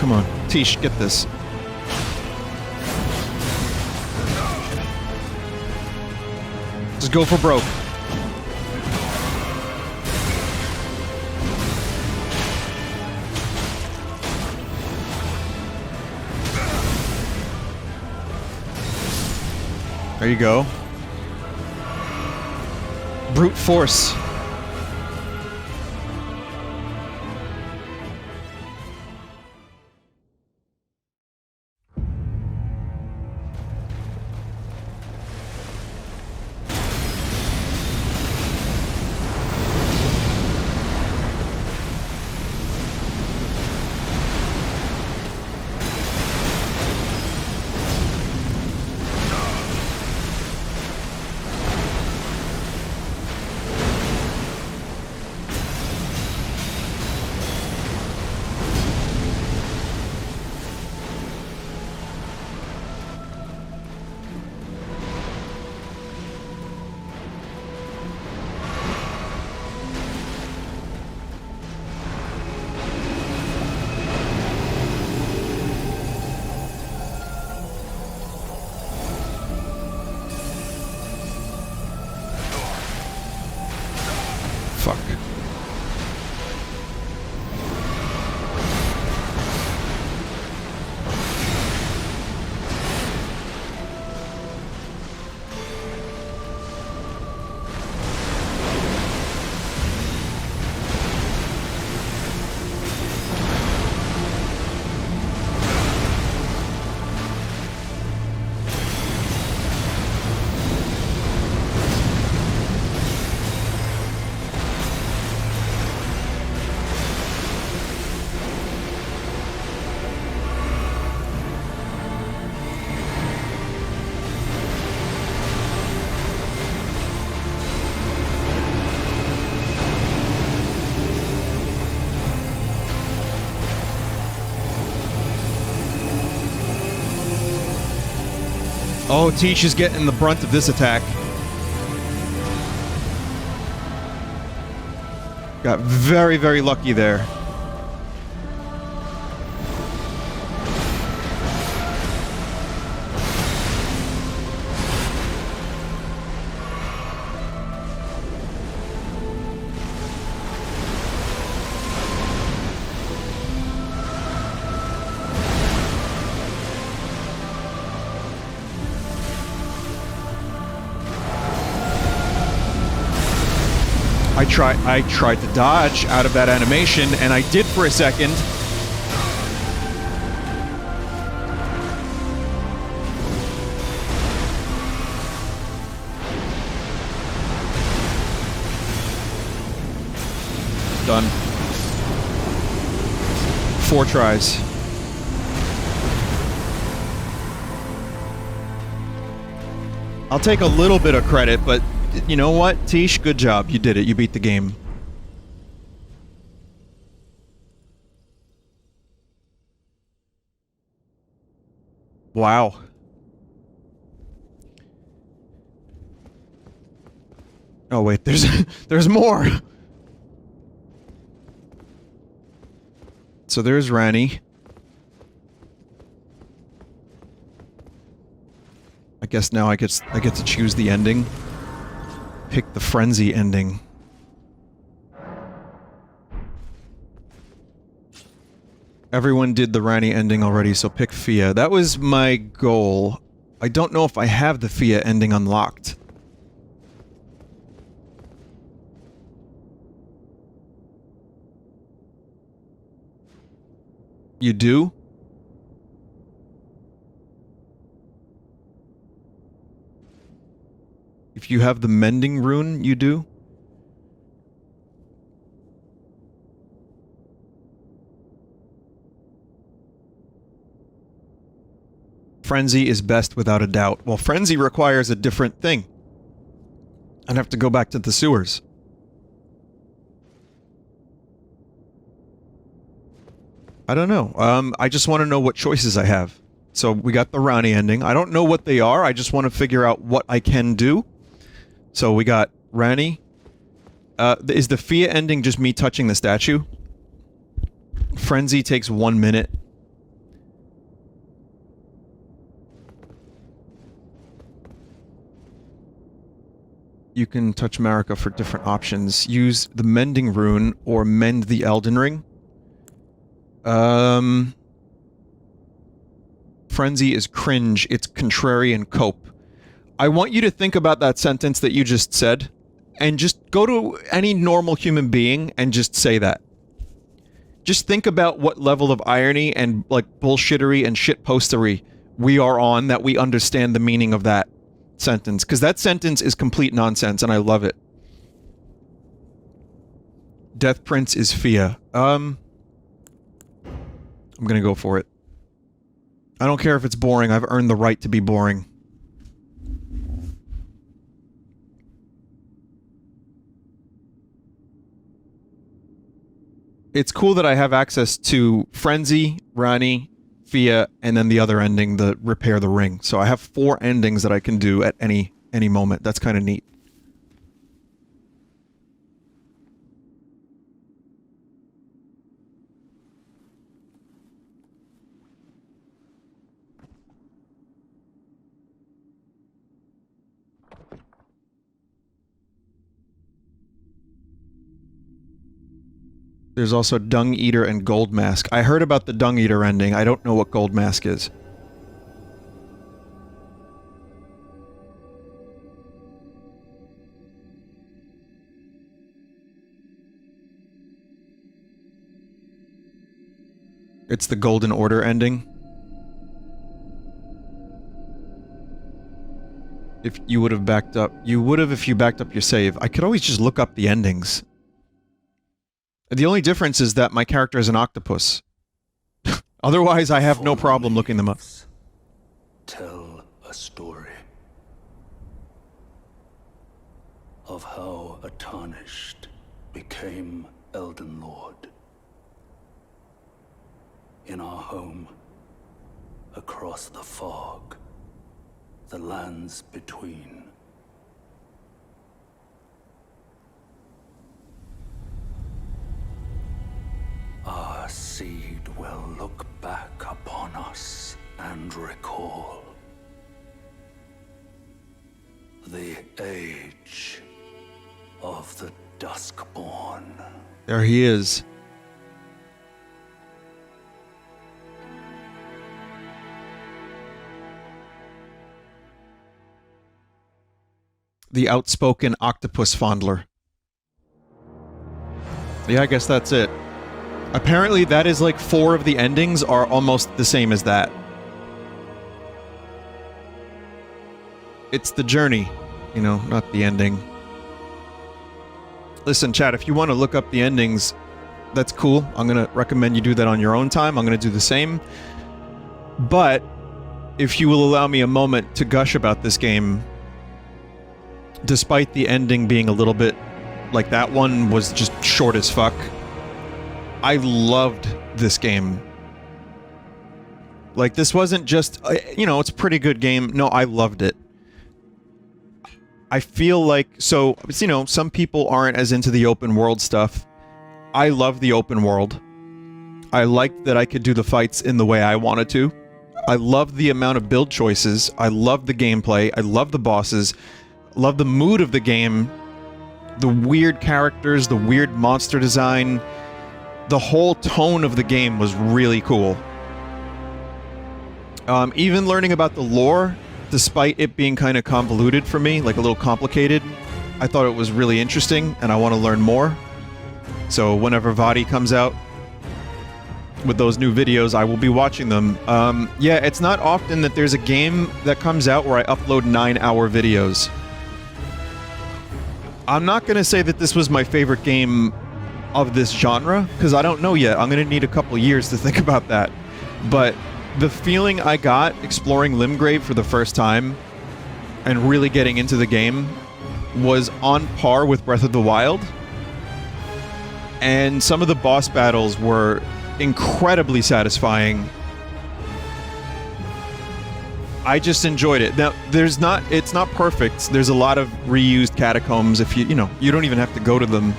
Come on, Tish, get this. Just go for broke. There you go. Brute force. Oh, Teach is getting the brunt of this attack. Got very, very lucky there. I tried to dodge out of that animation, and I did for a second. Done. 4 tries. I'll take a little bit of credit, but you know what, Tish? Good job. You did it. You beat the game. Wow. Oh wait, there's more. So there's Rani. I guess now I get to choose the ending. Pick the frenzy ending. Everyone did the Rani ending already, so pick Fia. That was my goal. I don't know if I have the Fia ending unlocked. You do? If you have the mending rune, you do? Frenzy is best without a doubt. Well, Frenzy requires a different thing. I'd have to go back to the sewers. I don't know. I just want to know what choices I have. So we got the Rani ending. I don't know what they are. I just want to figure out what I can do. So we got Rani. Is the Fia ending just me touching the statue? Frenzy takes 1 minute. You can touch Marika for different options. Use the mending rune or mend the Elden ring. Frenzy is cringe. It's contrarian cope. I want you to think about that sentence that you just said, and just go to any normal human being and just say that. Just think about what level of irony and, like, bullshittery and shitpostery we are on that we understand the meaning of that sentence. Because that sentence is complete nonsense, and I love it. Death Prince is Fia. I'm gonna go for it. I don't care if it's boring. I've earned the right to be boring. It's cool that I have access to Frenzy, Rani, Fia, and then the other ending, the Repair the Ring. So I have 4 endings that I can do at any moment. That's kind of neat. There's also Dung Eater and Gold Mask. I heard about the Dung Eater ending. I don't know what Gold Mask is. It's the Golden Order ending. If you would have backed up... You would have if you backed up your save. I could always just look up the endings. The only difference is that my character is an octopus. Otherwise, I have no problem looking them up. Tell a story of how a tarnished became Elden Lord. In our home, across the fog, the lands between. Our seed will look back upon us and recall the age of the Duskborn. There he is. The outspoken octopus fondler. Yeah, I guess that's it. Apparently that is like 4 of the endings are almost the same as that. It's the journey, you know, not the ending. Listen, chat, if you want to look up the endings, that's cool. I'm going to recommend you do that on your own time. I'm going to do the same. But if you will allow me a moment to gush about this game, despite the ending being a little bit like that one was just short as fuck, I loved this game. Like, this wasn't just, you know, it's a pretty good game. No, I loved it. I feel like, so, you know, some people aren't as into the open world stuff. I love the open world. I liked that I could do the fights in the way I wanted to. I love the amount of build choices. I love the gameplay. I love the bosses. Love the mood of the game. The weird characters, the weird monster design. The whole tone of the game was really cool. Even learning about the lore, despite it being kind of convoluted for me, like a little complicated, I thought it was really interesting, and I want to learn more. So whenever Vadi comes out with those new videos, I will be watching them. Yeah, it's not often that there's a game that comes out where I upload 9-hour videos. I'm not going to say that this was my favorite game of this genre, because I don't know yet. I'm going to need a couple years to think about that. But the feeling I got exploring Limgrave for the first time and really getting into the game was on par with Breath of the Wild. And some of the boss battles were incredibly satisfying. I just enjoyed it. Now, it's not perfect. There's a lot of reused catacombs. If you know, you don't even have to go to them.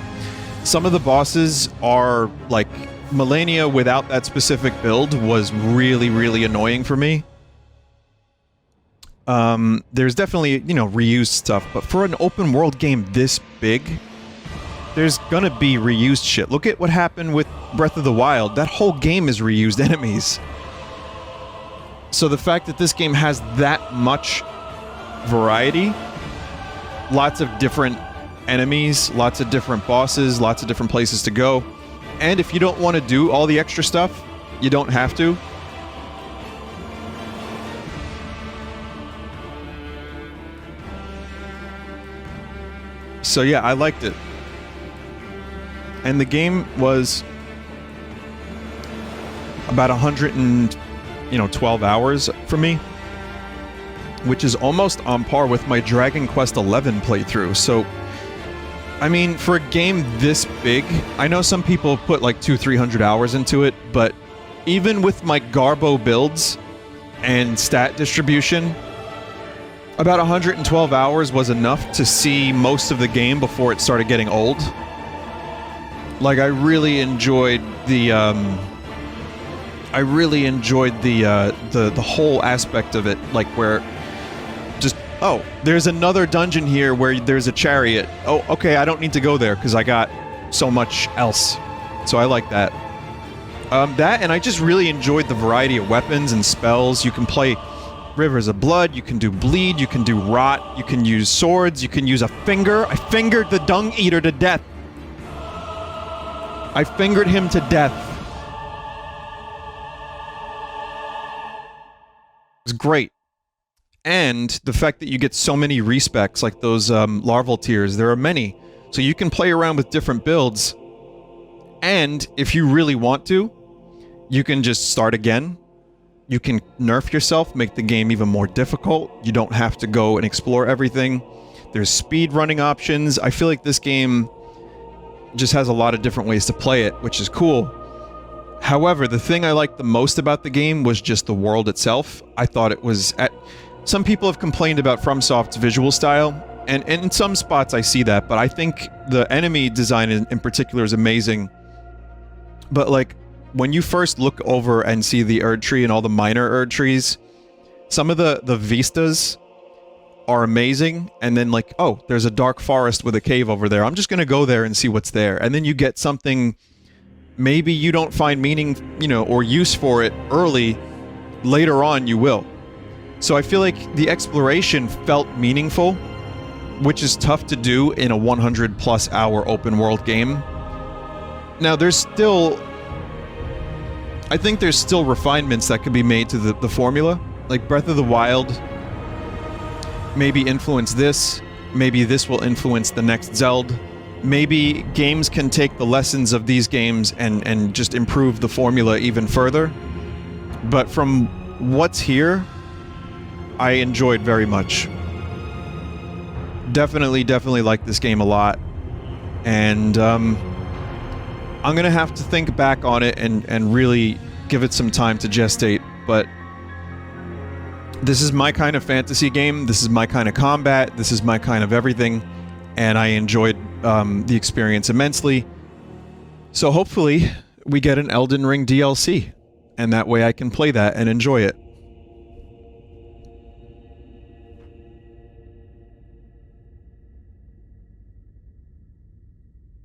Some of the bosses are, like, Malenia without that specific build was really, really annoying for me. There's definitely, you know, reused stuff, but for an open world game this big, there's gonna be reused shit. Look at what happened with Breath of the Wild. That whole game is reused enemies. So the fact that this game has that much variety, lots of different enemies, lots of different bosses, lots of different places to go, and if you don't want to do all the extra stuff, you don't have to. So yeah, I liked it. And the game was about 112 hours for me, which is almost on par with my Dragon Quest XI playthrough. So, I mean, for a game this big, I know some people put like 200-300 hours into it, but even with my Garbo builds and stat distribution, about 112 hours was enough to see most of the game before it started getting old. Like, I really enjoyed the whole aspect of it, like where just, oh, there's another dungeon here where there's a chariot. Oh, okay, I don't need to go there because I got so much else. So I like that. That, and I just really enjoyed the variety of weapons and spells. You can play Rivers of Blood, you can do Bleed, you can do Rot, you can use swords, you can use a finger. I fingered the Dung Eater to death. I fingered him to death. It was great. And the fact that you get so many respecs, like those larval tiers, there are many. So you can play around with different builds. And if you really want to, you can just start again. You can nerf yourself, make the game even more difficult. You don't have to go and explore everything. There's speed running options. I feel like this game just has a lot of different ways to play it, which is cool. However, the thing I liked the most about the game was just the world itself. I thought it was some people have complained about FromSoft's visual style, and in some spots I see that, but I think the enemy design in particular is amazing. But like, when you first look over and see the Erd tree and all the minor Erd trees, some of the vistas are amazing, and then like, oh, there's a dark forest with a cave over there. I'm just gonna go there and see what's there. And then you get something, maybe you don't find meaning, you know, or use for it early, later on you will. So I feel like the exploration felt meaningful, which is tough to do in a 100+ hour open world game. Now there's still, I think there's still refinements that can be made to the formula. Like Breath of the Wild maybe influence this, maybe this will influence the next Zelda. Maybe games can take the lessons of these games and just improve the formula even further. But from what's here, I enjoyed very much. Definitely like this game a lot. And I'm gonna have to think back on it and really give it some time to gestate, but this is my kind of fantasy game, this is my kind of combat, this is my kind of everything, and I enjoyed the experience immensely. So hopefully we get an Elden Ring DLC, and that way I can play that and enjoy it.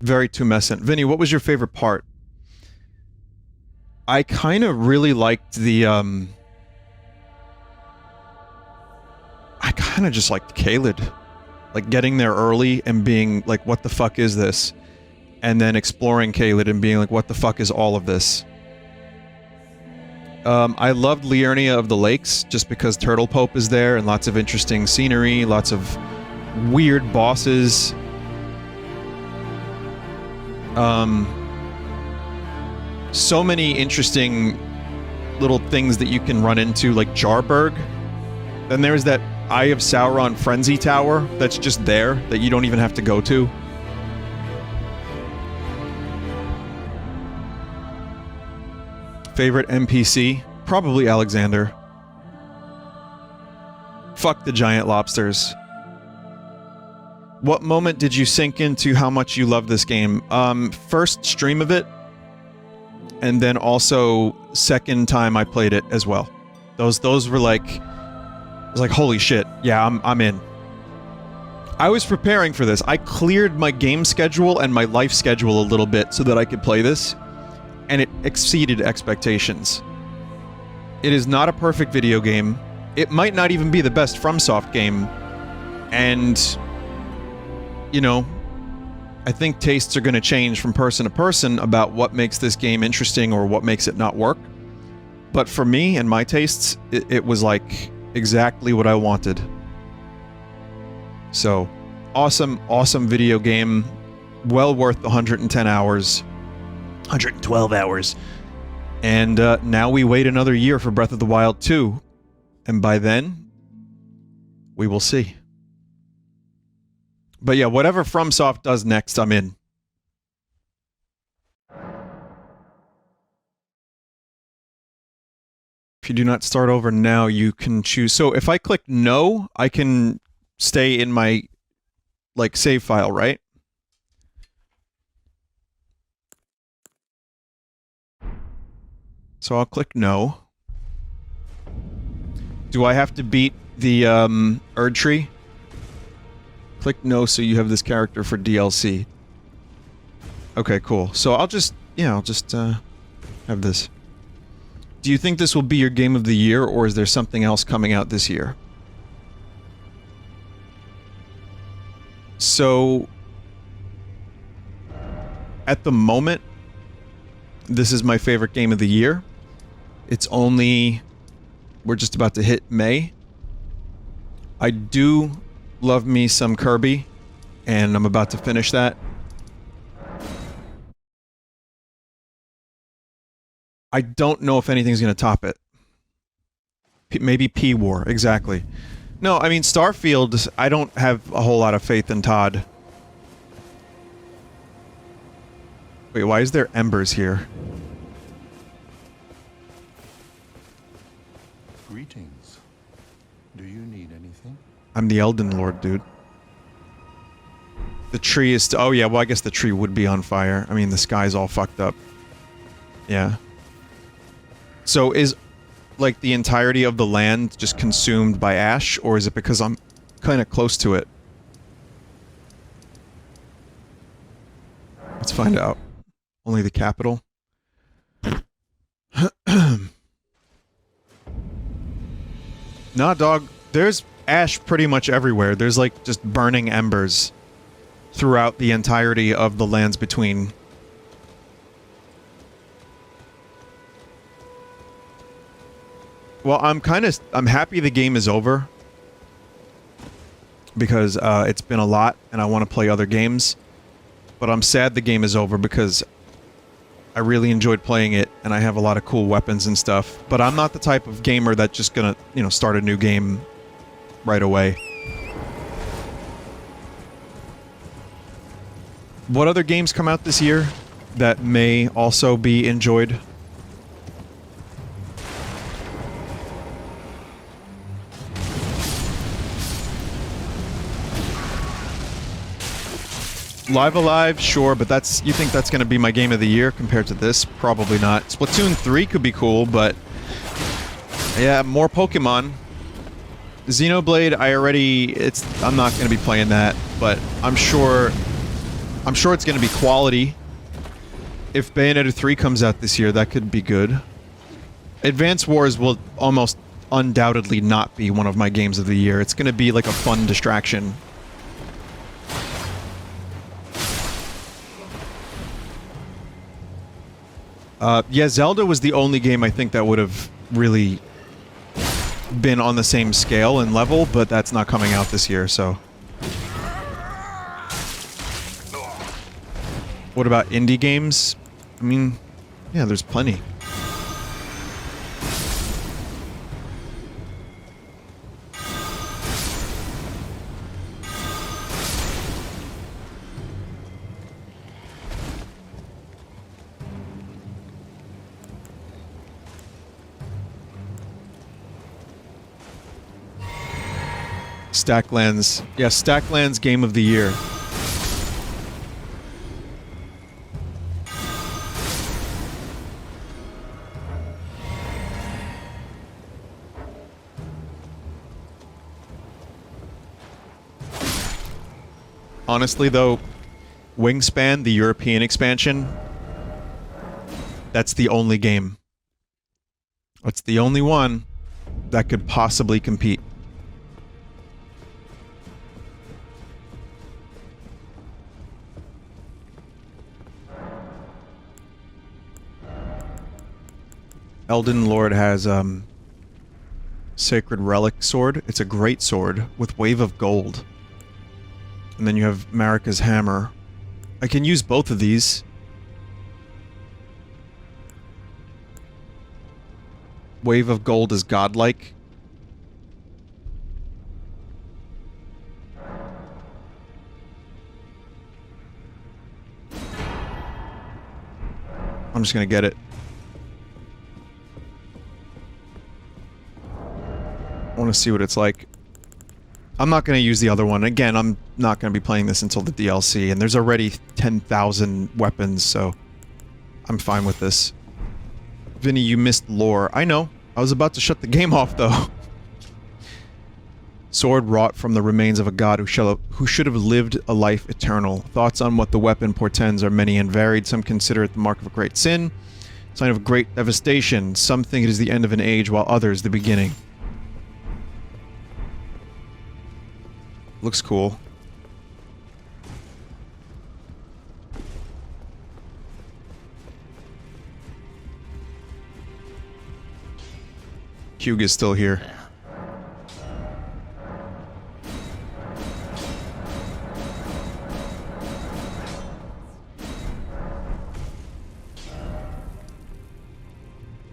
Very tumescent. Vinny, what was your favorite part? I kind of really liked the, I kind of just liked Caelid. Like, getting there early and being like, what the fuck is this? And then exploring Caelid and being like, what the fuck is all of this? I loved Liurnia of the Lakes, just because Turtle Pope is there, and lots of interesting scenery, lots of weird bosses. So many interesting little things that you can run into, like Jarburg. Then there's that Eye of Sauron Frenzy Tower that's just there, that you don't even have to go to. Favorite NPC? Probably Alexander. Fuck the giant lobsters. What moment did you sink into how much you love this game? First stream of it, and then also second time I played it as well. Those were like, I was like, holy shit, yeah, I'm in. I was preparing for this. I cleared my game schedule and my life schedule a little bit so that I could play this, and it exceeded expectations. It is not a perfect video game. It might not even be the best FromSoft game, and you know, I think tastes are going to change from person to person about what makes this game interesting or what makes it not work. But for me and my tastes, it was like exactly what I wanted. So, awesome video game. Well worth the 110 hours. 112 hours. And now we wait another year for Breath of the Wild 2. And by then, we will see. But yeah, whatever FromSoft does next, I'm in. If you do not start over now, you can choose. So if I click no, I can stay in my, like, save file, right? So I'll click no. Do I have to beat the Erd tree? Click no so you have this character for DLC. Okay, cool. So I'll just, yeah, I'll just have this. Do you think this will be your game of the year, or is there something else coming out this year? So, at the moment, this is my favorite game of the year. It's only... we're just about to hit May. I do love me some Kirby, and I'm about to finish that. I don't know if anything's going to top it. Maybe P-War, exactly. No, I mean, Starfield, I don't have a whole lot of faith in Todd. Wait, why is there embers here? Greetings. Do you need anything? I'm the Elden Lord, dude. The tree is... oh, yeah, well, I guess the tree would be on fire. I mean, the sky's all fucked up. Yeah. So is, like, the entirety of the land just consumed by ash, or is it because I'm kind of close to it? Let's find out. Only the capital. Nah, dog. There's ash pretty much everywhere. There's, like, just burning embers throughout the entirety of the lands between. Well, I'm happy the game is over. Because, it's been a lot, and I want to play other games. But I'm sad the game is over because I really enjoyed playing it, and I have a lot of cool weapons and stuff. But I'm not the type of gamer that's just gonna, you know, start a new game right away. What other games come out this year that may also be enjoyed? Live Alive, sure, but that's... you think that's gonna be my game of the year compared to this? Probably not. Splatoon 3 could be cool, but... yeah, more Pokemon. Xenoblade, I'm not gonna be playing that, but I'm sure it's gonna be quality. If Bayonetta 3 comes out this year, that could be good. Advance Wars will almost undoubtedly not be one of my games of the year. It's gonna be like a fun distraction. Yeah, Zelda was the only game I think that would have really been on the same scale and level, but that's not coming out this year, so... What about indie games? I mean, yeah, there's plenty. Stacklands. Yeah, Stacklands Game of the Year. Honestly, though, Wingspan, the European expansion, that's the only game. It's the only one that could possibly compete. Elden Lord has, Sacred Relic Sword. It's a great sword with Wave of Gold. And then you have Marika's Hammer. I can use both of these. Wave of Gold is godlike. I'm just gonna get it. I want to see what it's like. I'm not going to use the other one. Again, I'm not going to be playing this until the DLC, and there's already 10,000 weapons, so I'm fine with this. Vinny, you missed lore. I know. I was about to shut the game off, though. Sword wrought from the remains of a god who should have lived a life eternal. Thoughts on what the weapon portends are many and varied. Some consider it the mark of a great sin, sign of great devastation. Some think it is the end of an age, while others the beginning. Looks cool. Hugh is still here.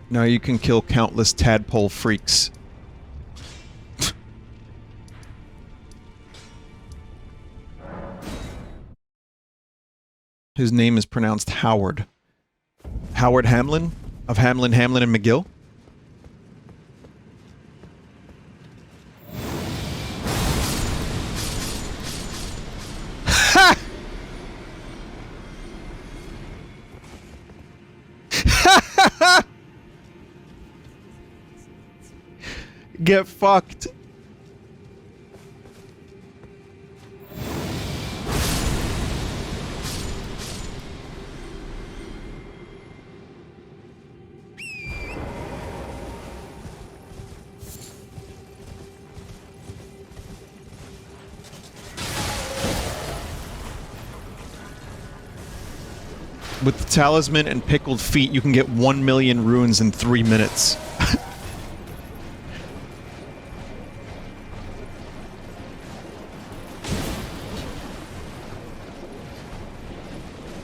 Now you can kill countless tadpole freaks. His name is pronounced Howard. Howard Hamlin? Of Hamlin, Hamlin, and McGill? Get fucked. With the talisman and pickled feet, you can get 1 million runes in 3 minutes.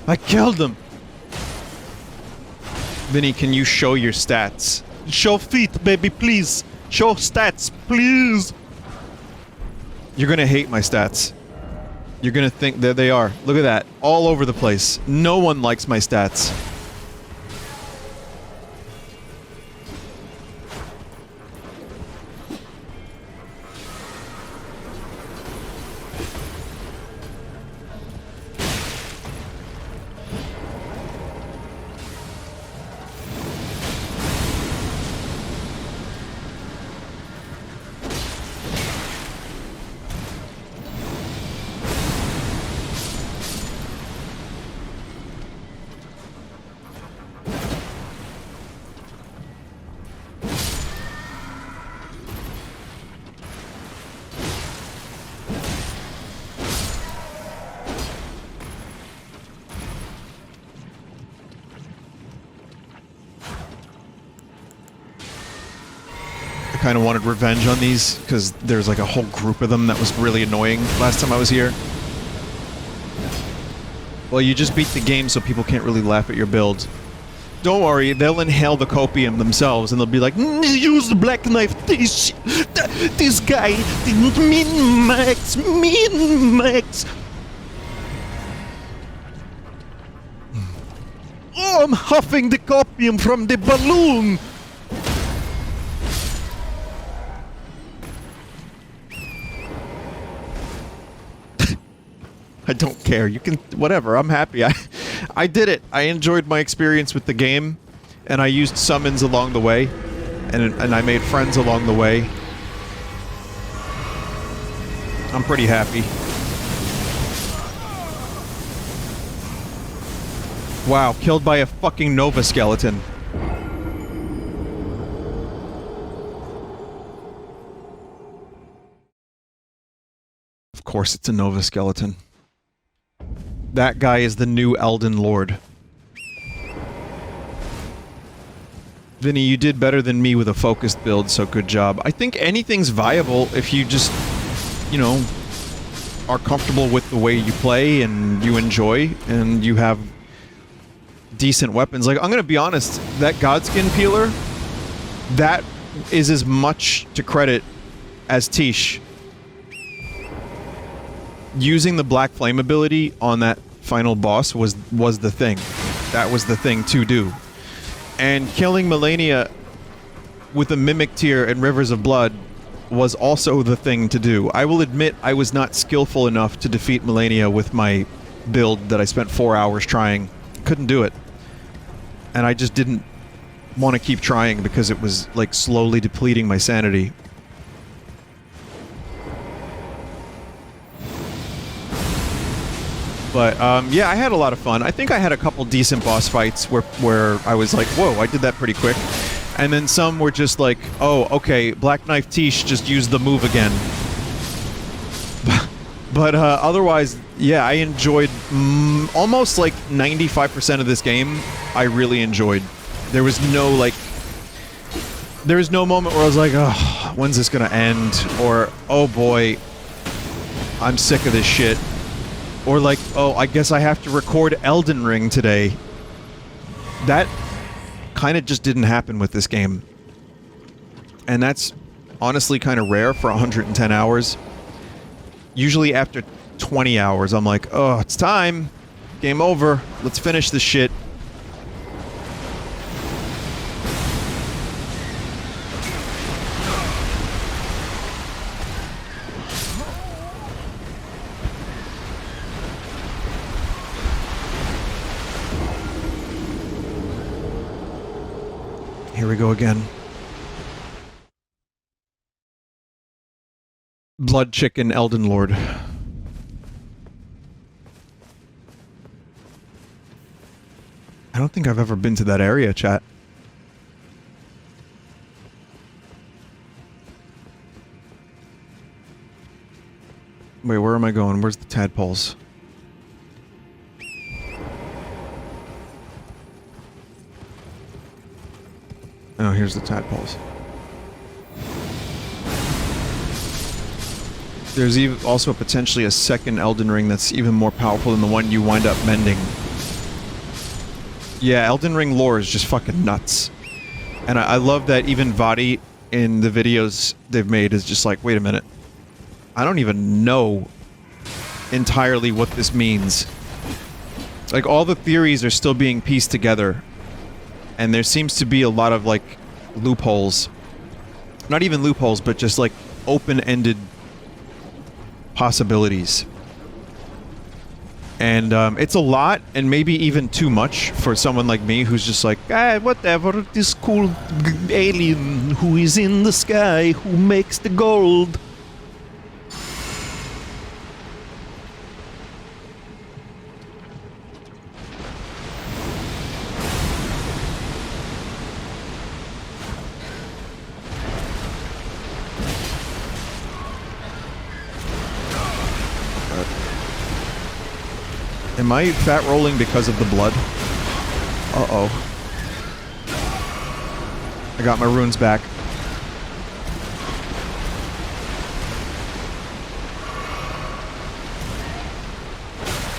I killed him! Vinny, can you show your stats? Show feet, baby, please. Show stats, please. You're gonna hate my stats. You're gonna think... There they are. Look at that. All over the place. No one likes my stats. Kind of wanted revenge on these because there's like a whole group of them that was really annoying last time I was here. Well, you just beat the game so people can't really laugh at your build. Don't worry, they'll inhale the copium themselves and they'll be like, Use the black knife. This guy didn't min-max. Min-max. Oh, I'm huffing the copium from the balloon. I don't care. You can... Whatever. I'm happy. I did it. I enjoyed my experience with the game. And I used summons along the way. And I made friends along the way. I'm pretty happy. Wow. Killed by a fucking Nova skeleton. Of course it's a Nova skeleton. That guy is the new Elden Lord. Vinny, you did better than me with a focused build, so good job. I think anything's viable if you just, you know, are comfortable with the way you play and you enjoy and you have decent weapons. Like, I'm gonna be honest, that Godskin peeler, that is as much to credit as Tish. Using the Black Flame ability on that final boss was the thing. That was the thing to do. And killing Melania with a Mimic Tear and Rivers of Blood was also the thing to do. I will admit I was not skillful enough to defeat Melania with my build that I spent 4 hours trying. Couldn't do it. And I just didn't want to keep trying because it was, like, slowly depleting my sanity. But, yeah, I had a lot of fun. I think I had a couple decent boss fights where I was like, whoa, I did that pretty quick. And then some were just like, oh, okay, Black Knife Tish just used the move again. But, otherwise, yeah, I enjoyed almost, like, 95% of this game. I really enjoyed. There was no, like... There was no moment where I was like, oh, when's this gonna end? Or, oh boy, I'm sick of this shit. Or like, oh, I guess I have to record Elden Ring today. That kind of just didn't happen with this game. And that's honestly kind of rare for 110 hours. Usually after 20 hours, I'm like, oh, it's time. Game over. Let's finish this shit. Here we go again. Blood Chicken Elden Lord. I don't think I've ever been to that area, chat. Wait, where am I going? Where's the tadpoles? Oh, here's the tadpoles. There's even also potentially a second Elden Ring that's even more powerful than the one you wind up mending. Yeah, Elden Ring lore is just fucking nuts. And I love that even Vadi in the videos they've made is just like, wait a minute. I don't even know entirely what this means. Like, all the theories are still being pieced together. And there seems to be a lot of, like, loopholes. Not even loopholes, but just, like, open-ended possibilities. And, it's a lot, and maybe even too much for someone like me who's just like, ah, whatever, this cool alien who is in the sky, who makes the gold. Am I fat rolling because of the blood? Uh-oh. I got my runes back.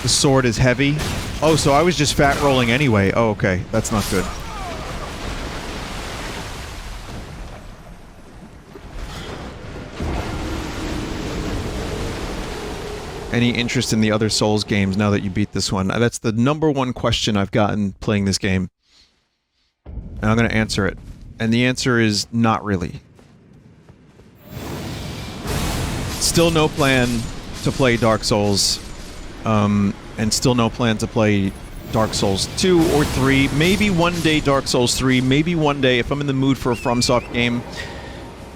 The sword is heavy. Oh, so I was just fat rolling anyway. Oh, okay. That's not good. Any interest in the other Souls games now that you beat this one? That's the #1 question I've gotten playing this game. And I'm gonna answer it. And the answer is not really. Still no plan to play Dark Souls. And still no plan to play Dark Souls 2 or 3. Maybe one day Dark Souls 3. Maybe one day, if I'm in the mood for a FromSoft game,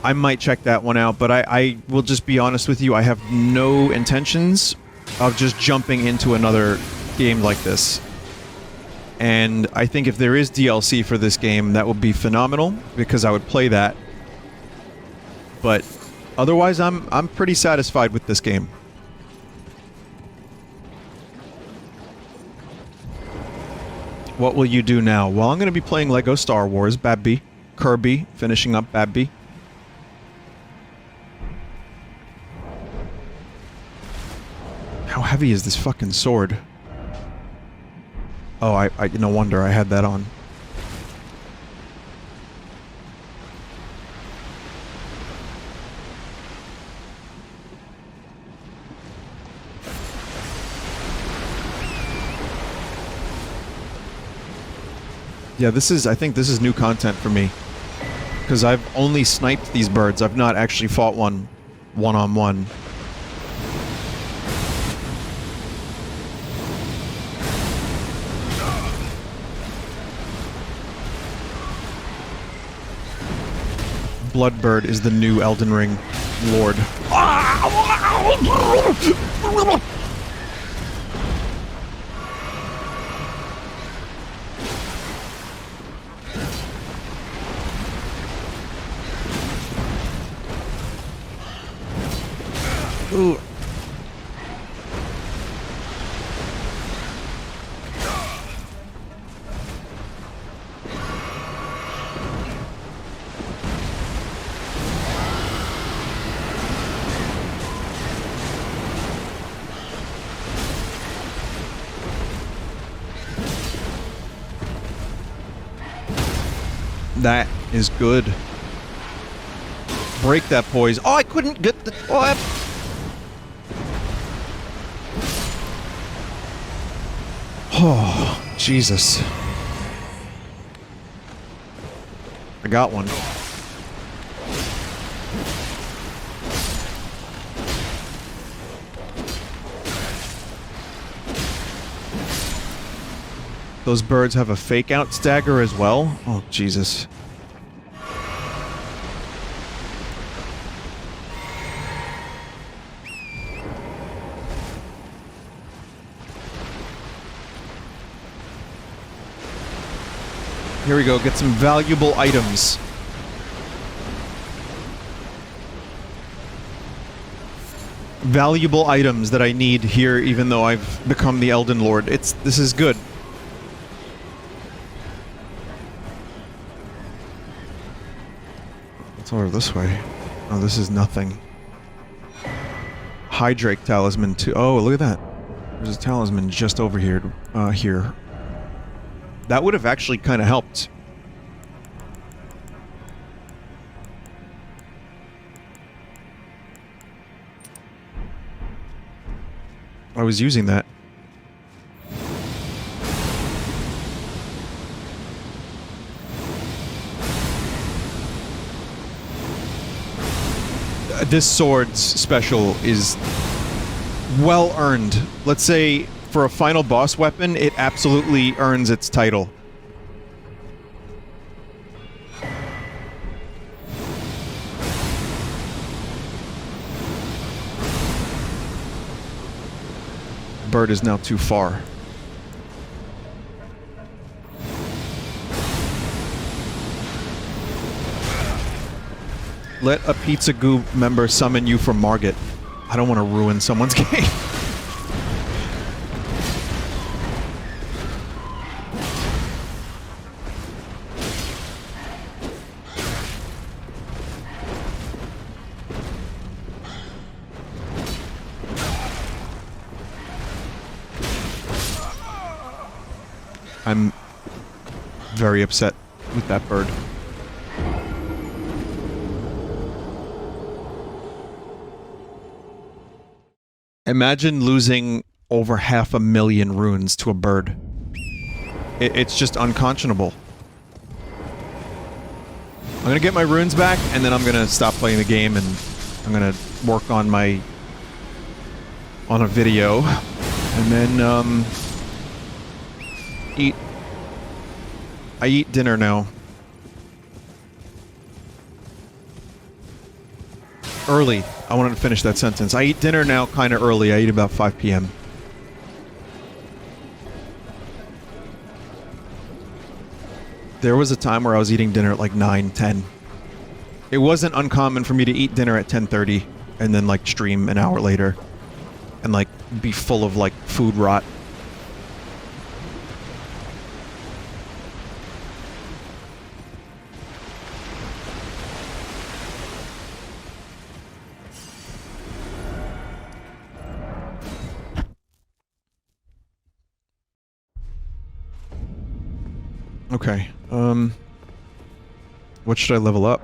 I might check that one out, but I will just be honest with you, I have no intentions of just jumping into another game like this. And I think if there is DLC for this game, that would be phenomenal, because I would play that. But otherwise, I'm pretty satisfied with this game. What will you do now? Well, I'm going to be playing Lego Star Wars, Babby. Kirby, finishing up Babby. How heavy is this fucking sword? Oh, I no wonder I had that on. Yeah, I think this is new content for me. Because I've only sniped these birds. I've not actually fought one-on-one. Bloodbird is the new Elden Ring Lord. Ooh. That is good. Break that poise. Oh, I couldn't get the... Oh, Jesus. I got one. Those birds have a fake-out stagger as well? Oh, Jesus. Here we go, get some valuable items. Valuable items that I need here, even though I've become the Elden Lord. This is good. It's over this way. Oh, this is nothing. Hydrake talisman too. Oh, look at that. There's a talisman just over here. Here. That would have actually kind of helped. I was using that. This sword's special is well earned. Let's say for a final boss weapon, it absolutely earns its title. Bird is now too far. Let a Pizza Goo member summon you from Margit. I don't want to ruin someone's game. I'm very upset with that bird. Imagine losing over 500,000 runes to a bird. It's just unconscionable. I'm gonna get my runes back, and then I'm gonna stop playing the game, and I'm gonna work on my... on a video. And then, eat... I eat dinner now. Early. I wanted to finish that sentence. I eat dinner now kind of early. I eat about 5 p.m. There was a time where I was eating dinner at like 9, 10. It wasn't uncommon for me to eat dinner at 10:30 and then like stream an hour later and like be full of like food rot. Okay, what should I level up?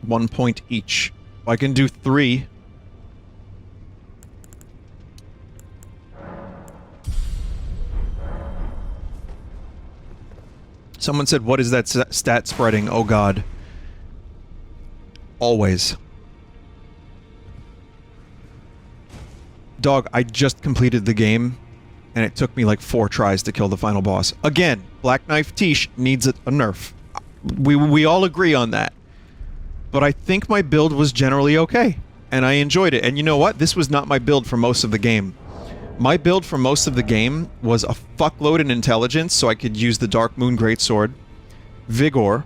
One point each. I can do 3. Someone said, what is that stat spreading? Oh god. Always. Dog, I just completed the game, and it took me like 4 tries to kill the final boss. Again, Black Knife Tish needs a nerf. We all agree on that. But I think my build was generally okay, and I enjoyed it. And you know what? This was not my build for most of the game. My build for most of the game was a fuckload in intelligence, so I could use the Dark Moon Greatsword, Vigor.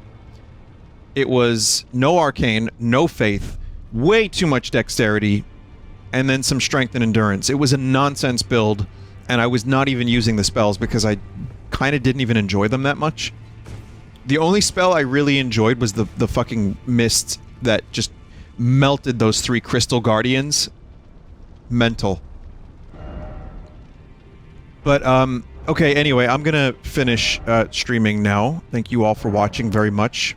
It was no arcane, no faith, way too much dexterity, and then some strength and endurance. It was a nonsense build, and I was not even using the spells because I kind of didn't even enjoy them that much. The only spell I really enjoyed was the fucking mist that just melted those 3 crystal guardians. Mental. But, okay, anyway, I'm gonna finish streaming now. Thank you all for watching very much.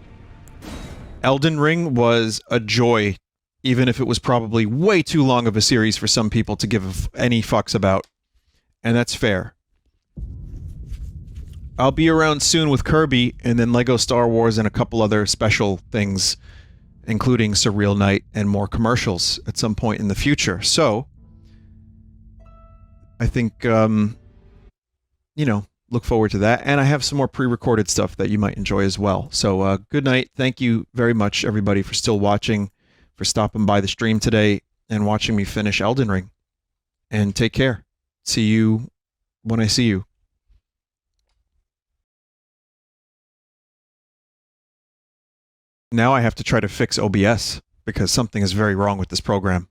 Elden Ring was a joy, even if it was probably way too long of a series for some people to give any fucks about. And that's fair. I'll be around soon with Kirby, and then LEGO Star Wars and a couple other special things, including Surreal Night and more commercials at some point in the future. So, I think, you know, look forward to that. And I have some more pre-recorded stuff that you might enjoy as well. So good night. Thank you very much, everybody, for still watching, for stopping by the stream today and watching me finish Elden Ring. And take care. See you when I see you. Now I have to try to fix OBS because something is very wrong with this program.